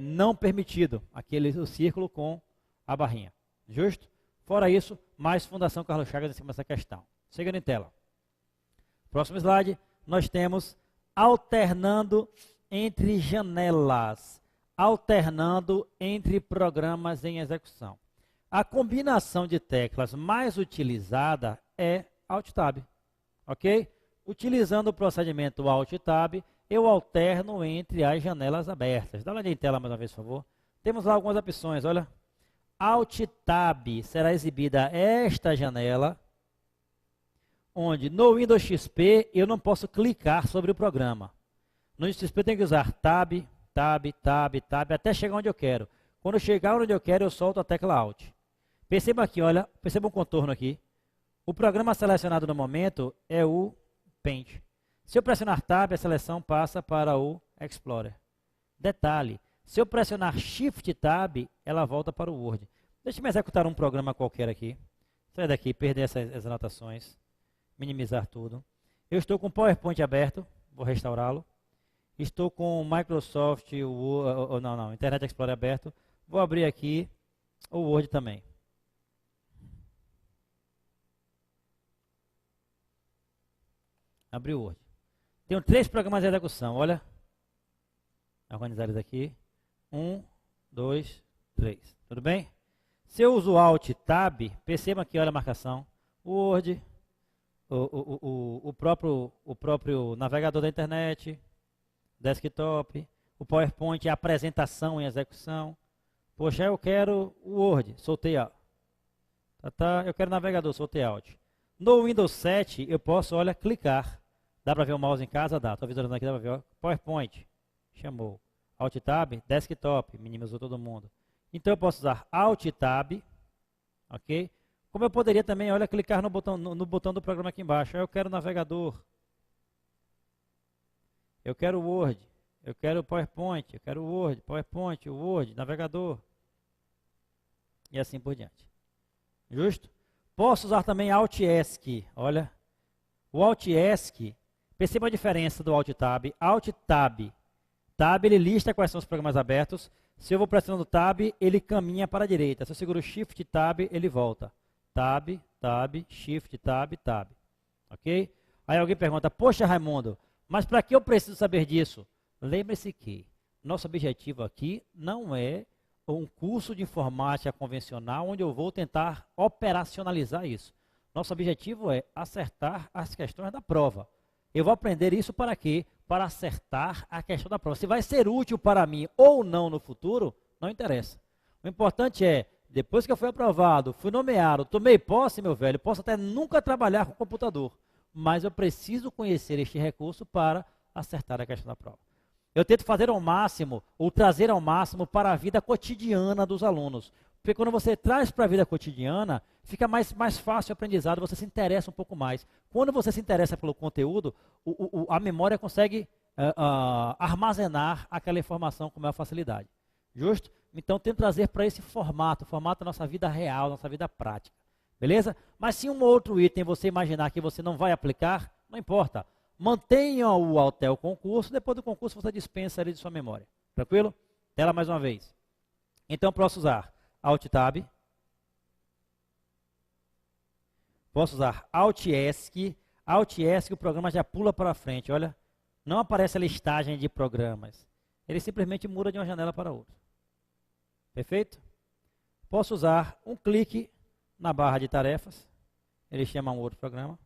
Speaker 1: não permitido, o círculo com a barrinha. Justo? Fora isso, mais Fundação Carlos Chagas em cima dessa questão. Seguindo em tela. Próximo slide, nós temos alternando entre janelas, alternando entre programas em execução. A combinação de teclas mais utilizada é Alt Tab, ok? Utilizando o procedimento Alt Tab, eu alterno entre as janelas abertas. Dá uma olhada em tela mais uma vez, por favor. Temos lá algumas opções, olha. Alt Tab será exibida esta janela, onde no Windows XP eu não posso clicar sobre o programa. No Windows XP eu tenho que usar Tab, Tab, Tab, Tab, até chegar onde eu quero. Quando chegar onde eu quero, eu solto a tecla Alt. Perceba aqui, olha, perceba um contorno aqui. O programa selecionado no momento é o Paint. Se eu pressionar Tab, a seleção passa para o Explorer. Detalhe, se eu pressionar Shift Tab, ela volta para o Word. Deixa eu executar um programa qualquer aqui. Sai daqui, perder essas anotações. Minimizar tudo. Eu estou com o PowerPoint aberto, vou restaurá-lo. Estou com o Microsoft, Internet Explorer aberto. Vou abrir aqui o Word também. Abri o Word. Tenho 3 programas de execução, olha. Organizar eles aqui. 1, 2, 3. Tudo bem? Se eu uso Alt Tab, perceba aqui, olha a marcação. O Word, o próprio navegador da internet, desktop, o PowerPoint, a apresentação em execução. Poxa, eu quero o Word, soltei Alt. Eu quero navegador, soltei Alt. No Windows 7, eu posso, olha, clicar. Dá para ver o mouse em casa? Dá. Estou visualizando aqui, dá para ver. Ó. PowerPoint, chamou. Alt Tab, desktop, minimizou todo mundo. Então eu posso usar Alt Tab, ok? Como eu poderia também, olha, clicar no botão do programa aqui embaixo. Eu quero navegador. Eu quero Word. Eu quero PowerPoint. Eu quero Word, PowerPoint, Word, navegador. E assim por diante. Justo? Posso usar também Alt ESC. Olha, o Alt ESC, perceba a diferença do Alt Tab. Alt Tab. Tab, ele lista quais são os programas abertos. Se eu vou pressionando Tab, ele caminha para a direita. Se eu seguro Shift Tab, ele volta. Tab, Tab, Shift Tab, Tab. Ok? Aí alguém pergunta, poxa Raimundo, mas para que eu preciso saber disso? Lembre-se que nosso objetivo aqui não é um curso de informática convencional onde eu vou tentar operacionalizar isso. Nosso objetivo é acertar as questões da prova. Eu vou aprender isso para quê? Para acertar a questão da prova. Se vai ser útil para mim ou não no futuro, não interessa. O importante é, depois que eu fui aprovado, fui nomeado, tomei posse, meu velho, posso até nunca trabalhar com computador, mas eu preciso conhecer este recurso para acertar a questão da prova. Eu tento fazer ao máximo, ou trazer ao máximo para a vida cotidiana dos alunos. Porque quando você traz para a vida cotidiana, fica mais fácil o aprendizado, você se interessa um pouco mais. Quando você se interessa pelo conteúdo, a memória consegue armazenar aquela informação com maior facilidade. Justo? Então, tento trazer para esse formato da nossa vida real, nossa vida prática. Beleza? Mas se um outro item você imaginar que você não vai aplicar, não importa. Mantenha-o até o concurso, depois do concurso você dispensa ele de sua memória. Tranquilo? Tela mais uma vez. Então, posso usar Alt Tab. Posso usar Alt ESC. Alt ESC, o programa já pula para frente, olha. Não aparece a listagem de programas. Ele simplesmente muda de uma janela para outra. Perfeito? Posso usar um clique na barra de tarefas. Ele chama um outro programa.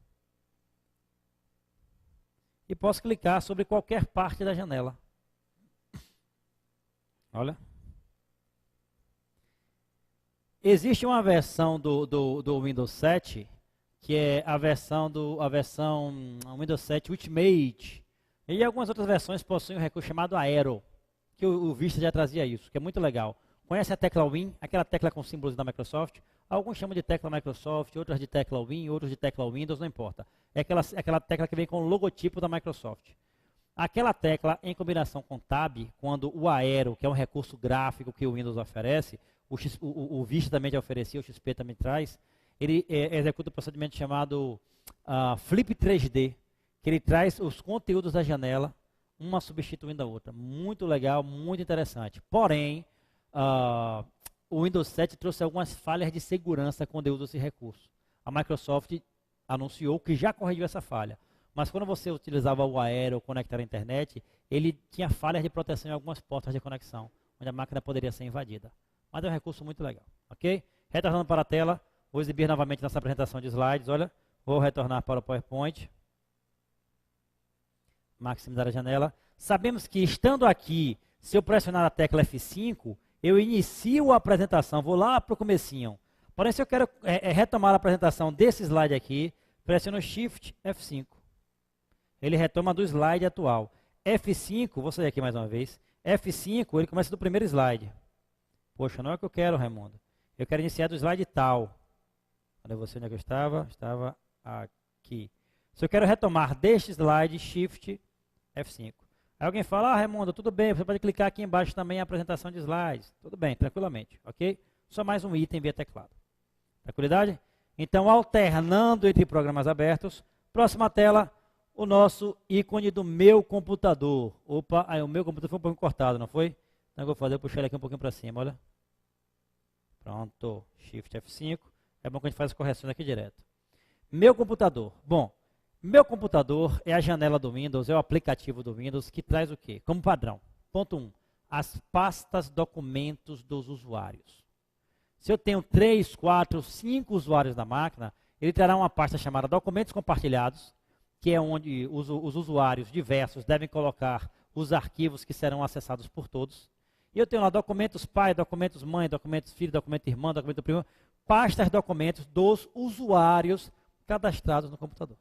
Speaker 1: E posso clicar sobre qualquer parte da janela. Olha. Existe uma versão do Windows 7, que é a versão Windows 7 Ultimate. E algumas outras versões possuem um recurso chamado Aero, que o Vista já trazia isso, que é muito legal. Conhece a tecla Win, aquela tecla com símbolos da Microsoft? Alguns chamam de tecla Microsoft, outras de tecla Win, outros de tecla Windows, não importa. É aquela tecla que vem com o logotipo da Microsoft. Aquela tecla, em combinação com Tab, quando o Aero, que é um recurso gráfico que o Windows oferece, o Vista também já oferecia, o XP também traz, ele executa um procedimento chamado Flip 3D, que ele traz os conteúdos da janela, uma substituindo a outra. Muito legal, muito interessante. Porém, o Windows 7 trouxe algumas falhas de segurança quando eu uso esse recurso. A Microsoft anunciou que já corrigiu essa falha. Mas quando você utilizava o Aero ou conectar à internet, ele tinha falhas de proteção em algumas portas de conexão, onde a máquina poderia ser invadida. Mas é um recurso muito legal, ok? Retornando para a tela, vou exibir novamente nossa apresentação de slides. Olha, vou retornar para o PowerPoint. Maximizar a janela. Sabemos que estando aqui, se eu pressionar a tecla F5, eu inicio a apresentação, vou lá para o comecinho. Porém, se eu quero retomar a apresentação desse slide aqui, pressiono Shift F5. Ele retoma do slide atual. F5, vou sair aqui mais uma vez. F5, ele começa do primeiro slide. Poxa, não é o que eu quero, Raimundo. Eu quero iniciar do slide tal. Cadê você? Onde é que eu estava? Estava aqui. Se eu quero retomar deste slide, Shift F5. Aí alguém fala, Raimundo, tudo bem, você pode clicar aqui embaixo também a apresentação de slides. Tudo bem, tranquilamente, ok? Só mais um item via teclado. Tranquilidade? Então, alternando entre programas abertos, próxima tela, o nosso ícone do meu computador. Opa, aí o meu computador foi um pouco cortado, não foi? Então, eu vou fazer, eu puxar ele aqui um pouquinho para cima, olha. Pronto, Shift F5. É bom que a gente faz as correções aqui direto. Meu computador. Bom, meu computador é a janela do Windows, é o aplicativo do Windows que traz o quê? Como padrão. Ponto 1. As pastas documentos dos usuários. Se eu tenho 3, 4, 5 usuários na máquina, ele terá uma pasta chamada documentos compartilhados, que é onde os usuários diversos devem colocar os arquivos que serão acessados por todos. E eu tenho lá documentos pai, documentos mãe, documentos filho, documento irmã, documento primo, pastas documentos dos usuários cadastrados no computador.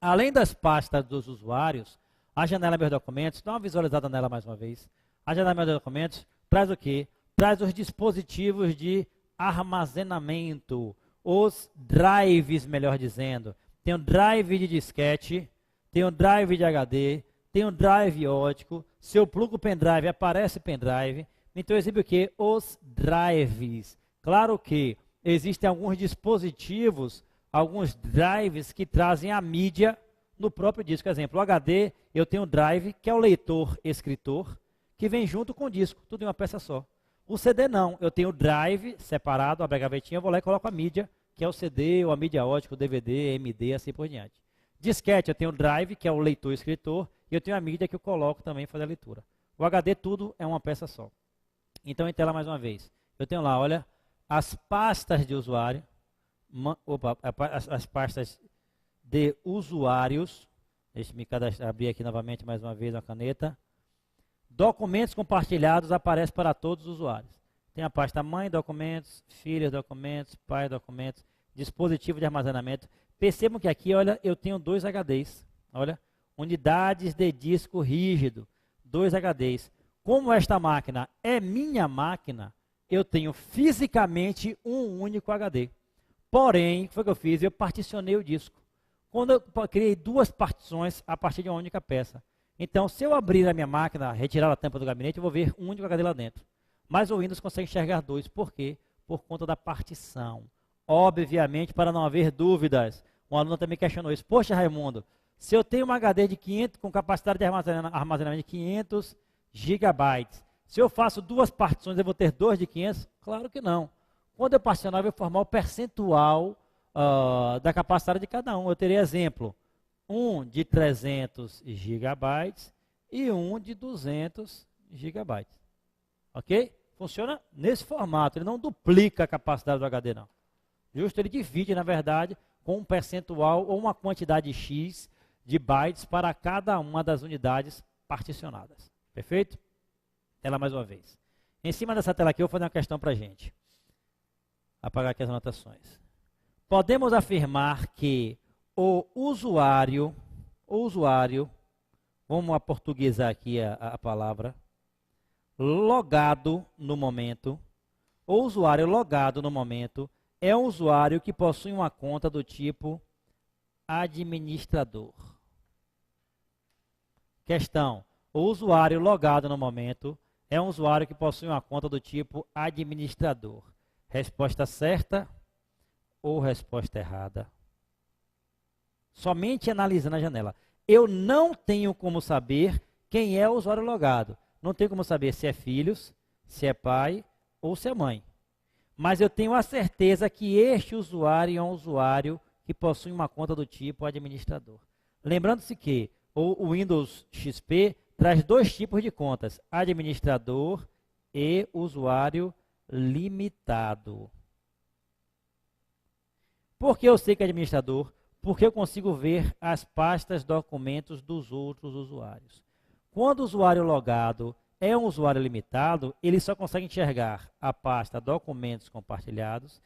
Speaker 1: Além das pastas dos usuários, a janela Meus Documentos, dá uma visualizada nela mais uma vez. A janela Meus Documentos traz o quê? Traz os dispositivos de armazenamento, os drives, melhor dizendo. Tem um drive de disquete, tem um drive de HD, tem um drive ótico. Se eu plugo o pendrive, aparece pendrive. Então exibe o quê? Os drives. Claro que existem alguns dispositivos, alguns drives que trazem a mídia no próprio disco. Por exemplo, o HD, eu tenho um drive, que é o leitor-escritor, que vem junto com o disco, tudo em uma peça só. O CD não, eu tenho o drive separado, abre a gavetinha, eu vou lá e coloco a mídia, que é o CD, ou a mídia ótica, o DVD, MD, assim por diante. Disquete, eu tenho o drive, que é o leitor-escritor, e eu tenho a mídia que eu coloco também para fazer a leitura. O HD, tudo é uma peça só. Então, em tela mais uma vez. Eu tenho lá, olha, as pastas de usuário, as pastas de usuários. Deixa-me abrir aqui novamente mais uma vez a caneta. Documentos compartilhados aparece para todos os usuários. Tem a pasta mãe, documentos, filhos, documentos, pai, documentos, dispositivo de armazenamento. Percebam que aqui, olha, eu tenho 2 HDs. Olha, unidades de disco rígido, 2 HDs. Como esta máquina é minha máquina, eu tenho fisicamente um único HD. Porém, o que foi que eu fiz? Eu particionei o disco. Quando eu criei 2 partições a partir de uma única peça. Então, se eu abrir a minha máquina, retirar a tampa do gabinete, eu vou ver um único HD lá dentro. Mas o Windows consegue enxergar 2. Por quê? Por conta da partição. Obviamente, para não haver dúvidas. Um aluno também questionou isso. Poxa, Raimundo, se eu tenho um HD de 500, com capacidade de armazenamento de 500 GB, se eu faço 2 partições, eu vou ter 2 de 500? Claro que não. Quando eu particionar, eu vou formar o percentual da capacidade de cada um. Eu terei exemplo, um de 300 GB e um de 200 GB. Ok? Funciona nesse formato, ele não duplica a capacidade do HD, não. Justo, ele divide, na verdade, com um percentual ou uma quantidade X de bytes para cada uma das unidades particionadas. Perfeito? Tela mais uma vez. Em cima dessa tela aqui, eu vou fazer uma questão para a gente. Apagar aqui as anotações. Podemos afirmar que o usuário, vamos aportuguesar aqui a palavra, logado no momento, o usuário logado no momento é um usuário que possui uma conta do tipo administrador. Questão: o usuário logado no momento é um usuário que possui uma conta do tipo administrador. Resposta certa ou resposta errada? Somente analisando a janela. Eu não tenho como saber quem é o usuário logado. Não tenho como saber se é filhos, se é pai ou se é mãe. Mas eu tenho a certeza que este usuário é um usuário que possui uma conta do tipo administrador. Lembrando-se que o Windows XP traz 2 tipos de contas, administrador e usuário limitado. Por que eu sei que é administrador? Porque eu consigo ver as pastas documentos dos outros usuários. Quando o usuário logado é um usuário limitado, ele só consegue enxergar a pasta documentos compartilhados,